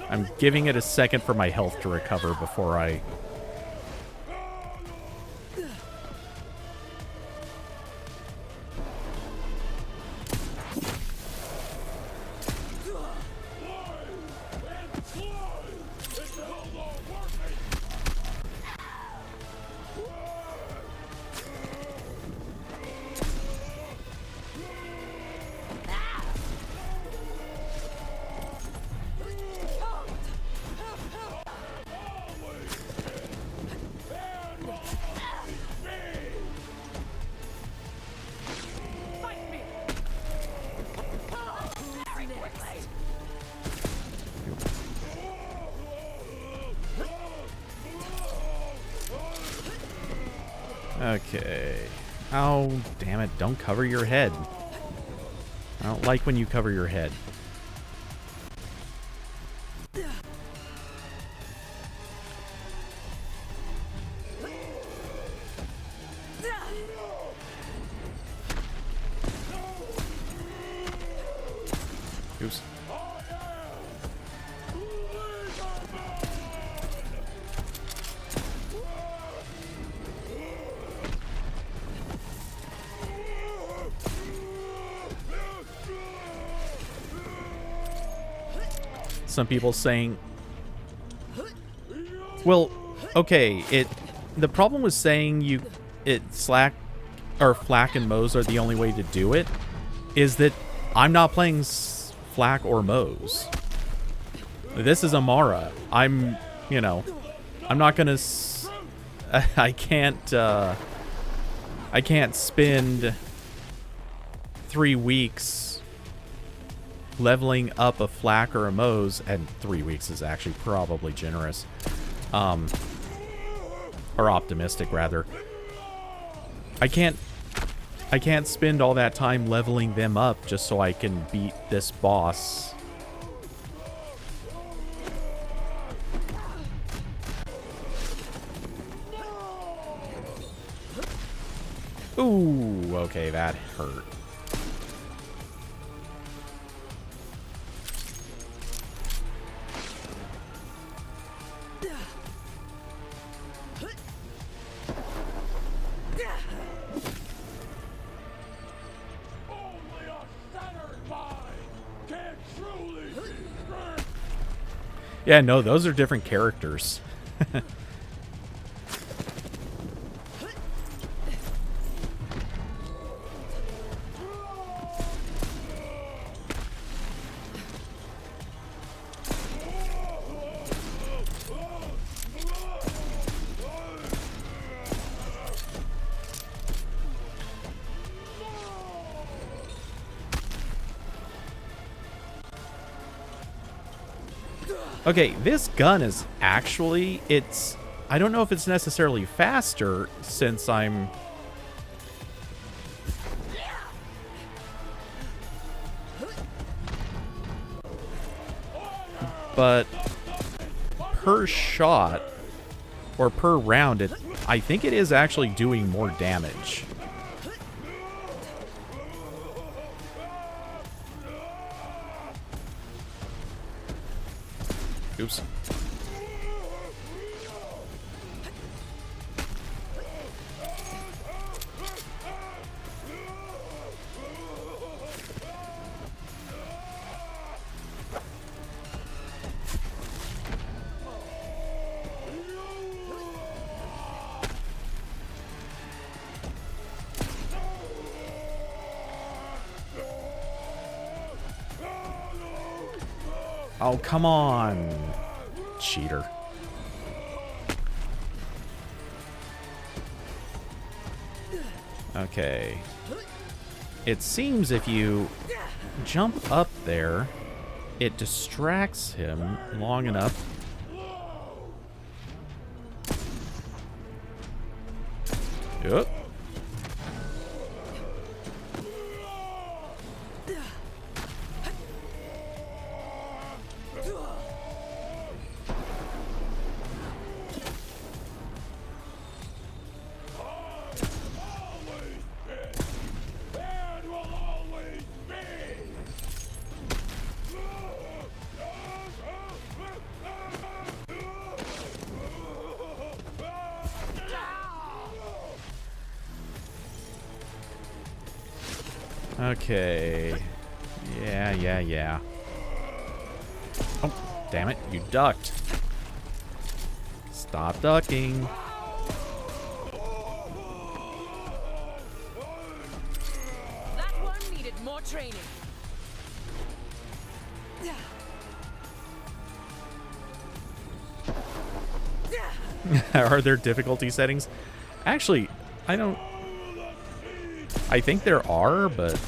I'm giving it a second for my health to recover before I... Okay. Oh, damn it. Don't cover your head. I don't like when you cover your head. Oops. Some people saying, well, okay, the problem with saying Flak and Moze are the only way to do it is that I'm not playing Flak or Moze. This is Amara. I'm not gonna I can't spend 3 weeks leveling up a Flak or a Moze, and 3 weeks is actually probably generous. Or optimistic, rather. I can't spend all that time leveling them up just so I can beat this boss. Ooh, okay, that hurt. Yeah, no, those are different characters. Okay, this gun is actually, I don't know if it's necessarily faster since I'm... But per shot, or per round, I think it is actually doing more damage. Oops. Oh, come on. Cheater. Okay. It seems if you jump up there, it distracts him long enough. Yep. Okay. Yeah. Oh, damn it. You ducked. Stop ducking. That one needed more training. Are there difficulty settings? Actually, I think there are, but...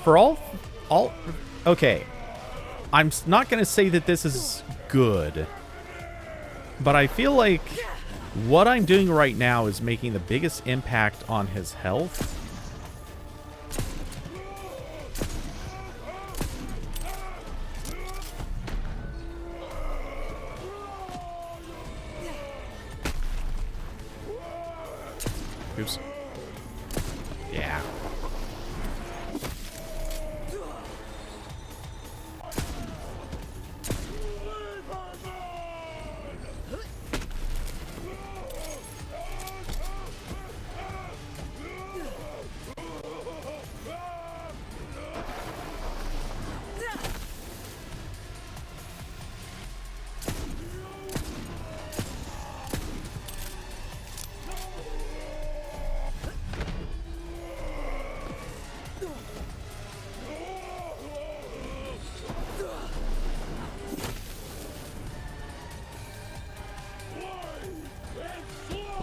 For all... Okay. I'm not going to say that this is good, but I feel like what I'm doing right now is making the biggest impact on his health. Oops. Yeah.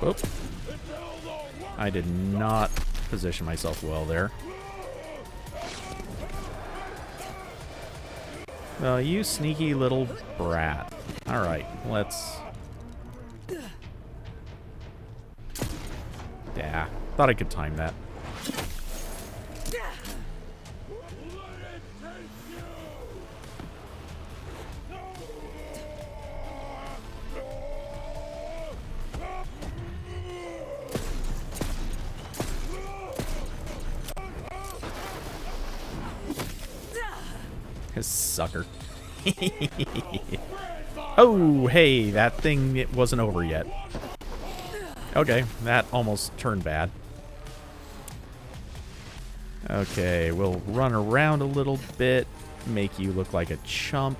Whoop. I did not position myself well there. Oh, you sneaky little brat. Alright, let's... Yeah, thought I could time that. Sucker. Oh, hey, that thing, it wasn't over yet. Okay, that almost turned bad. Okay, we'll run around a little bit, make you look like a chump.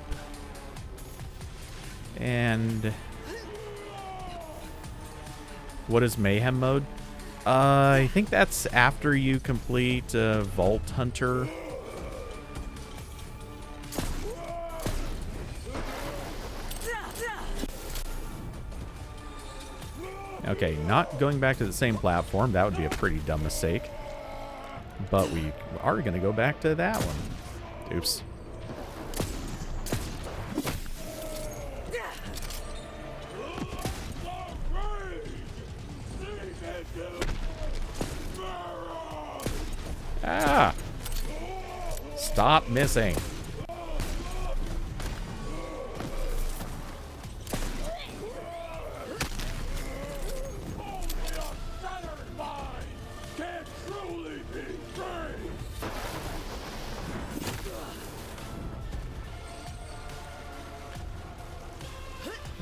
And... what is Mayhem mode? I think that's after you complete Vault Hunter. Okay, not going back to the same platform. That would be a pretty dumb mistake. But we are going to go back to that one. Oops. Ah! Stop missing.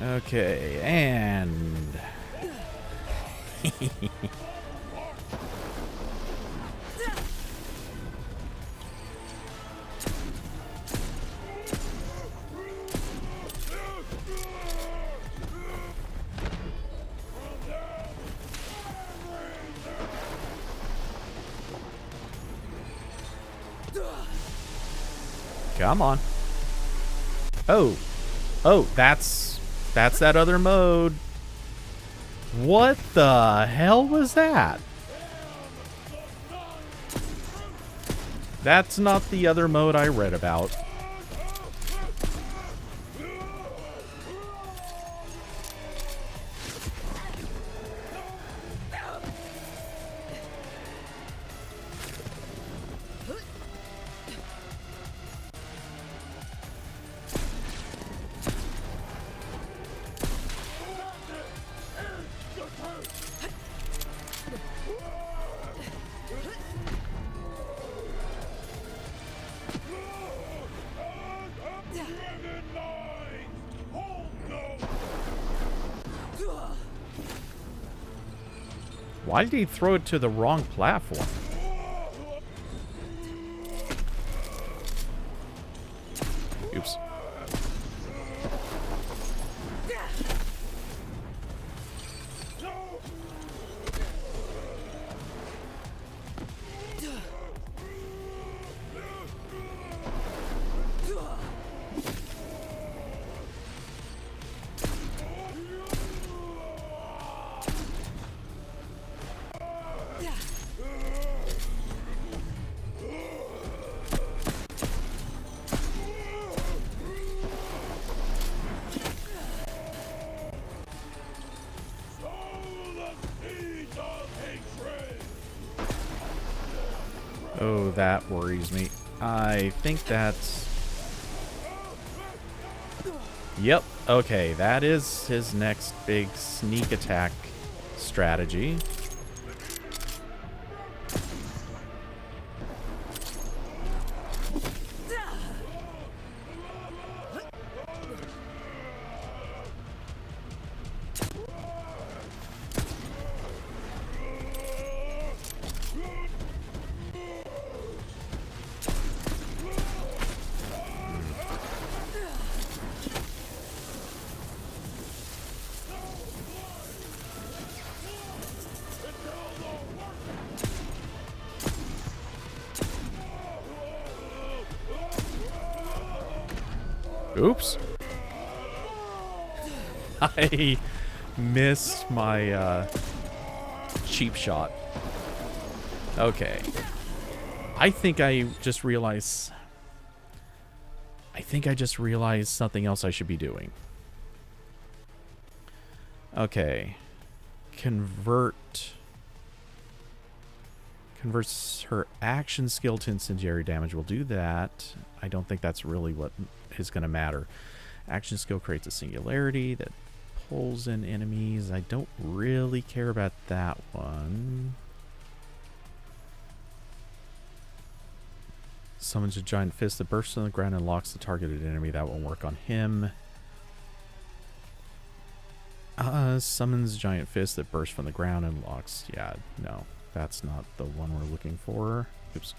Okay, and Come on. Oh. Oh, that's that other mode. What the hell was that? That's not the other mode I read about. Why did he throw it to the wrong platform? Oops. Oh, that worries me. I think that's... Yep, okay, that is his next big sneak attack strategy. Oops. I missed my cheap shot. Okay. I think I just realized something else I should be doing. Okay. Converts her action skill to incendiary damage. We'll do that. I don't think that's really what is going to matter. Action skill creates a singularity that pulls in enemies. I don't really care about that one. Summons a giant fist that bursts on the ground and locks the targeted enemy. That won't work on him. Summons a giant fist that bursts from the ground and locks. Yeah, no. That's not the one we're looking for. Oops.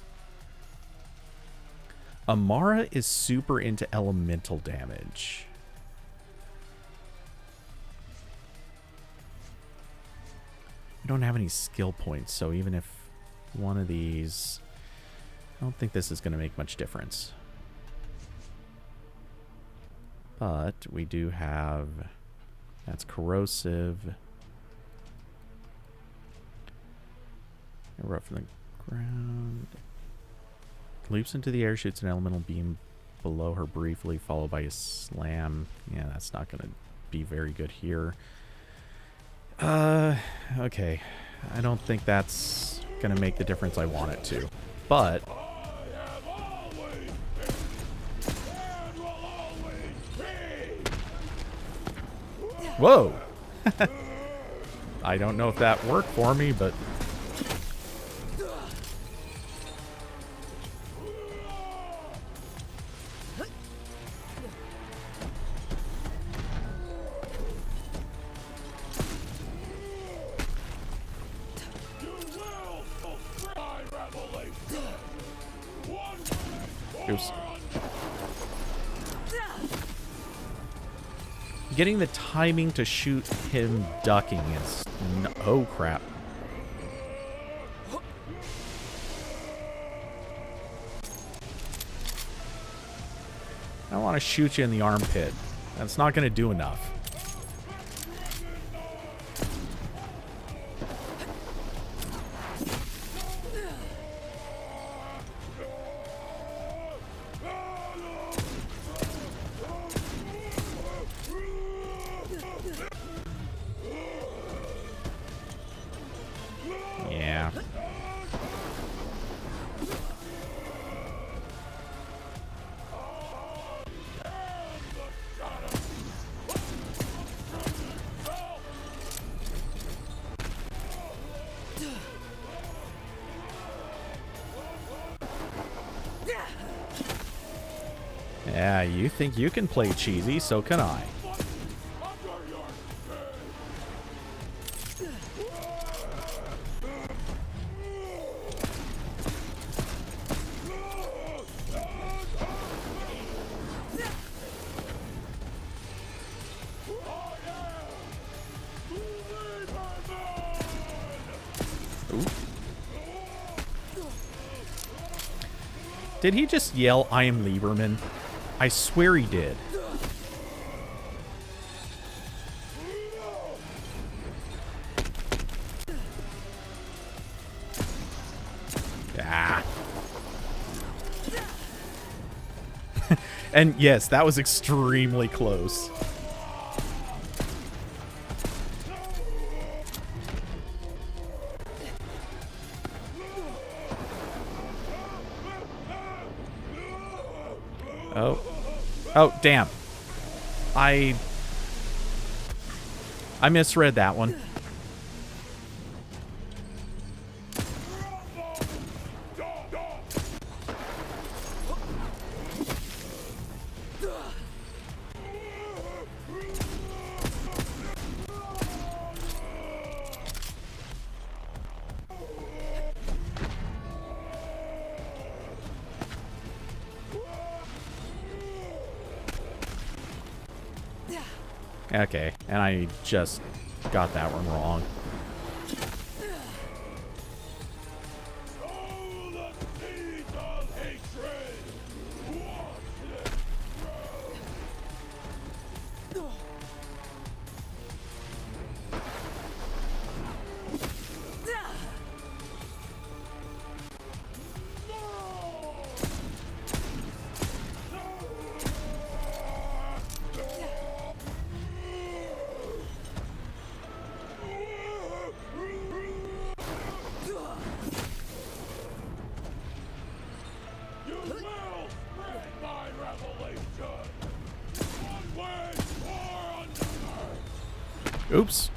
Amara is super into elemental damage. We don't have any skill points, so even if one of these... I don't think this is going to make much difference. But we do have... That's corrosive. Erupt from the ground. Leaps into the air, shoots an elemental beam below her briefly, followed by a slam. Yeah, that's not going to be very good here. Okay. I don't think that's going to make the difference I want it to. But... Whoa! I don't know if that worked for me, but... Oops. Getting the timing to shoot him ducking is... oh, crap. I don't want to shoot you in the armpit. That's not going to do enough. Yeah. Yeah, you think you can play cheesy, so can I. Did he just yell, "I am Lieberman"? I swear he did. Ah. And yes, that was extremely close. Oh. Oh, damn. I misread that one. Okay, and I just got that one wrong. Oops.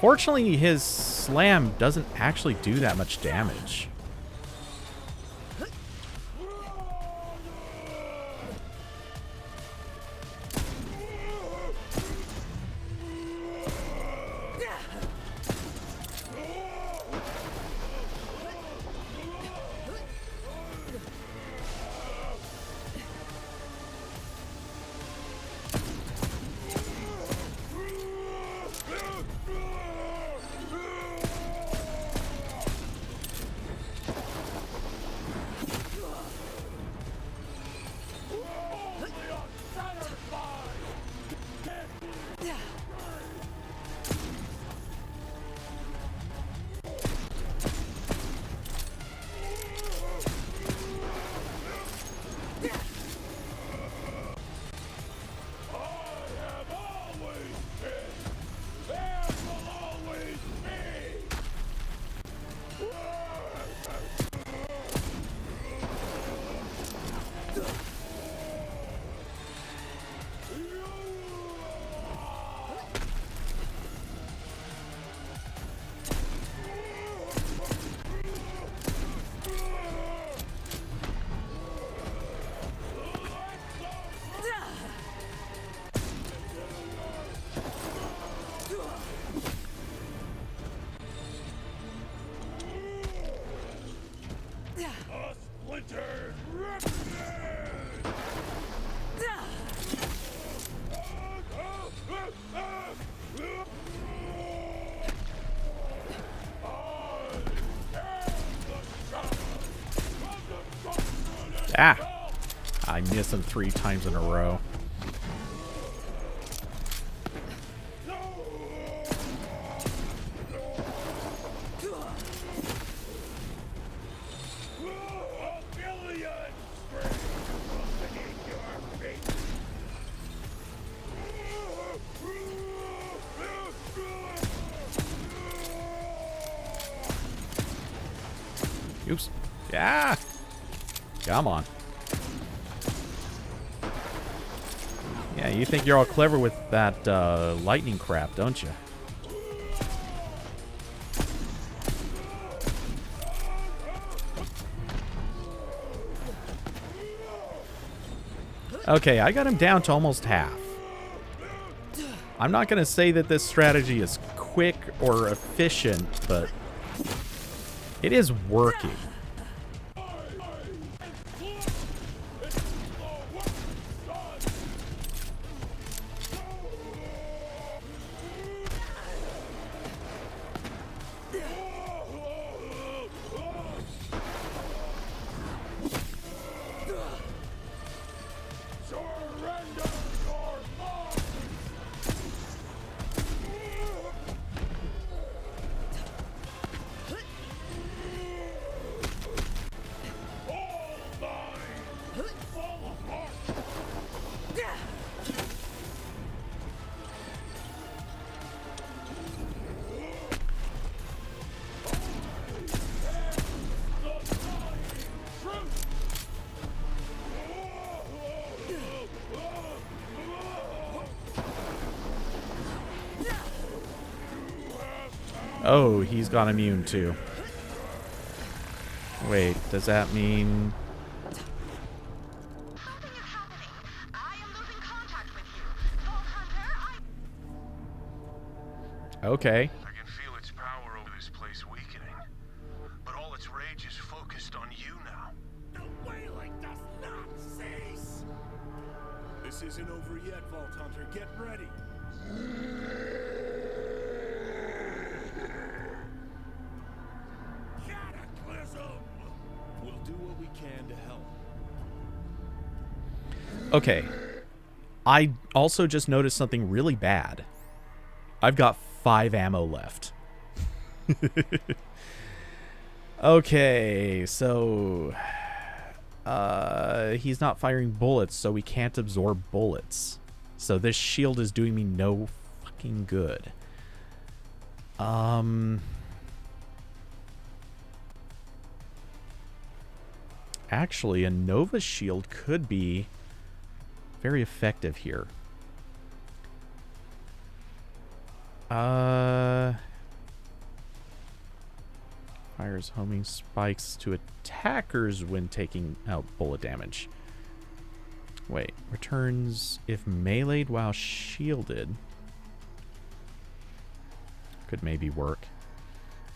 Fortunately, his slam doesn't actually do that much damage. Ah! I missed him 3 times in a row. Oops. Yeah! Come on. Yeah, you think you're all clever with that lightning crap, don't you? Okay, I got him down to almost half. I'm not going to say that this strategy is quick or efficient, but it is working. Oh, he's gone immune too. Wait, does that mean... Something is happening. I am losing contact with you. Vault Hunter, Okay. I can feel its power over this place weakening. But all its rage is focused on you now. The wailing does not cease! This isn't over yet, Vault Hunter. Get ready. Cataclysm! We'll do what we can to help. Okay. I also just noticed something really bad. I've got 5 ammo left. Okay, so... he's not firing bullets, so we can't absorb bullets. So this shield is doing me no fucking good. Actually, a Nova shield could be very effective here. Fires homing spikes to attackers when taking out bullet damage. Wait, returns if meleeed while shielded. Could maybe work.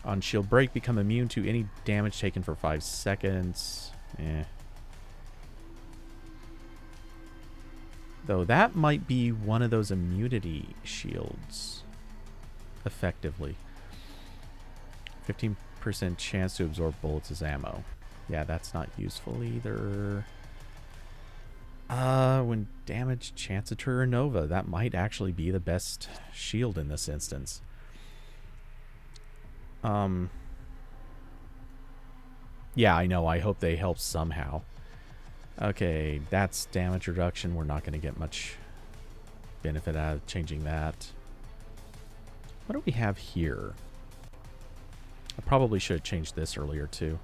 On shield break, become immune to any damage taken for 5 seconds. Though that might be one of those immunity shields. Effectively. 15% chance to absorb bullets as ammo. Yeah, that's not useful either. When damaged, chance to trigger Nova. That might actually be the best shield in this instance. Yeah, I know. I hope they help somehow. Okay, that's damage reduction. We're not going to get much benefit out of changing that. What do we have here? I probably should have changed this earlier too.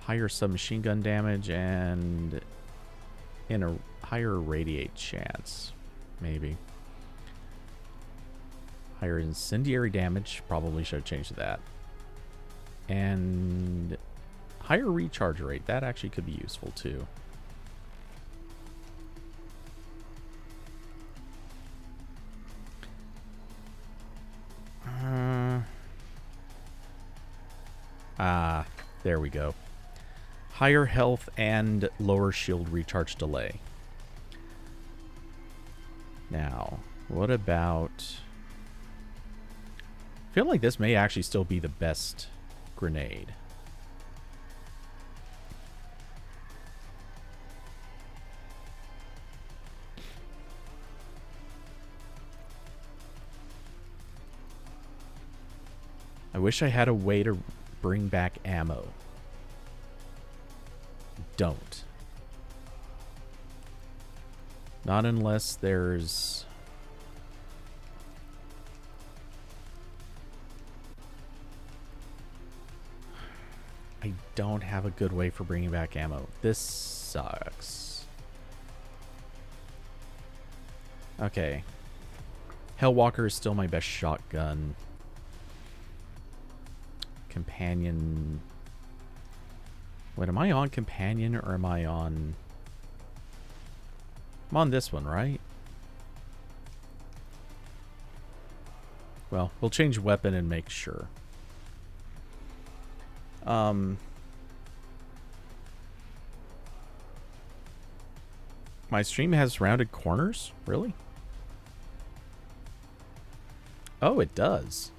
Higher submachine gun damage and in a higher radiate chance, maybe. Higher incendiary damage, probably should have changed that. And higher recharge rate, that actually could be useful too. There we go. Higher health and lower shield recharge delay. Now, what about... I feel like this may actually still be the best grenade. I wish I had a way to bring back ammo. Don't. Not unless there's... I don't have a good way for bringing back ammo. This sucks. Okay. Hellwalker is still my best shotgun. Companion... Wait, am I on Companion or am I on... I'm on this one, right? Well, we'll change weapon and make sure. My stream has rounded corners? Really? Oh, it does.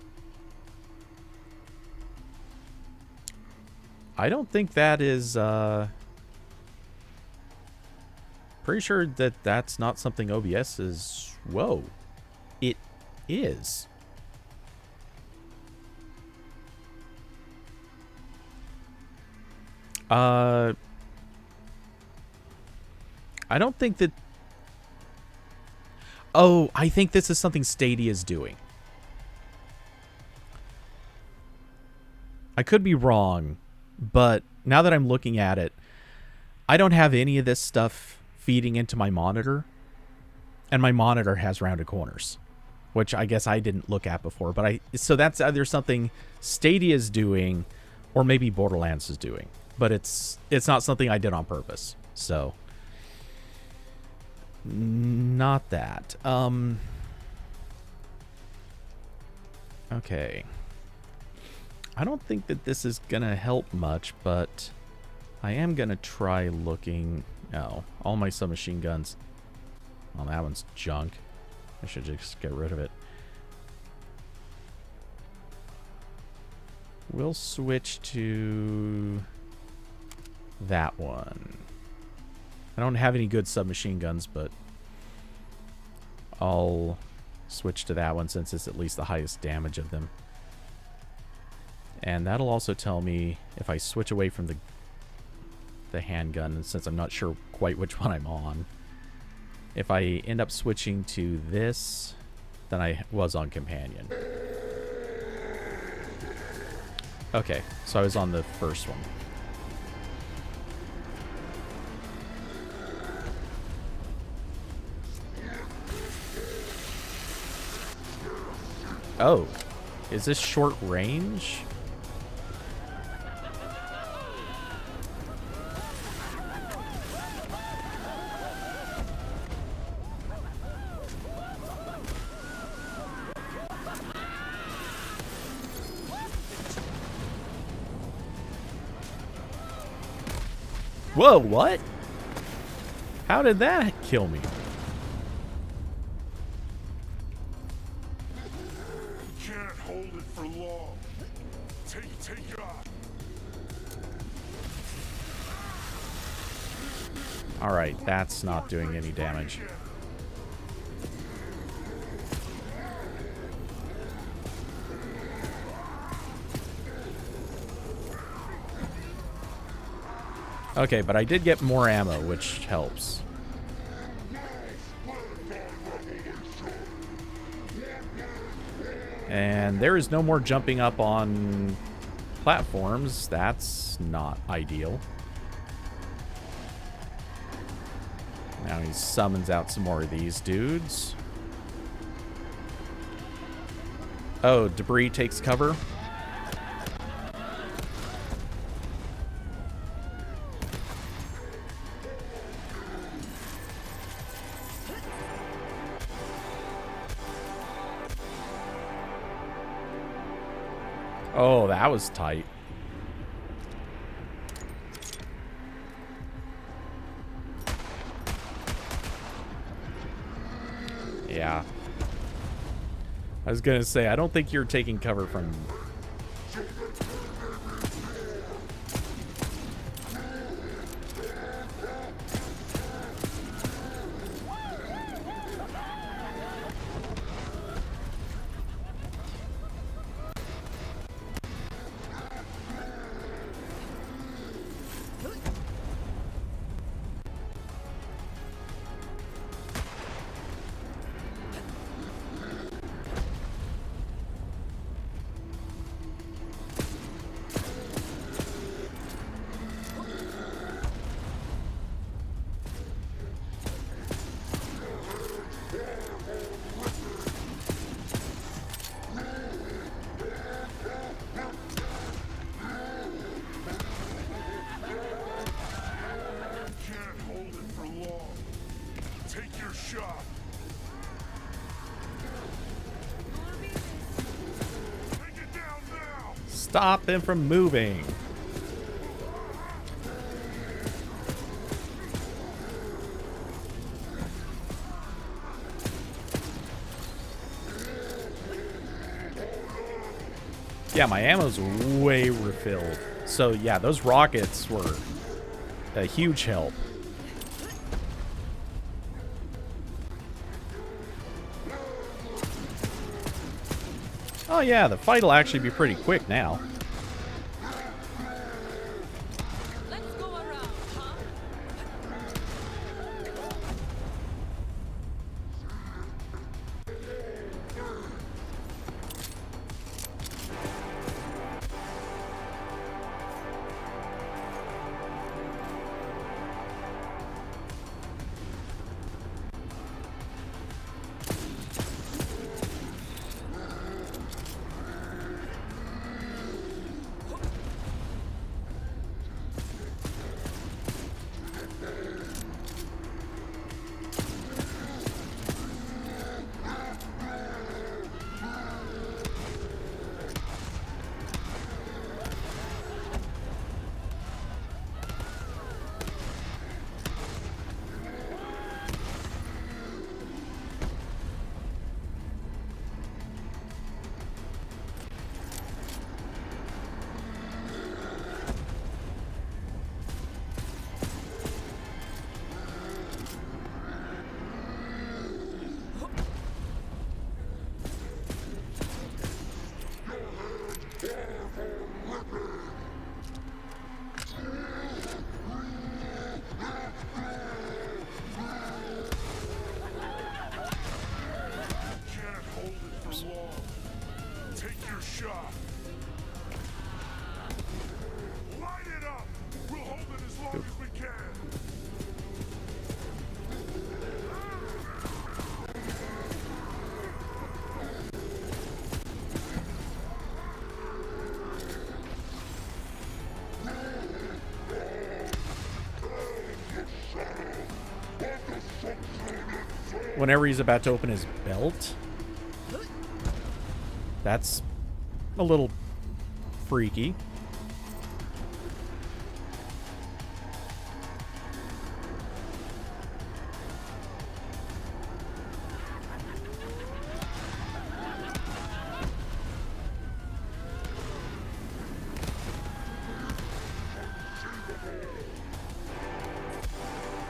I don't think that is, pretty sure that that's not something OBS is... Whoa. It is. I don't think that... Oh, I think this is something Stadia is doing. I could be wrong, but now that I'm looking at it, I don't have any of this stuff feeding into my monitor, and my monitor has rounded corners, which I guess I didn't look at before. But so that's either something Stadia is doing, or maybe Borderlands is doing. But it's not something I did on purpose. So not that. Okay. I don't think that this is gonna help much, but I am gonna try looking. Oh, all my submachine guns. Oh, that one's junk. I should just get rid of it. We'll switch to that one. I don't have any good submachine guns, but I'll switch to that one since it's at least the highest damage of them. And that'll also tell me if I switch away from the handgun, since I'm not sure quite which one I'm on. If I end up switching to this, then I was on Companion. Okay, so I was on the first one. Oh, is this short range? Whoa, what? How did that kill me? Can't hold it for long. Take it off. All right, that's not doing any damage. Okay, but I did get more ammo, which helps. And there is no more jumping up on platforms. That's not ideal. Now he summons out some more of these dudes. Oh, debris takes cover. Oh, that was tight. Yeah. I was gonna say, I don't think you're taking cover from... Stop him from moving. Yeah, my ammo's way refilled. So yeah, those rockets were a huge help. Oh yeah, the fight will actually be pretty quick now. Let's go around, huh? Whenever he's about to open his belt. That's a little freaky.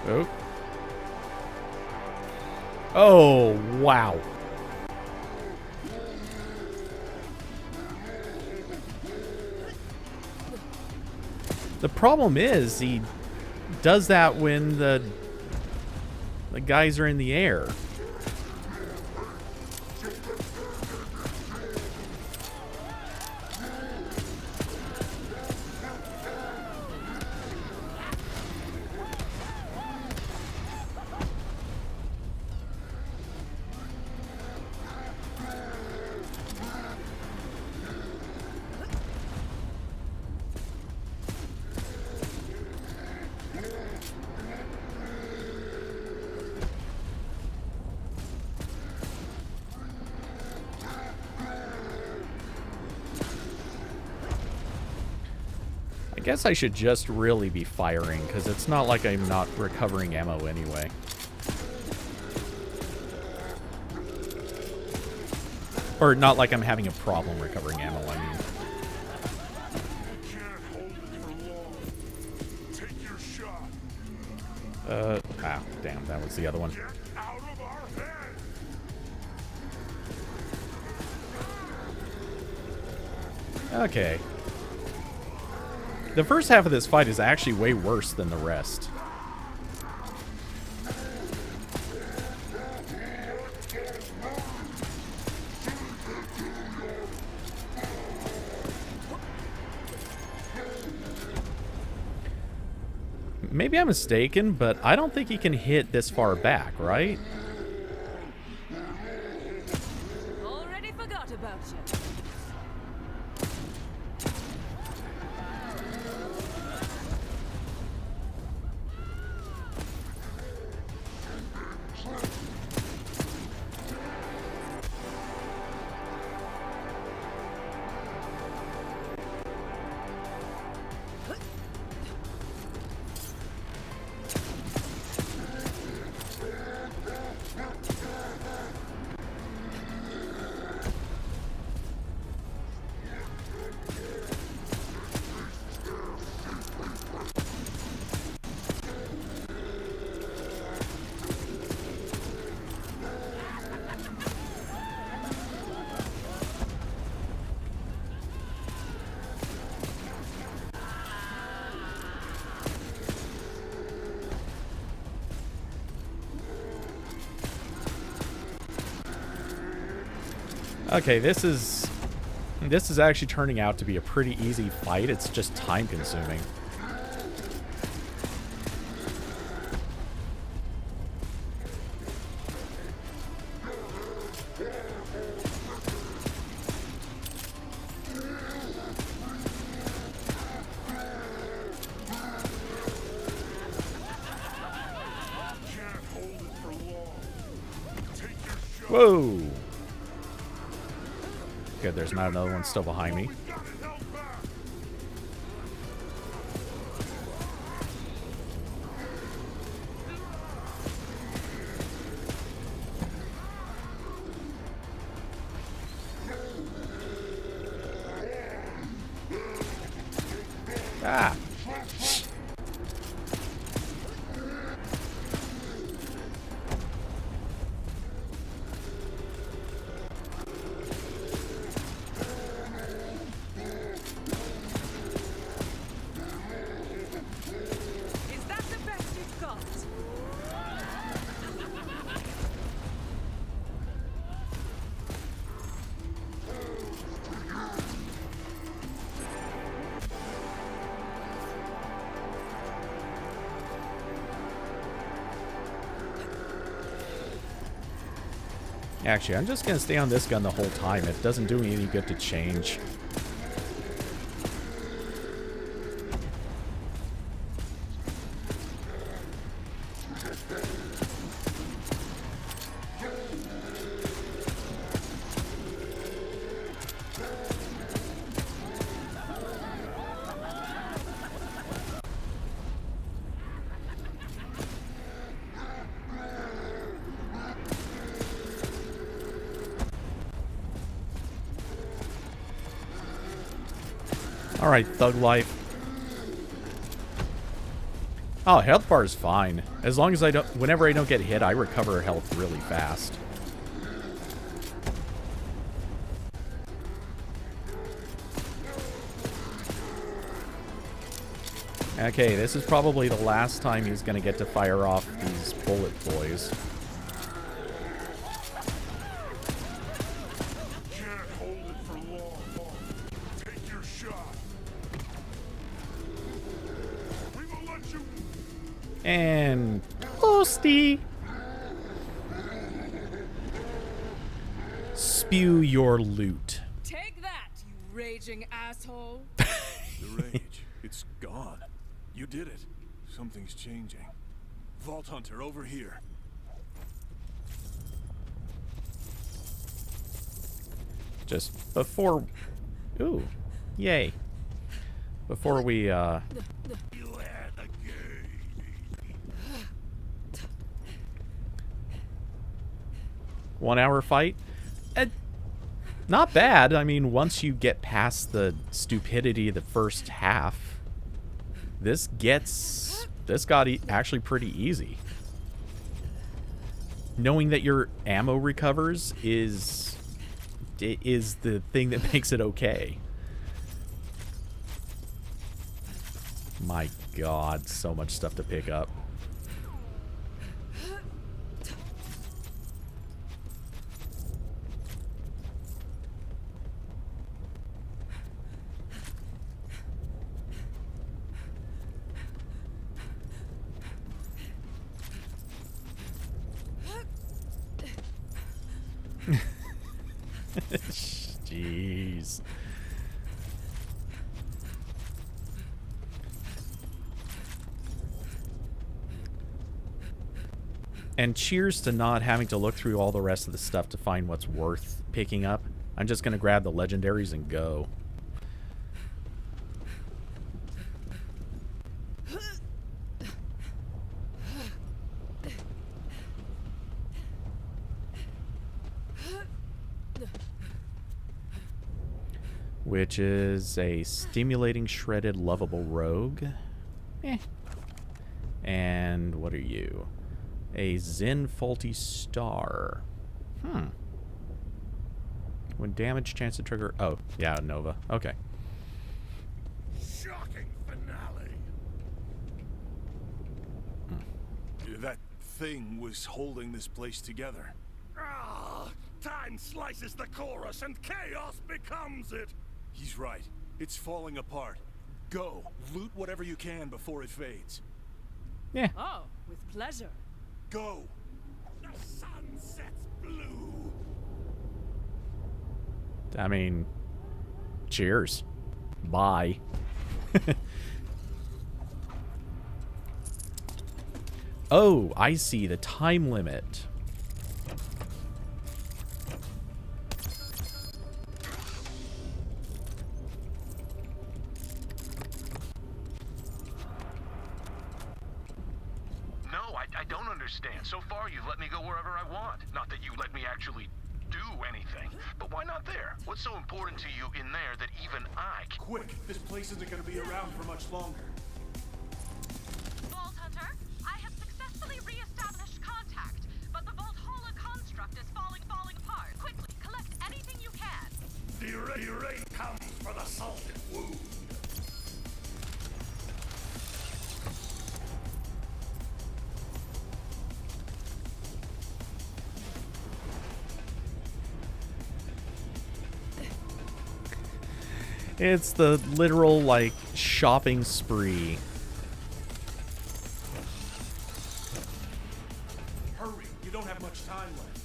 Oh. Oh, wow. The problem is he does that when the guys are in the air. I guess I should just really be firing, because it's not like I'm not recovering ammo anyway. Or not like I'm having a problem recovering ammo, I mean. Damn, that was the other one. Okay. The first half of this fight is actually way worse than the rest. Maybe I'm mistaken, but I don't think he can hit this far back, right? Already forgot about you. Okay, this is actually turning out to be a pretty easy fight. It's just time consuming. Whoa! Good, there's not another one still behind me. Ah! Is that the best you've got? Actually, I'm just gonna stay on this gun the whole time. It doesn't do me any good to change. Alright, thug life. Oh, health bar is fine. As long as I don't... Whenever I don't get hit, I recover health really fast. Okay, this is probably the last time he's gonna get to fire off these bullet boys. And Toasty. Spew your loot. Take that, you raging asshole. The rage, it's gone. You did it. Something's changing. Vault Hunter, over here. Just before... Ooh. Yay. Before we, 1 hour fight? Not bad. I mean, once you get past the stupidity of the first half, this got actually pretty easy. Knowing that your ammo recovers is the thing that makes it okay. My God, so much stuff to pick up. Jeez. And cheers to not having to look through all the rest of the stuff to find what's worth picking up. I'm just going to grab the legendaries and go. Which is a stimulating, shredded, lovable rogue. And what are you? A Zen faulty star. When damaged, chance to trigger... Oh, yeah, Nova. Okay. Shocking finale. That thing was holding this place together. Ah, Time slices the chorus and chaos becomes it. He's right. It's falling apart. Go, loot whatever you can before it fades. Yeah. Oh, with pleasure. Go. The sun sets blue. I mean, cheers. Bye. Oh, I see the time limit. No, I don't understand. So far, you've let me go wherever I want. Not that you let me actually do anything. But why not there? What's so important to you in there that even I can... Quick, this place isn't gonna be around for much longer. Vault Hunter, I have successfully re-established contact, but the Vault Hola construct is falling apart. Quickly, collect anything you can. The rain comes for the salted wound. It's the literal, like, shopping spree. Hurry, you don't have much time left.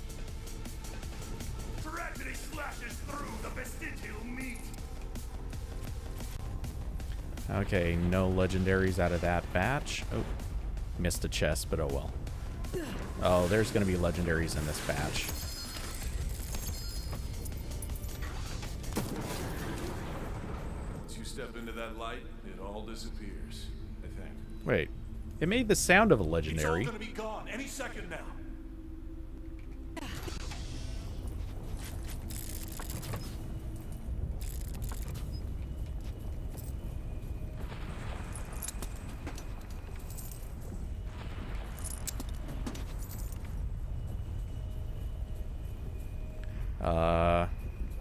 Tragedy slashes through the vestigial meat. Okay, no legendaries out of that batch. Oh, missed a chest, but oh well. Oh, there's going to be legendaries in this batch. Once you step into that light, it all disappears, I think. Wait, it made the sound of a It's all legendary. gonna be gone any second now.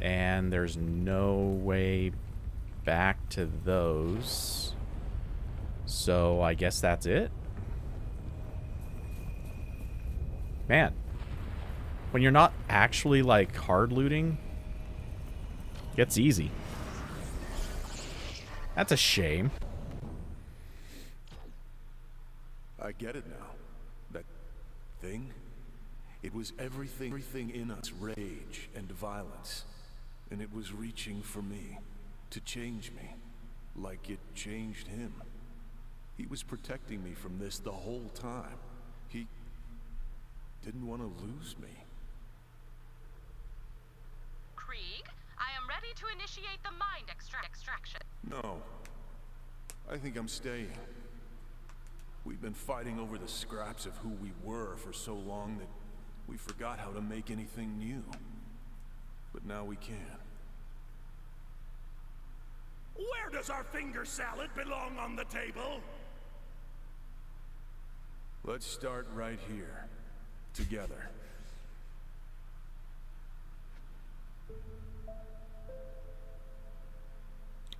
And there's no way back to those. So I guess that's it. Man, when you're not actually like hard looting, it gets easy. That's a shame. I get it now. That thing? It was everything in us, rage and violence. And it was reaching for me, to change me, like it changed him. He was protecting me from this the whole time. He didn't want to lose me. Krieg, I am ready to initiate the mind extraction. No. I think I'm staying. We've been fighting over the scraps of who we were for so long that we forgot how to make anything new. But now we can. Where does our finger salad belong on the table? Let's start right here. Together.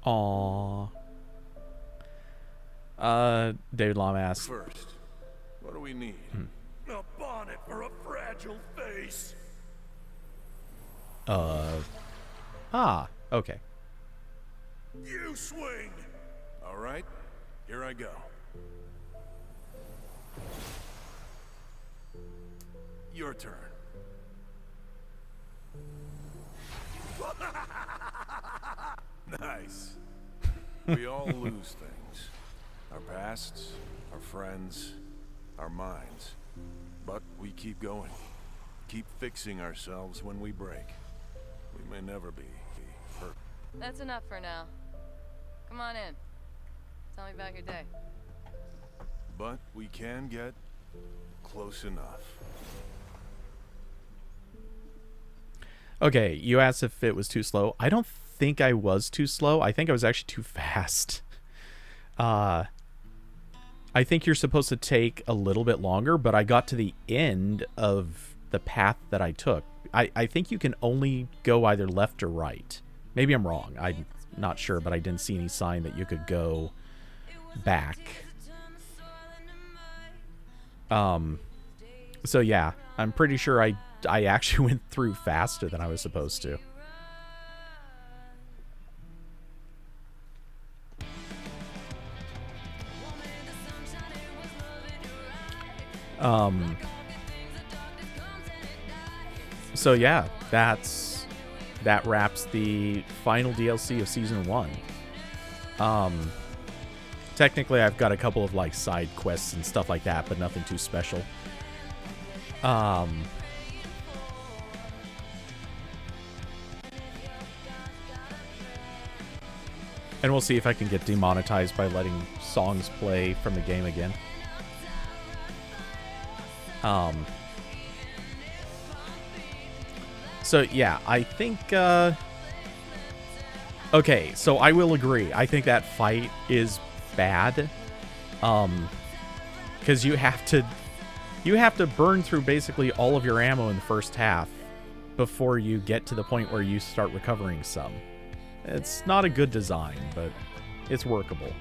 Aww. David Lom asks. First, what do we need? A bonnet for a fragile face. Okay. You swing. All right, here I go. Your turn. Nice. We all lose things. Our pasts, our friends, our minds. But we keep going. Keep fixing ourselves when we break. We may never be hurt. That's enough for now. Come on in. Tell me about your day. But we can get close enough. Okay, you asked if it was too slow. I don't think I was too slow. I think I was actually too fast. I think you're supposed to take a little bit longer, but I got to the end of the path that I took. I think you can only go either left or right. Maybe I'm wrong. I'm not sure, but I didn't see any sign that you could go back. So yeah, I'm pretty sure I I actually went through faster than I was supposed to. So yeah, that wraps the final DLC of Season 1. Technically, I've got a couple of like side quests and stuff like that, but nothing too special. And we'll see if I can get demonetized by letting songs play from the game again. So yeah, I think okay, so I will agree. I think that fight is bad. Because you have to burn through basically all of your ammo in the first half before you get to the point where you start recovering some. It's not a good design, but it's workable.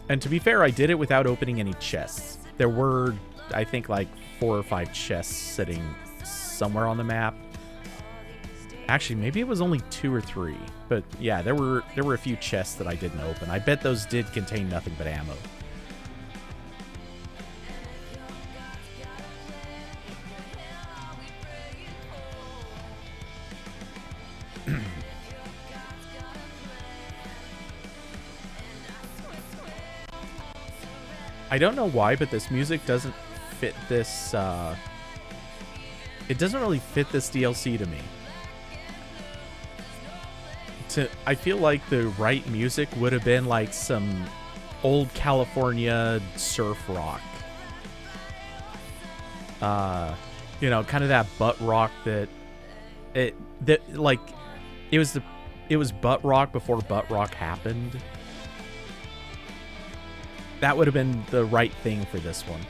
And to be fair, I did it without opening any chests. There were, I think, like 4 or 5 chests sitting somewhere on the map. Actually, maybe it was only 2 or 3. But yeah, there were a few chests that I didn't open. I bet those did contain nothing but ammo. I don't know why, but this music doesn't fit this, it doesn't really fit this DLC to me. I feel like the right music would have been like some old California surf rock. You know, kind of that butt rock that it was butt rock before butt rock happened. That would have been the right thing for this one.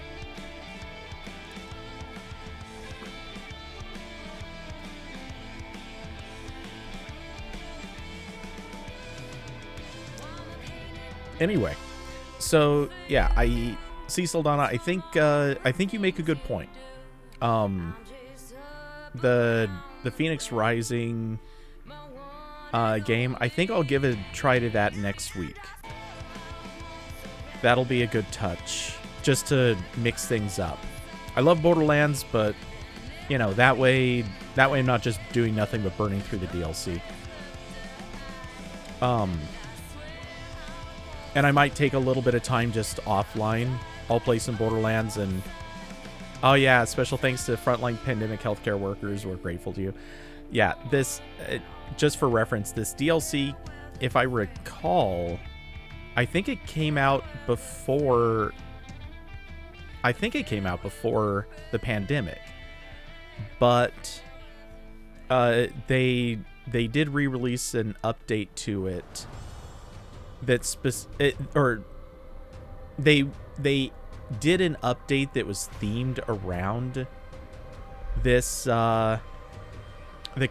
Anyway, so yeah, Cecil Donna, I think you make a good point. The Phoenix Rising game, I think I'll give a try to that next week. That'll be a good touch, just to mix things up. I love Borderlands, but you know, that way I'm not just doing nothing but burning through the DLC. And I might take a little bit of time just offline. I'll play some Borderlands and... Oh yeah, special thanks to frontline pandemic healthcare workers. We're grateful to you. Yeah, this... just for reference, this DLC, if I recall... I think it came out before... the pandemic. But... they did re-release an update to it... They did an update that was themed around this the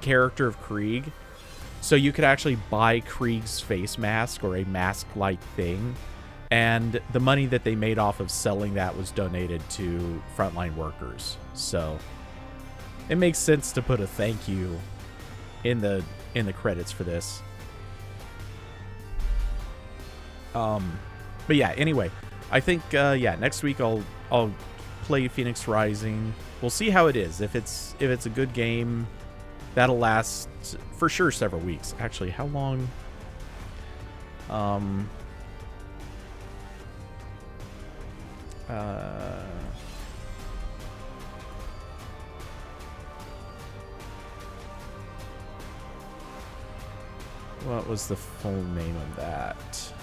character of Krieg, so you could actually buy Krieg's face mask or a mask-like thing, and the money that they made off of selling that was donated to frontline workers. So it makes sense to put a thank you in the credits for this. But yeah, anyway, I think, yeah, next week I'll play Phoenix Rising. We'll see how it is. If it's a good game, that'll last for sure several weeks. Actually, how long? What was the full name of that?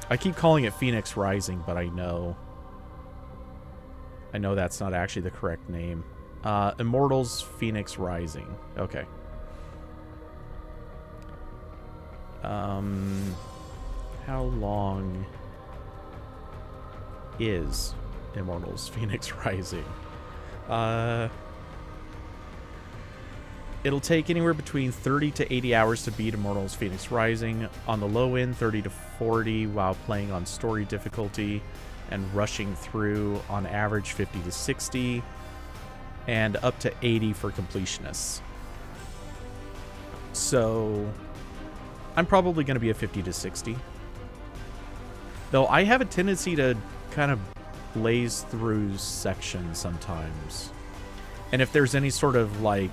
I keep calling it Phoenix Rising, but I know that's not actually the correct name. Immortals Phoenix Rising. Okay. How long is Immortals Phoenix Rising? It'll take anywhere between 30 to 80 hours to beat Immortals Phoenix Rising. On the low end, 30 to 40 while playing on story difficulty. and rushing through on average 50 to 60 and up to 80 for completionists. So I'm probably going to be a 50 to 60. Though I have a tendency to kind of blaze through sections sometimes. And if there's any sort of like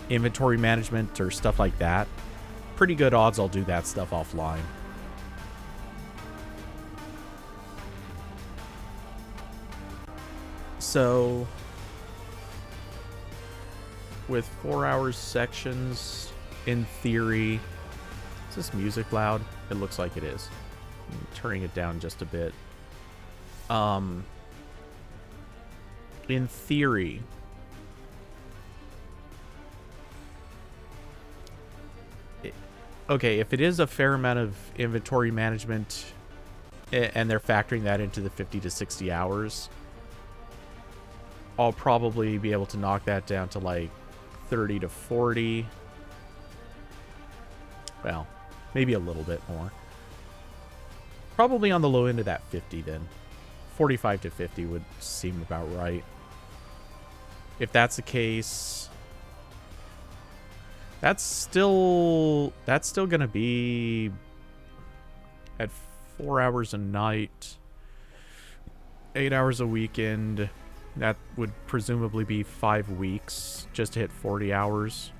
inventory management or stuff like that, pretty good odds I'll do that stuff offline. So with 4 hours sections, in theory, is this music loud? It looks like it is. I'm turning it down just a bit. In theory, okay, if it is a fair amount of inventory management and they're factoring that into the 50 to 60 hours, I'll probably be able to knock that down to like 30 to 40. Well, maybe a little bit more. Probably on the low end of that 50 then. 45 to 50 would seem about right. If that's the case, that's still going to be at 4 hours a night, 8 hours a weekend. That would presumably be 5 weeks just to hit 40 hours.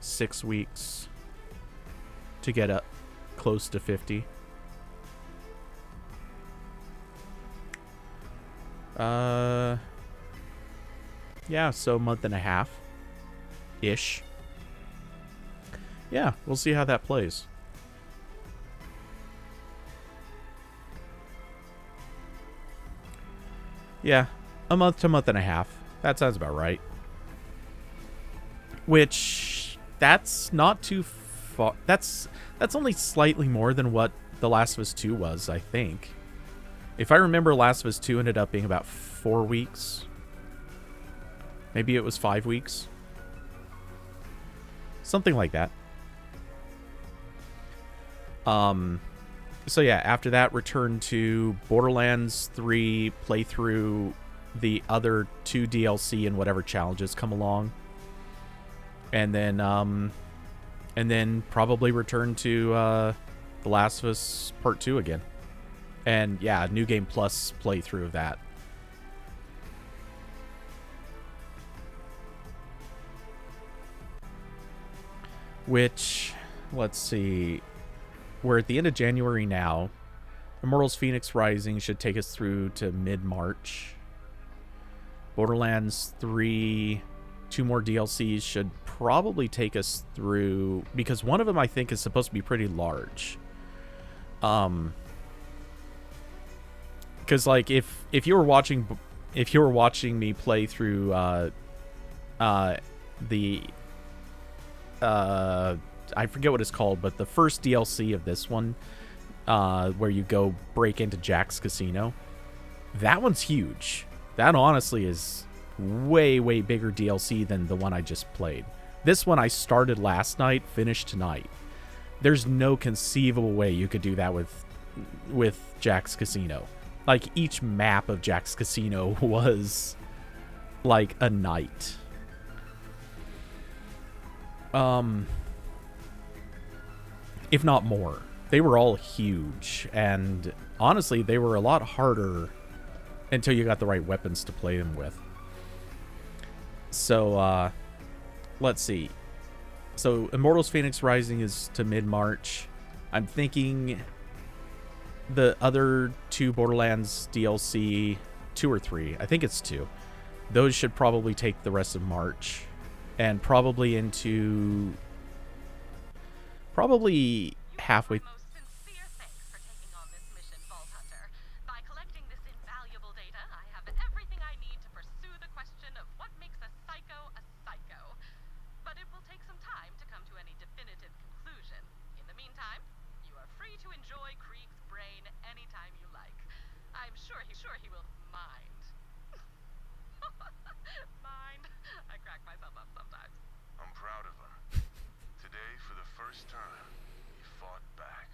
6 weeks to get up close to 50. Yeah, so a month and a half ish. Yeah, we'll see how that plays. Yeah, a month to a month and a half. That sounds about right. Which, that's not too far. That's only slightly more than what The Last of Us 2 was, I think. If I remember, Last of Us 2 ended up being about 4 weeks. Maybe it was 5 weeks. Something like that. So yeah, after that, return to Borderlands 3, play through the other 2 DLC and whatever challenges come along. And then probably return to The Last of Us Part 2 again. And yeah, New Game Plus playthrough of that. Which, let's see, we're at the end of January now. Immortals Fenyx Rising should take us through to mid-March. Borderlands 3, 2 more DLCs should probably take us through, because one of them I think is supposed to be pretty large. Because like if you were watching me play through I forget what it's called, but the first DLC of this one, where you go break into Jack's Casino, that one's huge. That honestly is way, way bigger DLC than the one I just played. This one I started last night, finished tonight. There's no conceivable way you could do that with Jack's Casino. Like, each map of Jack's Casino was like a night. If not more. They were all huge, and honestly, they were a lot harder until you got the right weapons to play them with. So, let's see. So, Immortals Fenyx Rising is to mid-March. I'm thinking the other 2 Borderlands DLC, 2 or 3, I think it's 2. Those should probably take the rest of March. And probably into... probably halfway... Sure he will mind. Mind? I crack myself up sometimes. I'm proud of him. Today, for the first time, he fought back.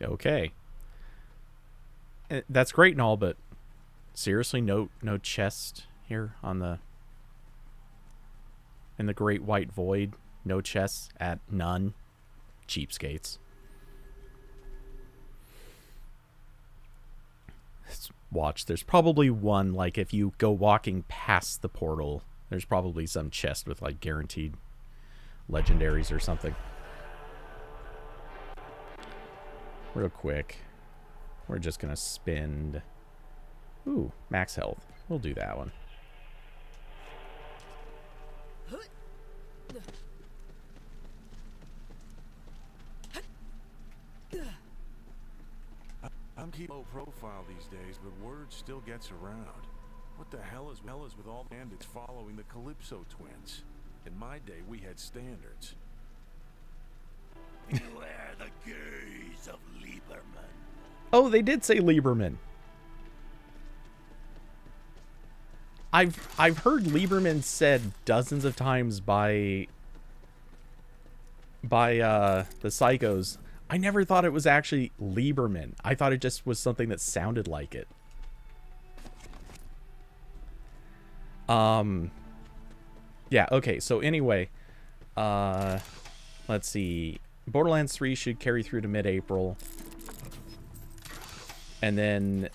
Okay. That's great and all, but seriously, no chest here on the in the Great White Void. No chests at none. Cheapskates. Watch, there's probably one, like, if you go walking past the portal, there's probably some chest with, like, guaranteed legendaries or something. Real quick, we're just gonna spend... Ooh, max health. We'll do that one. I'm keeping low profile these days, but word still gets around. What the hell is with all the bandits following the Calypso twins? In my day, we had standards. Beware the gaze of Lieberman. Oh, they did say Lieberman. I've heard Lieberman said dozens of times by the Psychos. I never thought it was actually Lieberman. I thought it just was something that sounded like it. Yeah, okay, so anyway, let's see. Borderlands 3 should carry through to mid-April. And then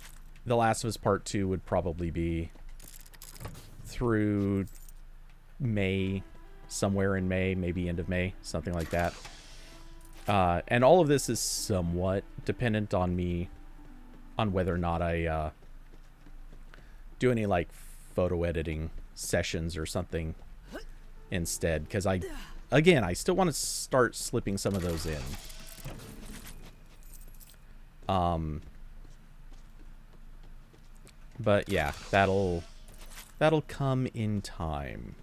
The Last of Us Part 2 would probably be through May, somewhere in May, maybe end of May, something like that. And all of this is somewhat dependent on me, on whether or not I do any, like, photo editing sessions or something instead. Because I still want to start slipping some of those in. But yeah, that'll come in time.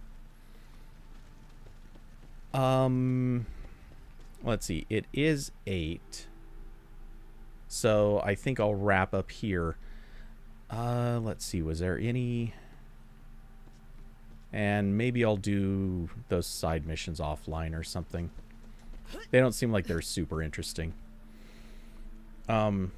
Let's see. It is 8. So I think I'll wrap up here. Let's see. Was there any... And maybe I'll do those side missions offline or something. They don't seem like they're super interesting. Do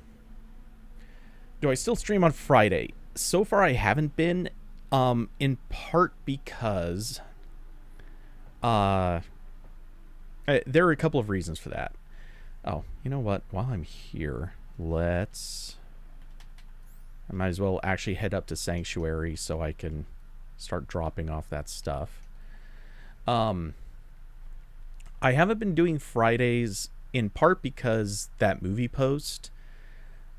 I still stream on Friday? So far I haven't been, in part because there are a couple of reasons for that. Oh, you know what? While I'm here, I might as well actually head up to Sanctuary so I can start dropping off that stuff. I haven't been doing Fridays in part because that movie post,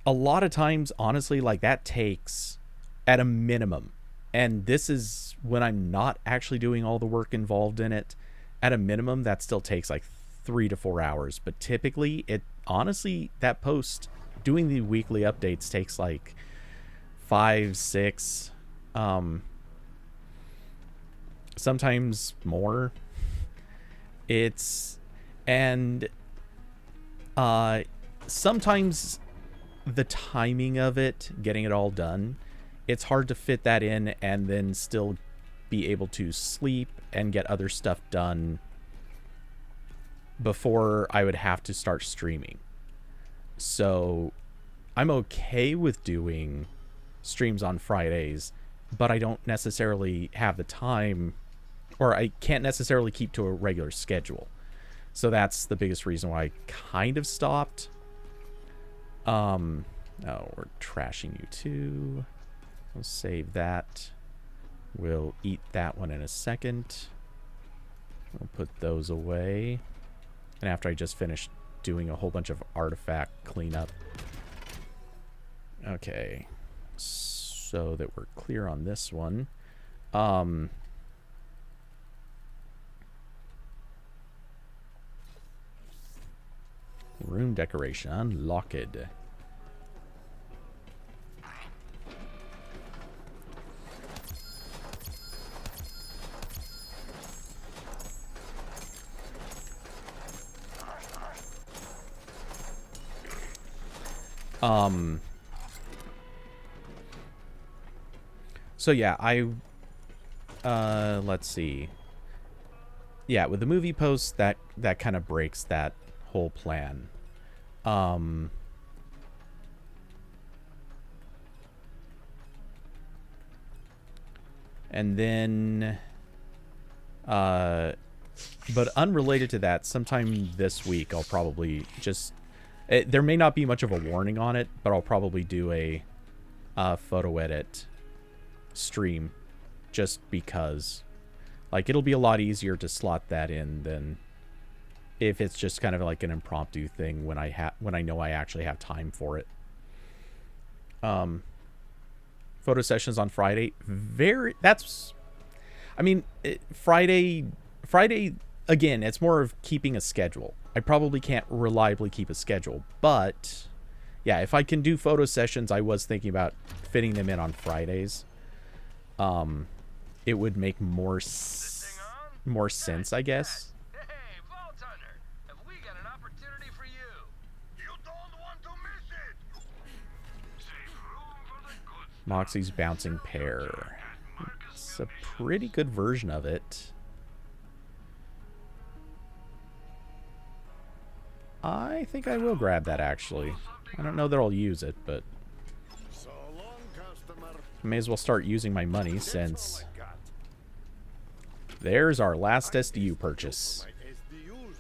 a lot of times, honestly, like, that takes at a minimum, and this is when I'm not actually doing all the work involved in it, at a minimum that still takes like 3 to 4 hours. But typically, it honestly, that post, doing the weekly updates, takes like 5, 6, sometimes more. Sometimes the timing of it, getting it all done, it's hard to fit that in and then still be able to sleep and get other stuff done before I would have to start streaming. So I'm okay with doing streams on Fridays, but I don't necessarily have the time, or I can't necessarily keep to a regular schedule. So that's the biggest reason why I kind of stopped. Oh, we're trashing you too. We'll save that. We'll eat that one in a second. We'll put those away. And after I just finished doing a whole bunch of artifact cleanup. Okay. So that we're clear on this one. Room decoration unlocked. So yeah, let's see. Yeah, with the movie post, that kind of breaks that whole plan. And then, but unrelated to that, sometime this week, I'll probably just, there may not be much of a warning on it, but I'll probably do a photo edit stream just because, like, it'll be a lot easier to slot that in than if it's just kind of like an impromptu thing when I know I actually have time for it. Photo sessions on Friday. Friday, again, it's more of keeping a schedule. I probably can't reliably keep a schedule, but yeah, if I can do photo sessions, I was thinking about fitting them in on Fridays. It would make more sense, I guess. Hey, Vault Hunter, have we got an opportunity for you? You don't want to miss it. Save room for the good. Moxie's bouncing pear. It's a pretty good version of it. I think I will grab that, actually. I don't know that I'll use it, but I may as well start using my money since there's our last SDU purchase. You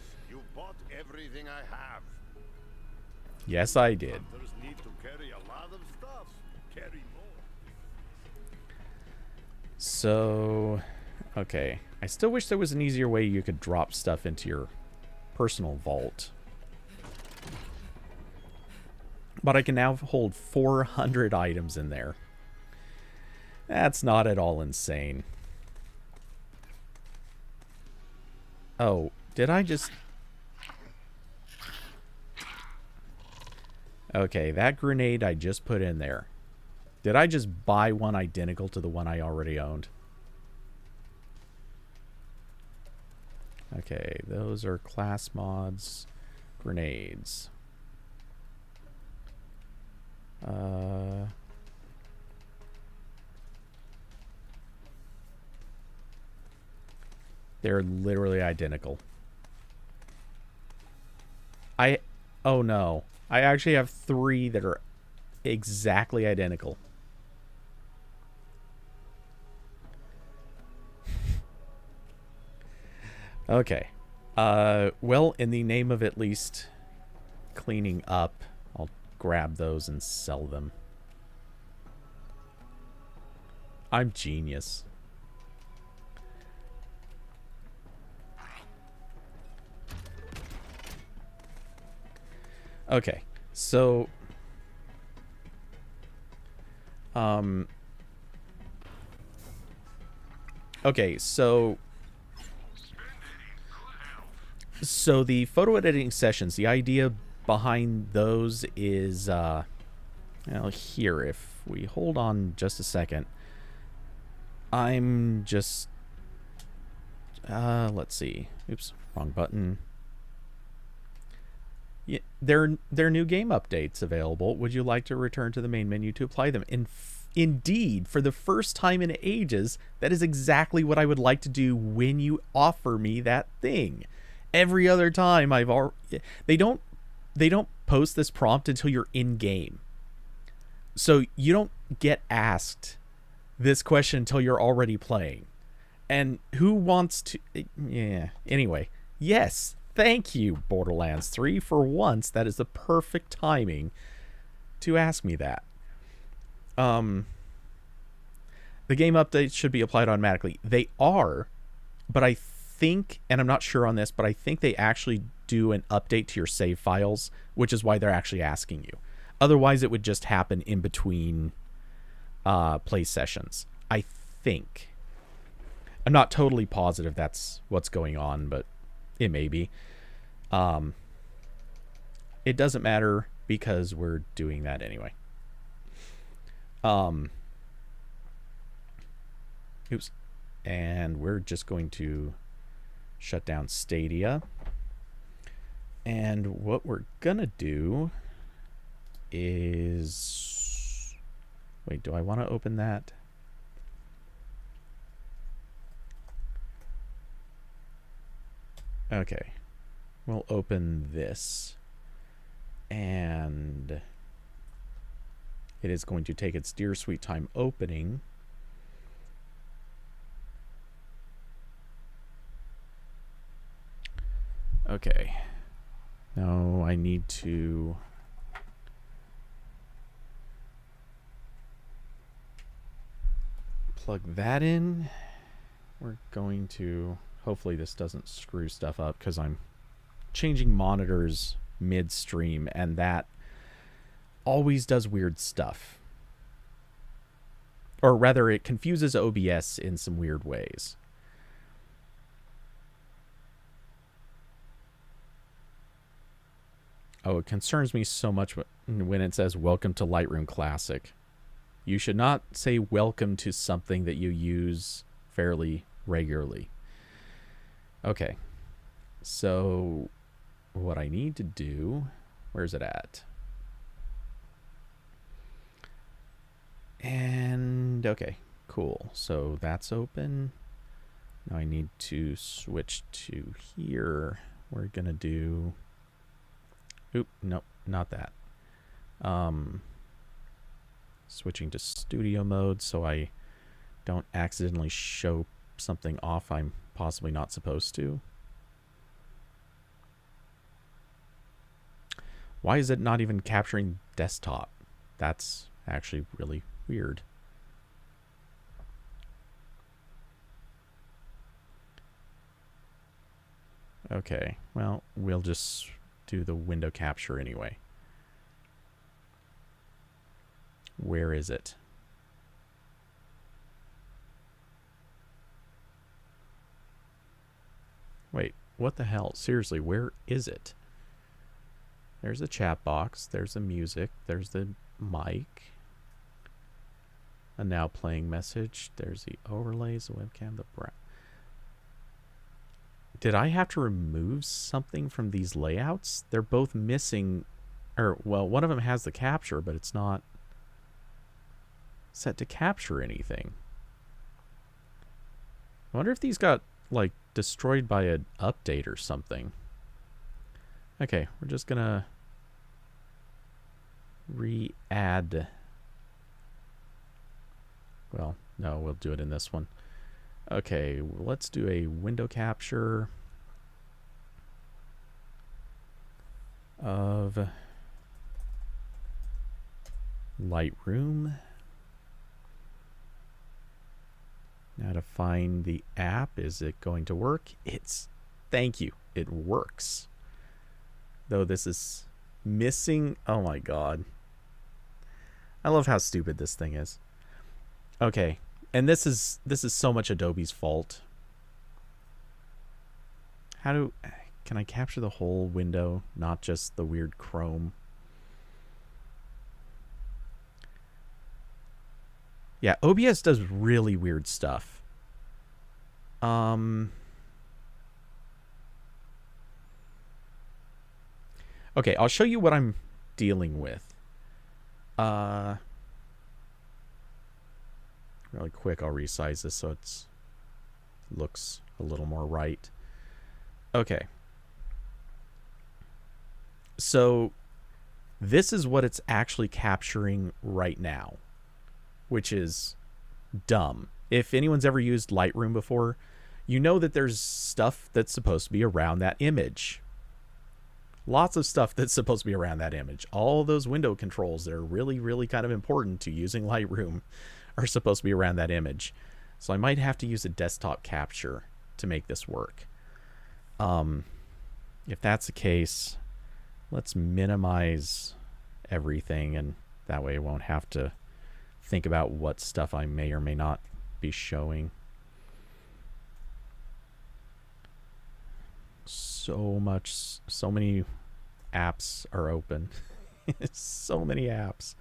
bought everything I have. Yes, I did. Hunters need to carry a lot of stuff. Carry more. So, okay. I still wish there was an easier way you could drop stuff into your personal vault. But I can now hold 400 items in there. That's not at all insane. Oh, did I just... Okay, that grenade I just put in there. Did I just buy one identical to the one I already owned? Okay, those are class mods, grenades. They're literally identical. Oh no. I actually have 3 that are exactly identical. Okay. Well, in the name of at least cleaning up, I'll grab those and sell them. I'm genius. Okay, so okay, so the photo editing sessions, the idea behind those is well, here, if we hold on just a second, I'm just let's see. Oops, wrong button. Yeah, there are new game updates available. Would you like to return to the main menu to apply them? Indeed, for the first time in ages, that is exactly what I would like to do when you offer me that thing. Every other time they don't post this prompt until you're in game. So you don't get asked this question until you're already playing. And who wants to... Yeah, anyway. Yes, thank you, Borderlands 3. For once, that is the perfect timing to ask me that. The game updates should be applied automatically. They are, but I think, and I'm not sure on this, but I think they actually do an update to your save files, which is why they're actually asking you. Otherwise, it would just happen in between play sessions. I think. I'm not totally positive that's what's going on, but it may be. It doesn't matter because we're doing that anyway. Oops. And we're just going to shut down Stadia. And what we're gonna do is... Wait, do I want to open that? Okay. We'll open this. And it is going to take its dear sweet time opening. Okay. Now I need to plug that in. We're going to, hopefully this doesn't screw stuff up because I'm changing monitors midstream and that always does weird stuff. Or rather, it confuses OBS in some weird ways. Oh, it concerns me so much when it says welcome to Lightroom Classic. You should not say welcome to something that you use fairly regularly. Okay. So what I need to do, where's it at? And okay, cool. So that's open. Now I need to switch to here. We're gonna do, oop, nope, not that. Switching to studio mode so I don't accidentally show something off I'm possibly not supposed to. Why is it not even capturing desktop? That's actually really weird. Okay, well, we'll just do the window capture anyway. Where is it? Wait, what the hell? Seriously, where is it? There's the chat box, there's the music, there's the mic. A now playing message, there's the overlays, the webcam, the Did I have to remove something from these layouts? They're both missing, or, well, one of them has the capture, but it's not set to capture anything. I wonder if these got, like, destroyed by an update or something. Okay, we're just gonna re-add. Well, no, we'll do it in this one. Okay, let's do a window capture of Lightroom. Now to find the app, is it going to work? Thank you, it works. Though this is missing, oh my god. I love how stupid this thing is. Okay, and this is so much Adobe's fault. Can I capture the whole window, not just the weird Chrome? Yeah, OBS does really weird stuff. Okay, I'll show you what I'm dealing with. Really quick, I'll resize this so it looks a little more right. Okay. So this is what it's actually capturing right now, which is dumb. If anyone's ever used Lightroom before, you know that there's stuff that's supposed to be around that image. Lots of stuff that's supposed to be around that image. All those window controls that are really, really kind of important to using Lightroom are supposed to be around that image. So I might have to use a desktop capture to make this work. If that's the case, let's minimize everything, and that way I won't have to think about what stuff I may or may not be showing. So many apps are open. So many apps.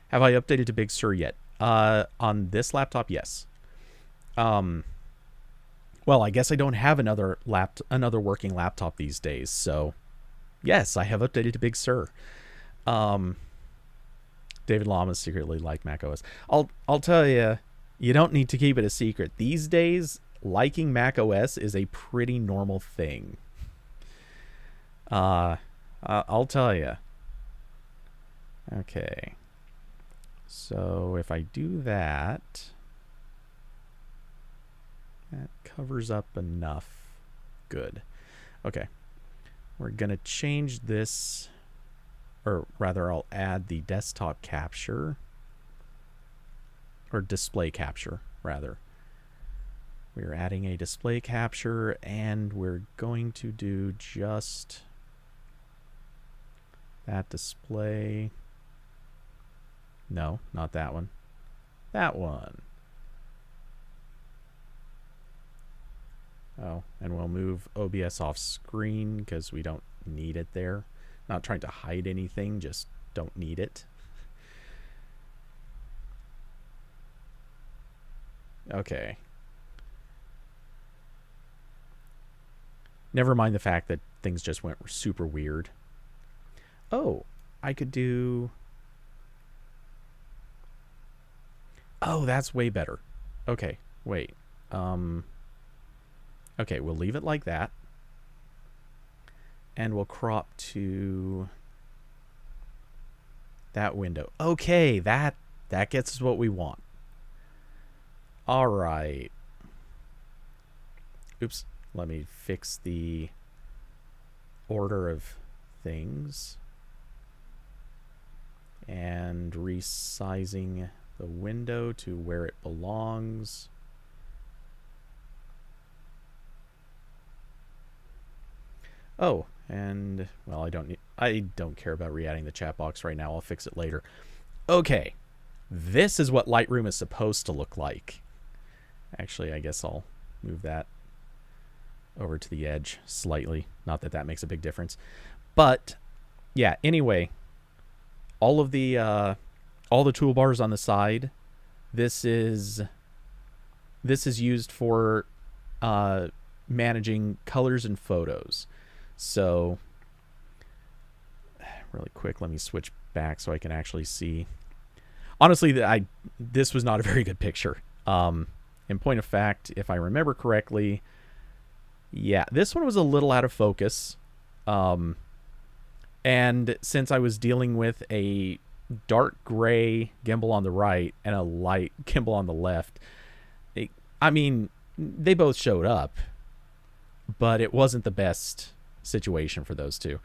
Have I updated to Big Sur yet? On this laptop, yes. Well, I guess I don't have another working laptop these days, so yes, I have updated to Big Sur. David Lama's secretly like macOS. I'll tell you, you don't need to keep it a secret. These days, liking macOS is a pretty normal thing. I'll tell you. Okay, So if I do that, that covers up enough. Good. Okay. We're going to change this, or rather I'll add the desktop capture, or display capture, rather. We're adding a display capture, and we're going to do just that display. No, not that one. That one. Oh, and we'll move OBS off screen because we don't need it there. Not trying to hide anything, just don't need it. Okay. Never mind the fact that things just went super weird. Oh, I could do... Oh, that's way better. Okay, wait. Okay, we'll leave it like that. And we'll crop to that window. Okay, that gets us what we want. All right. Oops, let me fix the order of things. And resizing the window to where it belongs. Oh, and well, I don't care about re-adding the chat box right now. I'll fix it later. Okay. This is what Lightroom is supposed to look like. Actually, I guess I'll move that over to the edge slightly. Not that that makes a big difference. But yeah, anyway, all the toolbars on the side, this is used for managing colors and photos. So really quick, let me switch back so I can actually see. Honestly, this was not a very good picture. In point of fact, if I remember correctly, yeah, this one was a little out of focus. And since I was dealing with a dark gray gimbal on the right and a light gimbal on the left, I mean, they both showed up, but it wasn't the best situation for those two.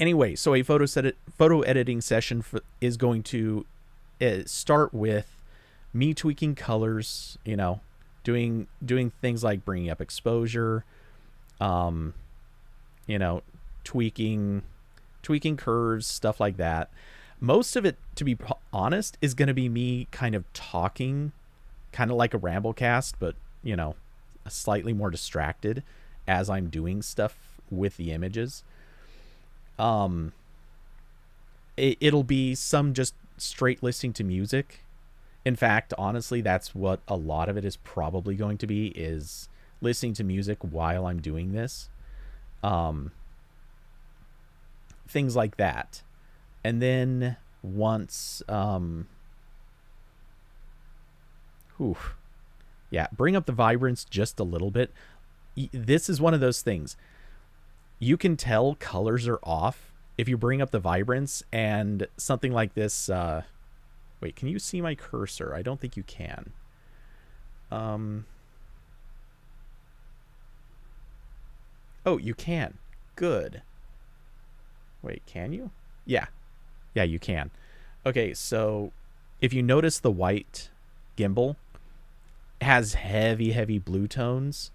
Anyway, so a photo editing session is going to start with me tweaking colors, you know, doing things like bringing up exposure, you know, tweaking curves, stuff like that. Most of it, to be honest, is going to be me kind of talking, kind of like a Ramblecast, but, you know, slightly more distracted as I'm doing stuff with the images. It'll be some just straight listening to music. In fact, honestly, that's what a lot of it is probably going to be, is listening to music while I'm doing this. Things like that. And then once, yeah, bring up the vibrance just a little bit. This is one of those things. You can tell colors are off if you bring up the vibrance, and something like this. Wait, can you see my cursor? I don't think you can. Oh, you can. Good. Wait, can you? Yeah. Yeah, you can. Okay, so if you notice the white gimbal has heavy, heavy blue tones,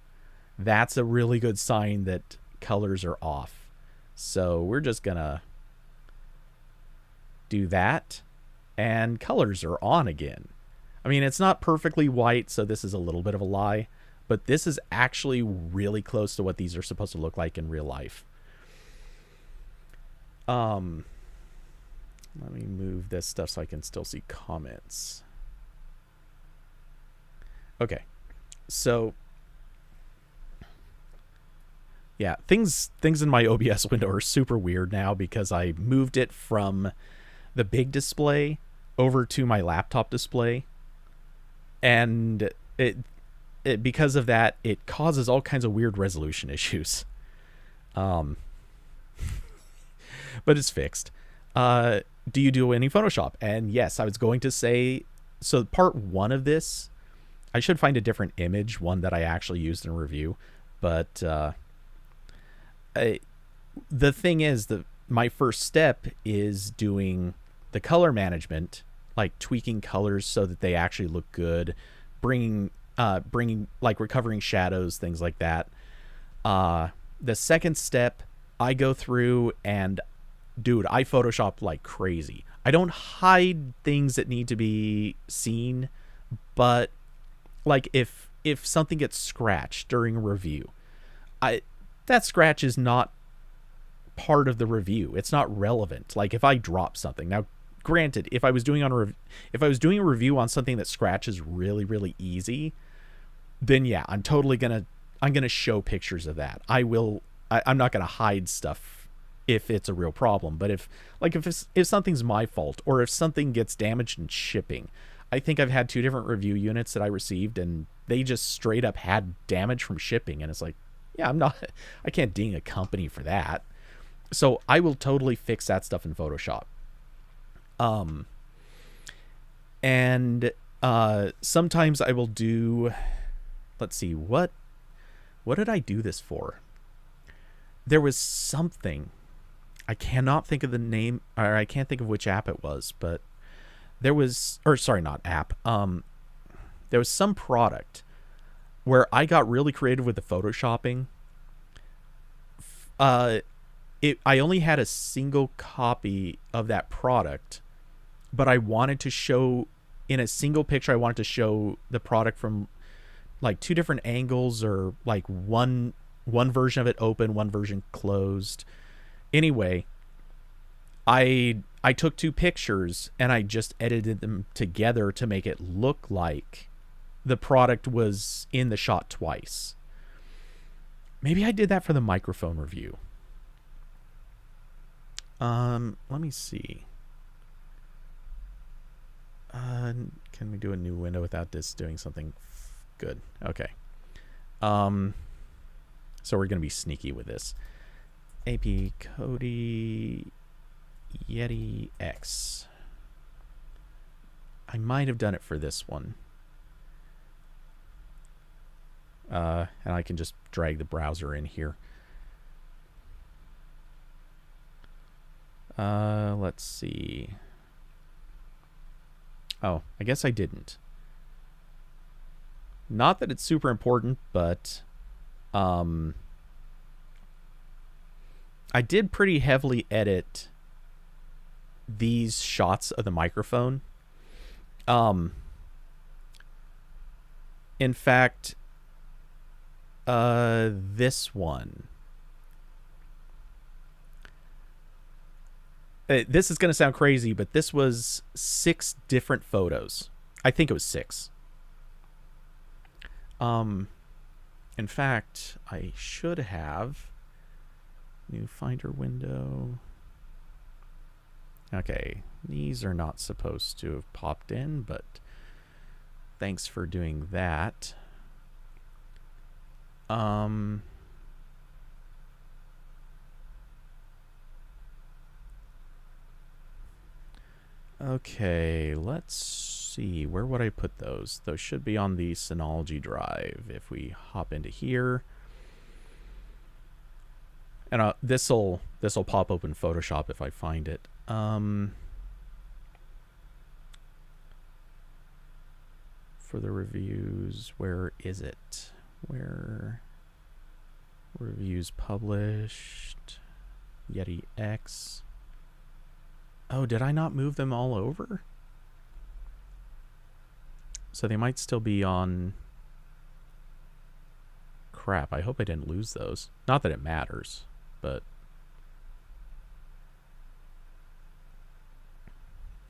that's a really good sign that colors are off. So we're just gonna do that, and colors are on again. I mean, it's not perfectly white, so this is a little bit of a lie, but this is actually really close to what these are supposed to look like in real life. Let me move this stuff so I can still see comments. Okay, so yeah, things in my OBS window are super weird now because I moved it from the big display over to my laptop display, and it because of that, it causes all kinds of weird resolution issues. But it's fixed. do you do any Photoshop? And yes, I was going to say, so part 1 of this, I should find a different image, one that I actually used in a review. But the thing is that my first step is doing the color management, like tweaking colors so that they actually look good, bringing like recovering shadows, things like that. The second step, I go through and, dude, I Photoshop like crazy. I don't hide things that need to be seen, but like if something gets scratched during a review, that scratch is not part of the review. It's not relevant. Like if I drop something. Now, granted, if I was doing a review on something that scratches really, really easy, then yeah, I'm gonna show pictures of that. I'm not gonna hide stuff if it's a real problem. But if something's my fault, or if something gets damaged in shipping, I think I've had 2 different review units that I received, and they just straight up had damage from shipping, and it's like, yeah, I can't ding a company for that. So I will totally fix that stuff in Photoshop. And sometimes I will do, let's see, what did I do this for? There was something, I cannot think of the name, or I can't think of which app it was, but there was, or sorry, not app. There was some product where I got really creative with the Photoshopping. I only had a single copy of that product, but I wanted to show, in a single picture, I wanted to show the product from like 2 different angles, or like one version of it open, one version closed. Anyway, I took 2 pictures and I just edited them together to make it look like the product was in the shot twice. Maybe I did that for the microphone review. Let me see. Can we do a new window without this doing something good? Okay. So we're going to be sneaky with this. AP Cody Yeti X. I might have done it for this one. And I can just drag the browser in here. Let's see. Oh, I guess I didn't. Not that it's super important, but I did pretty heavily edit these shots of the microphone. In fact, this one. This is going to sound crazy, but this was 6 different photos. I think it was 6. In fact, I should have new Finder window. Okay, these are not supposed to have popped in, but thanks for doing that. Okay, let's see. Where would I put those? Those should be on the Synology drive. If we hop into here, and this'll pop open Photoshop if I find it. For the reviews, where is it? Where reviews published? Yeti X. Oh, did I not move them all over? So they might still be on... Crap, I hope I didn't lose those. Not that it matters, but...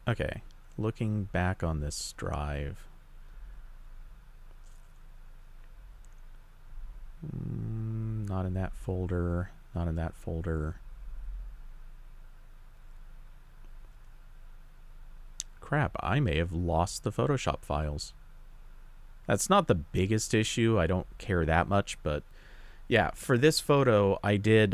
Okay, looking back on this drive... not in that folder, not in that folder... Crap, I may have lost the Photoshop files. That's not the biggest issue. I don't care that much, but yeah, for this photo, I did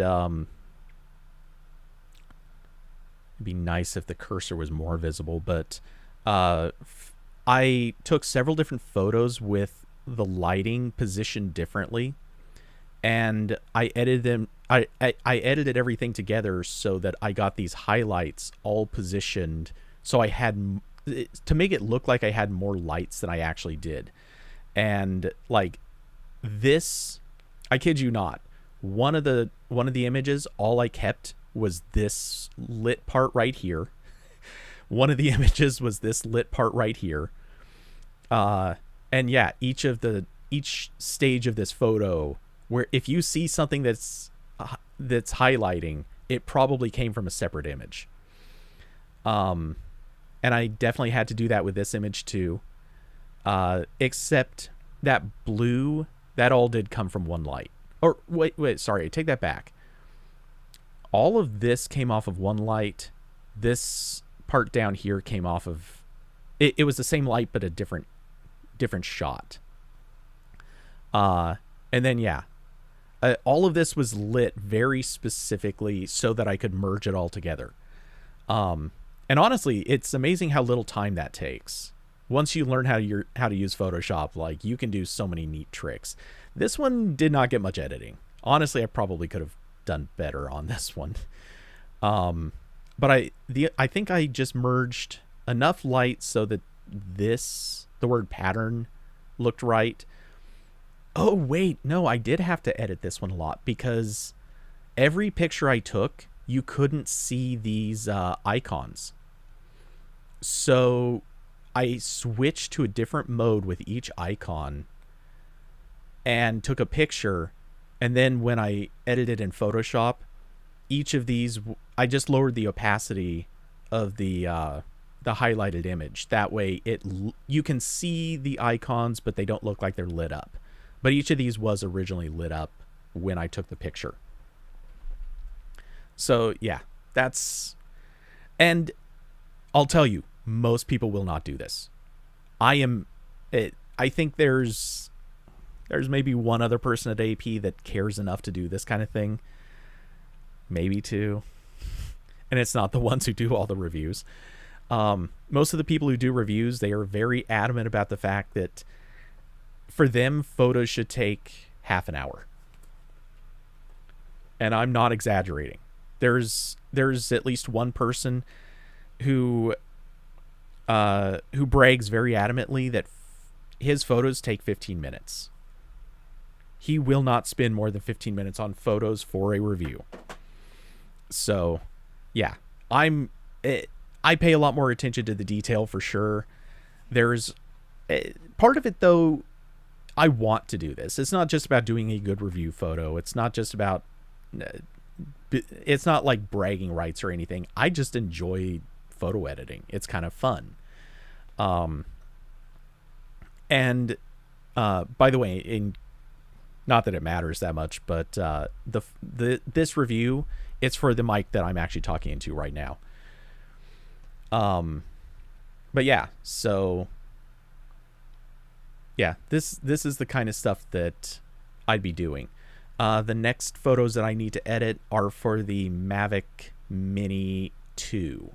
be nice if the cursor was more visible, but I took several different photos with the lighting positioned differently, and I edited them. I edited everything together so that I got these highlights all positioned so I had to make it look like I had more lights than I actually did. And like this, I kid you not, one of the images, all I kept was this lit part right here. One of the images was this lit part right here. And yeah, each stage of this photo, where if you see something that's highlighting, it probably came from a separate image. And I definitely had to do that with this image too. Except that blue, that all did come from one light. Or wait, sorry, take that back. All of this came off of one light. This part down here came off of it was the same light but a different shot. And then yeah, all of this was lit very specifically so that I could merge it all together. And honestly, it's amazing how little time that takes. Once you learn how to use Photoshop, like, you can do so many neat tricks. This one did not get much editing. Honestly, I probably could have done better on this one. But I think I just merged enough light so that the word pattern looked right. Oh wait, no, I did have to edit this one a lot because every picture I took, you couldn't see these icons. So I switched to a different mode with each icon and took a picture, and then when I edited in Photoshop, each of these, I just lowered the opacity of the highlighted image. That way you can see the icons, but they don't look like they're lit up. But each of these was originally lit up when I took the picture. So yeah, and I'll tell you, most people will not do this. I think there's maybe one other person at AP that cares enough to do this kind of thing. Maybe two. And it's not the ones who do all the reviews. Most of the people who do reviews, they are very adamant about the fact that for them, photos should take half an hour. And I'm not exaggerating. There's at least one person who brags very adamantly that his photos take 15 minutes. He will not spend more than 15 minutes on photos for a review. So, yeah, I pay a lot more attention to the detail for sure. There's part of it though. I want to do this. It's not just about doing a good review photo. It's not just about. It's not like bragging rights or anything. I just enjoy photo editing. It's kind of fun. And by the way, not that it matters that much, but this review, it's for the mic that I'm actually talking into right now. But yeah, so yeah, this is the kind of stuff that I'd be doing. The next photos that I need to edit are for the Mavic Mini 2.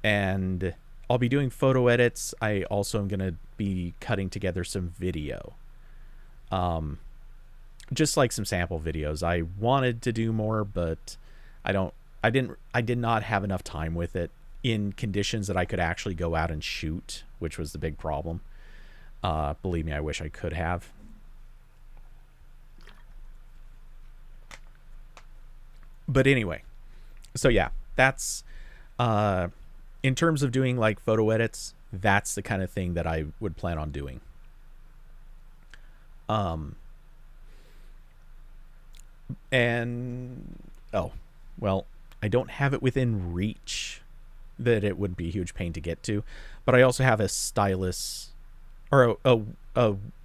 And I'll be doing photo edits. I also am going to be cutting together some video. Just like some sample videos. I wanted to do more, but I did not have enough time with it in conditions that I could actually go out and shoot, which was the big problem. Believe me, I wish I could have. But anyway, so yeah, that's in terms of doing like photo edits, that's the kind of thing that I would plan on doing. And well, I don't have it within reach that it would be a huge pain to get to, but I also have a stylus or a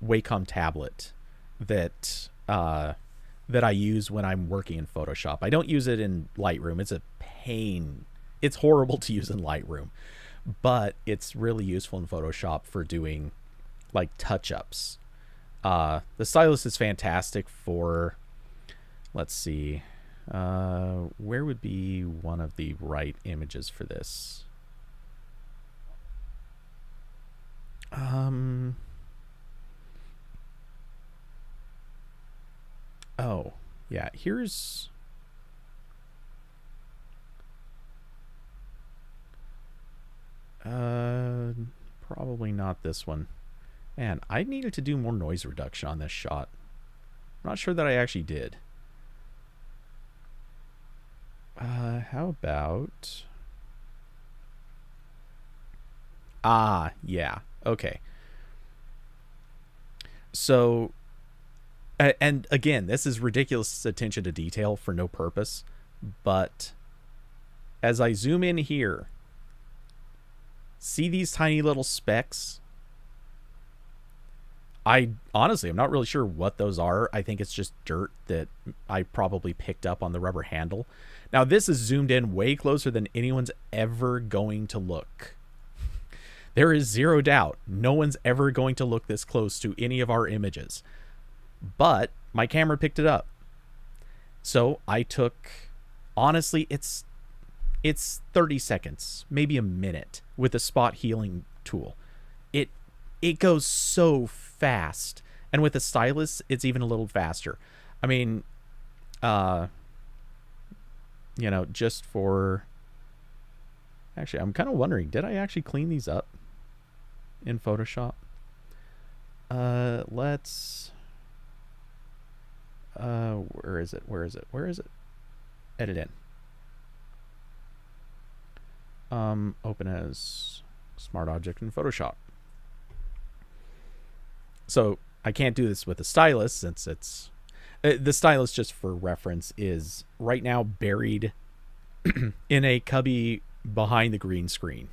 Wacom tablet that I use when I'm working in Photoshop. I don't use it in Lightroom. It's a pain. It's horrible to use in Lightroom, but it's really useful in Photoshop for doing like touch-ups. The stylus is fantastic for, let's see, Where would be one of the right images for this? Oh, yeah, here's... Probably not this one. Man, I needed to do more noise reduction on this shot. I'm not sure that I actually did. How about... Ah, yeah. Okay. So, and again, this is ridiculous attention to detail for no purpose, but as I zoom in here, see these tiny little specks? I'm not really sure what those are. I think it's just dirt that I probably picked up on the rubber handle. Now, this is zoomed in way closer than anyone's ever going to look. There is zero doubt no one's ever going to look this close to any of our images. But my camera picked it up. So I took, honestly, it's 30 seconds, maybe a minute with a spot healing tool. It goes so fast. And with a stylus, it's even a little faster. I mean, just for... Actually, I'm kind of wondering, did I actually clean these up in Photoshop? Let's... where is it? Edit in. Open as Smart Object in Photoshop. So I can't do this with a stylus since it's... the stylus, just for reference, is right now buried in a cubby behind the green screen.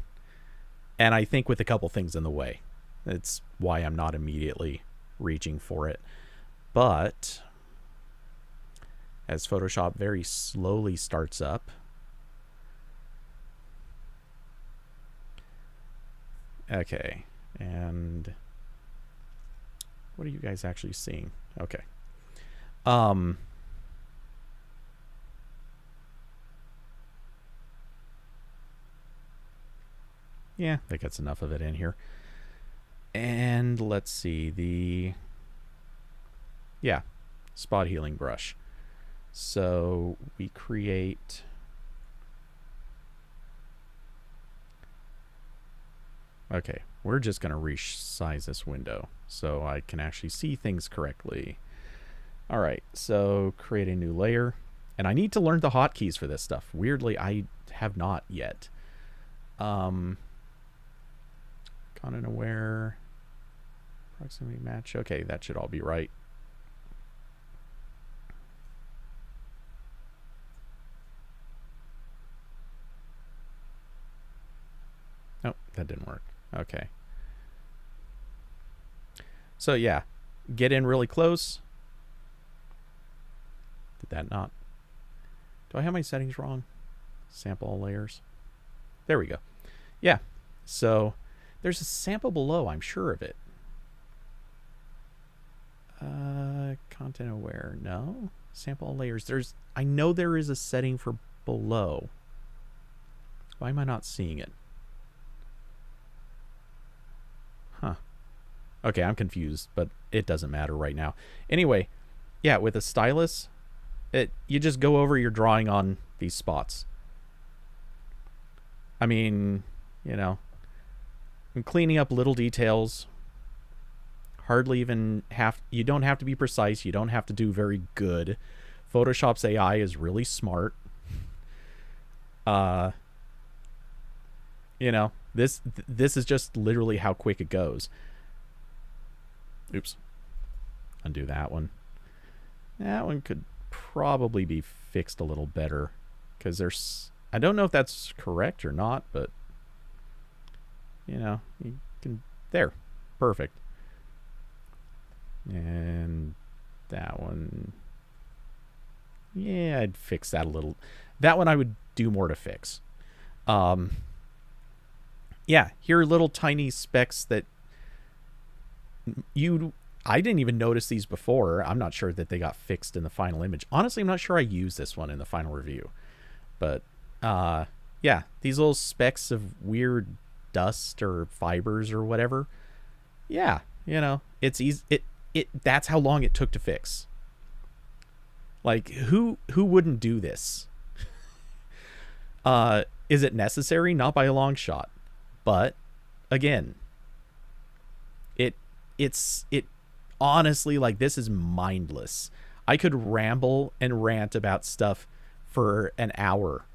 And I think with a couple things in the way. That's why I'm not immediately reaching for it. But as Photoshop very slowly starts up, okay, and what are you guys actually seeing? Okay. Yeah, that gets enough of it in here. And let's see, spot healing brush. So we create... Okay, we're just going to resize this window so I can actually see things correctly. All right, so create a new layer. And I need to learn the hotkeys for this stuff. Weirdly, I have not yet. Content aware, proximity match. Okay, that should all be right. Nope, that didn't work. Okay. So yeah, get in really close. Did that not? Do I have my settings wrong? Sample all layers. There we go. Yeah, so there's a sample below, I'm sure of it. Content aware, no. Sample all layers. I know there is a setting for below. Why am I not seeing it? Huh. Okay, I'm confused, but it doesn't matter right now. Anyway, yeah, with a stylus, you just go over your drawing on these spots. I mean, I'm cleaning up little details. Hardly even you don't have to be precise. You don't have to do very good. Photoshop's AI is really smart. This is just literally how quick it goes. Oops. Undo that one. That one could probably be fixed a little better, because I don't know if that's correct or not, but you can, there, perfect. And that one, yeah, I'd fix that a little. That one I would do more to fix. Yeah, here are little tiny specks that I didn't even notice these before. I'm not sure that they got fixed in the final image. Honestly, I'm not sure I used this one in the final review. But yeah, these little specks of weird dust or fibers or whatever. Yeah, you know, it's easy. That's how long it took to fix. Like, who wouldn't do this? Is it necessary? Not by a long shot. But again, it's honestly, like, this is mindless. I could ramble and rant about stuff for an hour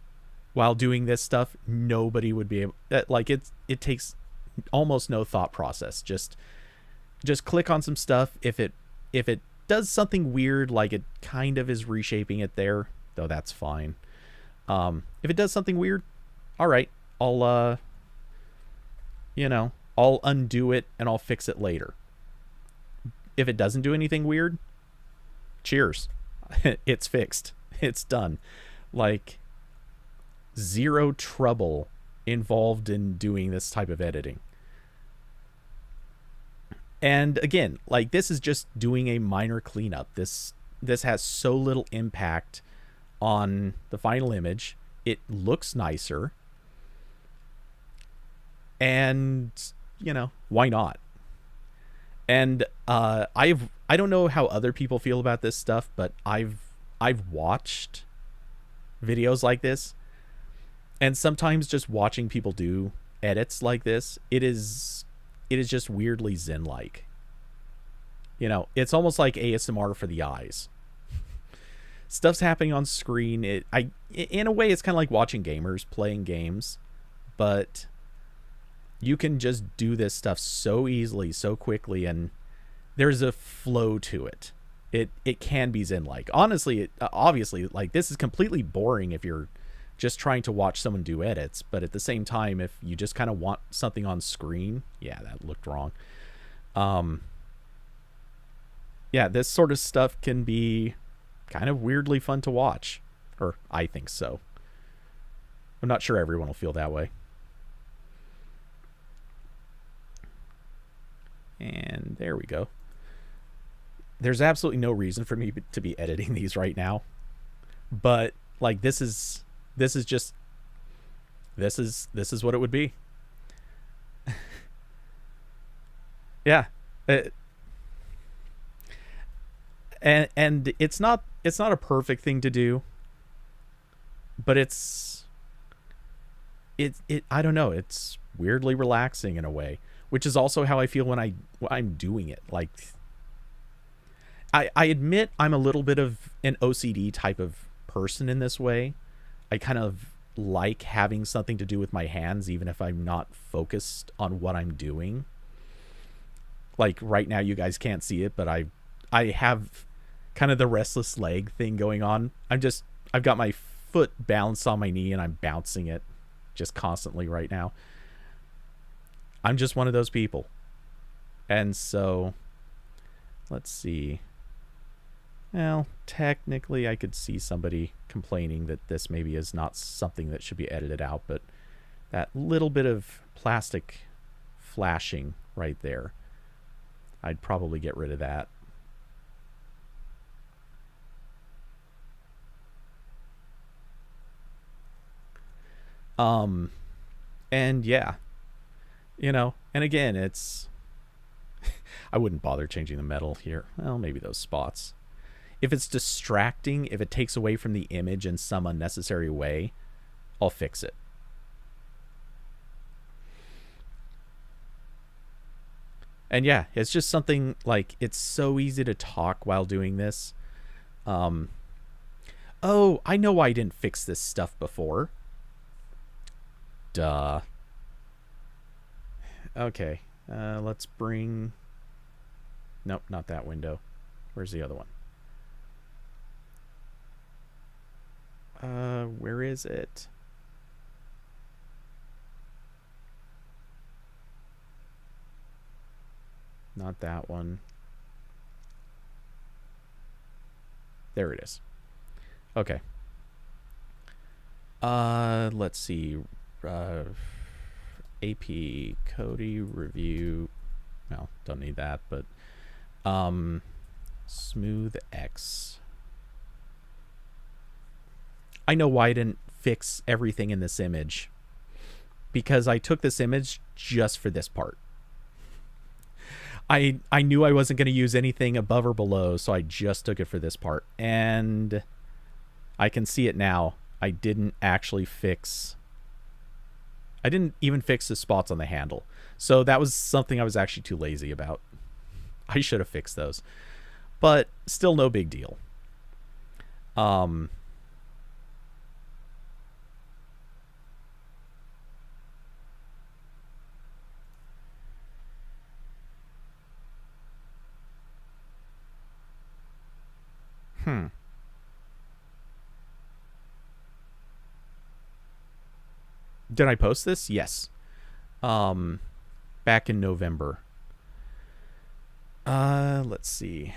while doing this stuff. Nobody would be able, like, it takes almost no thought process. Just click on some stuff. If it does something weird, like it kind of is reshaping it there, though that's fine. If it does something weird, all right, I'll undo it and I'll fix it later. If it doesn't do anything weird, cheers. It's fixed. It's done. Like, zero trouble involved in doing this type of editing. And again, like, this is just doing a minor cleanup. This has so little impact on the final image. It looks nicer. And, you know, why not? And I don't know how other people feel about this stuff, but I've watched videos like this, and sometimes just watching people do edits like this, it is just weirdly zen-like. You know, it's almost like ASMR for the eyes. Stuff's happening on screen. In a way, it's kind of like watching gamers playing games, but you can just do this stuff so easily, so quickly, and there's a flow to it. It can be zen-like. Honestly, obviously, like, this is completely boring if you're just trying to watch someone do edits, but at the same time, if you just kind of want something on screen, yeah, that looked wrong. Yeah, this sort of stuff can be kind of weirdly fun to watch, or I think so. I'm not sure everyone will feel that way. And there we go. There's absolutely no reason for me to be editing these right now, but like, this is what it would be. Yeah. And it's not a perfect thing to do, but it's I don't know, it's weirdly relaxing in a way, which is also how I feel when I'm doing it. Like, I admit I'm a little bit of an OCD type of person in this way. I kind of like having something to do with my hands, even if I'm not focused on what I'm doing. Like, right now, you guys can't see it, but I have kind of the restless leg thing going on. I've got my foot balanced on my knee and I'm bouncing it just constantly right now. I'm just one of those people. And so, let's see. Well, technically I could see somebody complaining that this maybe is not something that should be edited out, but that little bit of plastic flashing right there, I'd probably get rid of that. And yeah, you know, and again, it's, I wouldn't bother changing the metal here. Well, maybe those spots. If it's distracting, if it takes away from the image in some unnecessary way, I'll fix it. And yeah, it's just something, like, it's so easy to talk while doing this. Oh, I know why I didn't fix this stuff before. Duh. Okay, let's bring... Nope, not that window. Where's the other one? Where is it? Not that one. There it is. Okay. Let's see. AP Cody review. Well, don't need that, but Smooth X. I know why I didn't fix everything in this image. Because I took this image just for this part. I knew I wasn't going to use anything above or below, so I just took it for this part. And I can see it now. I didn't actually fix... I didn't even fix the spots on the handle. So that was something I was actually too lazy about. I should have fixed those. But still no big deal. Did I post this? Yes. Back in November. Let's see.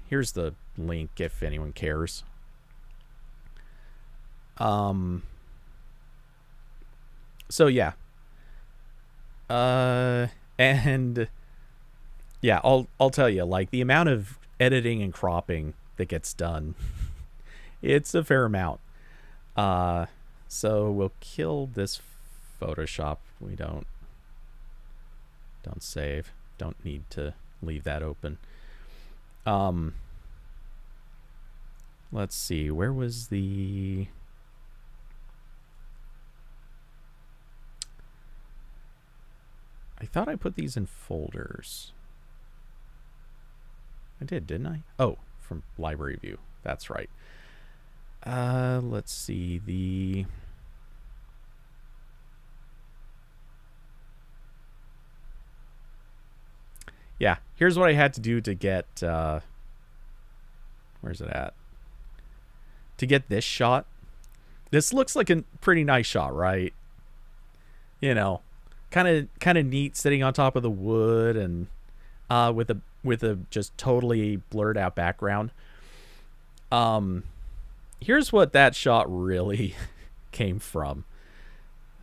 Here's the link if anyone cares. So yeah. And yeah, I'll tell you, like, the amount of editing and cropping that gets done, it's a fair amount. So we'll kill this Photoshop. We don't save. Don't need to leave that open. Let's see. Where was the... I thought I put these in folders. I did, didn't I? Oh, from library view. That's right. Let's see. Yeah, here's what I had to do to get... where's it at? To get this shot. This looks like a pretty nice shot, right? You know, kind of neat sitting on top of the wood and with a just totally blurred out background. Here's what that shot really came from.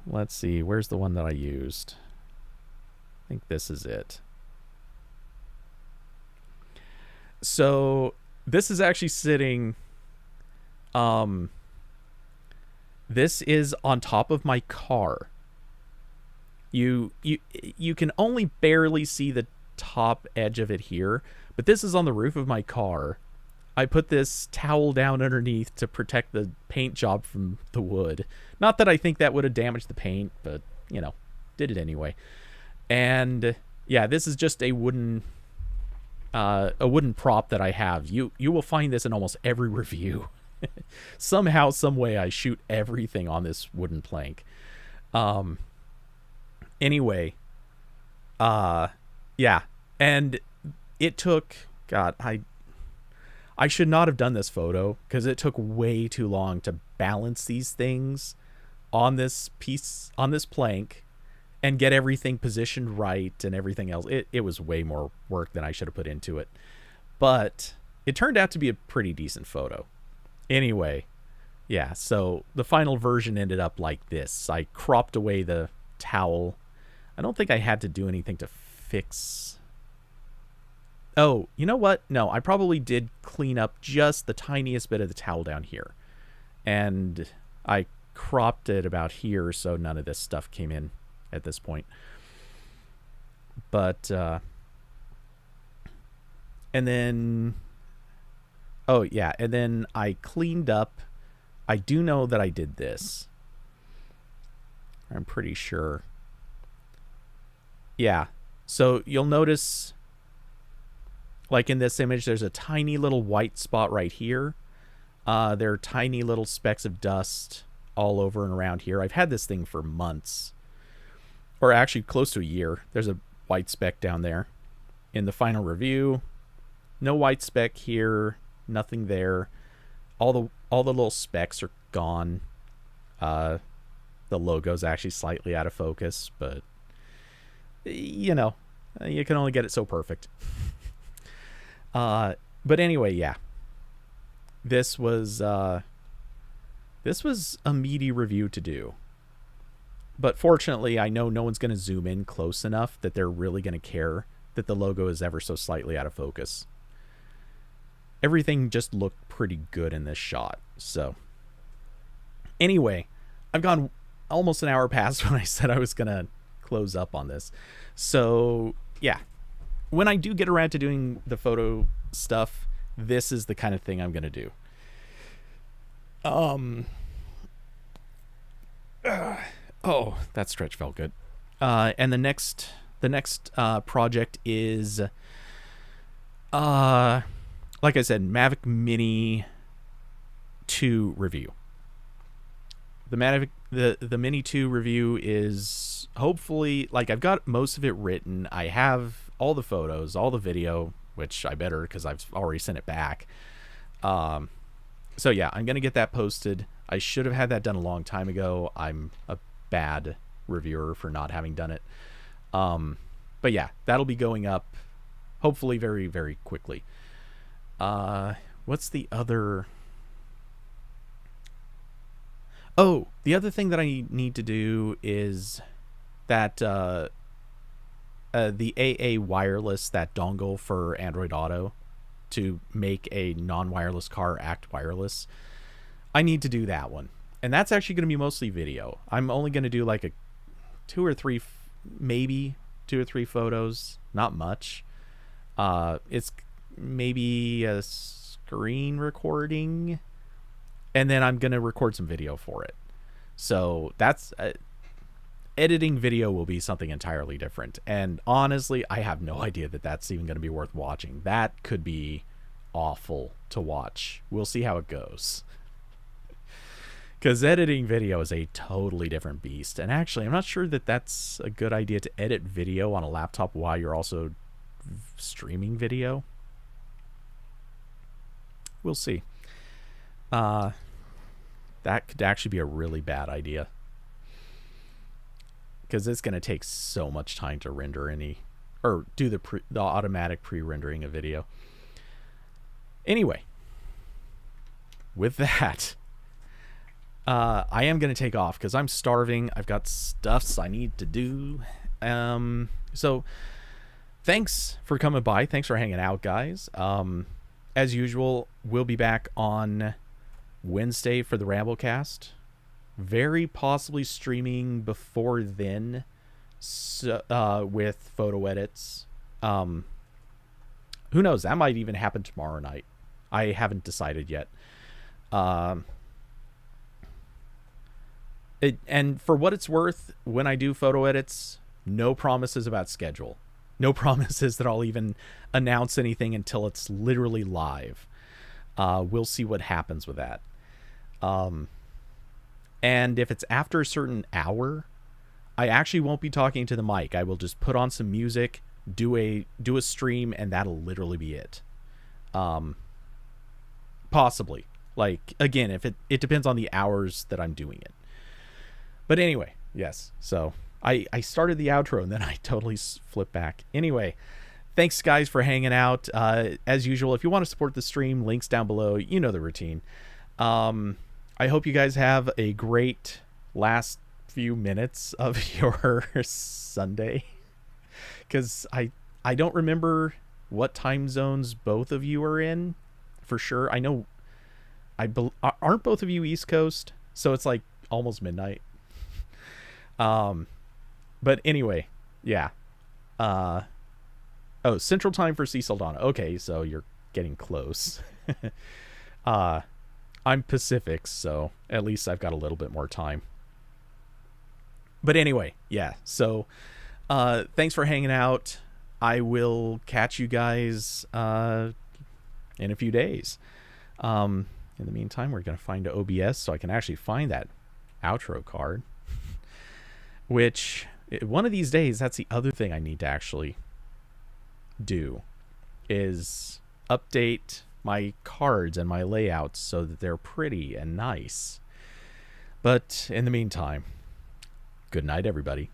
Let's see, where's the one that I used? I think this is it. So this is actually sitting, this is on top of my car. You can only barely see the top edge of it here, but this is on the roof of my car. I put this towel down underneath to protect the paint job from the wood. Not that I think that would have damaged the paint, but, you know, did it anyway. And yeah, this is just a wooden prop that I have. You will find this in almost every review. Somehow, some way, I shoot everything on this wooden plank. Anyway, yeah, and it took, God, I should not have done this photo because it took way too long to balance these things on this piece, on this plank, and get everything positioned right and everything else. It was way more work than I should have put into it. But it turned out to be a pretty decent photo. Anyway, yeah, so the final version ended up like this. I cropped away the towel. I don't think I had to do anything to fix... Oh, you know what? No, I probably did clean up just the tiniest bit of the towel down here. And I cropped it about here so none of this stuff came in at this point. But, and then, oh yeah, and then I cleaned up. I do know that I did this. I'm pretty sure. Yeah, so you'll notice, like in this image, there's a tiny little white spot right here. There are tiny little specks of dust all over and around here. I've had this thing for months, or actually close to a year. There's a white speck down there. In the final review, no white speck here, nothing there. All the little specks are gone. The logo's actually slightly out of focus, but you know, you can only get it so perfect. But anyway, yeah. This was a meaty review to do. But fortunately, I know no one's going to zoom in close enough that they're really going to care that the logo is ever so slightly out of focus. Everything just looked pretty good in this shot. So anyway, I've gone almost an hour past when I said I was going to close up on this. So yeah, when I do get around to doing the photo stuff, this is the kind of thing I'm going to do. Oh, that stretch felt good. And the next project is, like I said, Mavic Mini 2 review. The Mini 2 review is hopefully, like, I've got most of it written. I have all the photos, all the video, which I better because I've already sent it back. So yeah, I'm going to get that posted. I should have had that done a long time ago. I'm a bad reviewer for not having done it. But yeah, that'll be going up hopefully very, very quickly. What's the other... Oh, the other thing that I need to do is that the AA wireless, that dongle for Android Auto to make a non-wireless car act wireless. I need to do that one. And that's actually going to be mostly video. I'm only going to do like maybe two or three photos, not much. It's maybe a screen recording, and then I'm going to record some video for it. So that's editing video will be something entirely different. And honestly, I have no idea that that's even going to be worth watching. That could be awful to watch. We'll see how it goes. Because editing video is a totally different beast. And actually, I'm not sure that that's a good idea to edit video on a laptop while you're also streaming video. We'll see. That could actually be a really bad idea. Because it's going to take so much time to render or do the automatic pre-rendering of video. Anyway, with that, I am going to take off because I'm starving. I've got stuffs I need to do. So thanks for coming by. Thanks for hanging out, guys. As usual, we'll be back on Wednesday for the Ramblecast. Very possibly streaming before then, with photo edits. Who knows? That might even happen tomorrow night. I haven't decided yet. And for what it's worth, when I do photo edits, no promises about schedule. No promises that I'll even announce anything until it's literally live. We'll see what happens with that. And if it's after a certain hour, I actually won't be talking to the mic. I will just put on some music, do a stream, and that'll literally be it. Possibly. Like, again, if it depends on the hours that I'm doing it. But anyway, yes. So I started the outro and then I totally flipped back. Anyway, thanks guys for hanging out. As usual, if you want to support the stream, links down below. You know the routine. I hope you guys have a great last few minutes of your Sunday. Because I don't remember what time zones both of you are in. For sure. I know... aren't both of you East Coast? So it's like almost midnight. But anyway, yeah. Oh, Central Time for C. Saldana. Okay, so you're getting close. I'm Pacific, so at least I've got a little bit more time. But anyway, yeah. So, thanks for hanging out. I will catch you guys in a few days. In the meantime, we're going to find an OBS so I can actually find that outro card. Which, one of these days, that's the other thing I need to actually do, is update my cards and my layouts so that they're pretty and nice. But in the meantime, good night, everybody.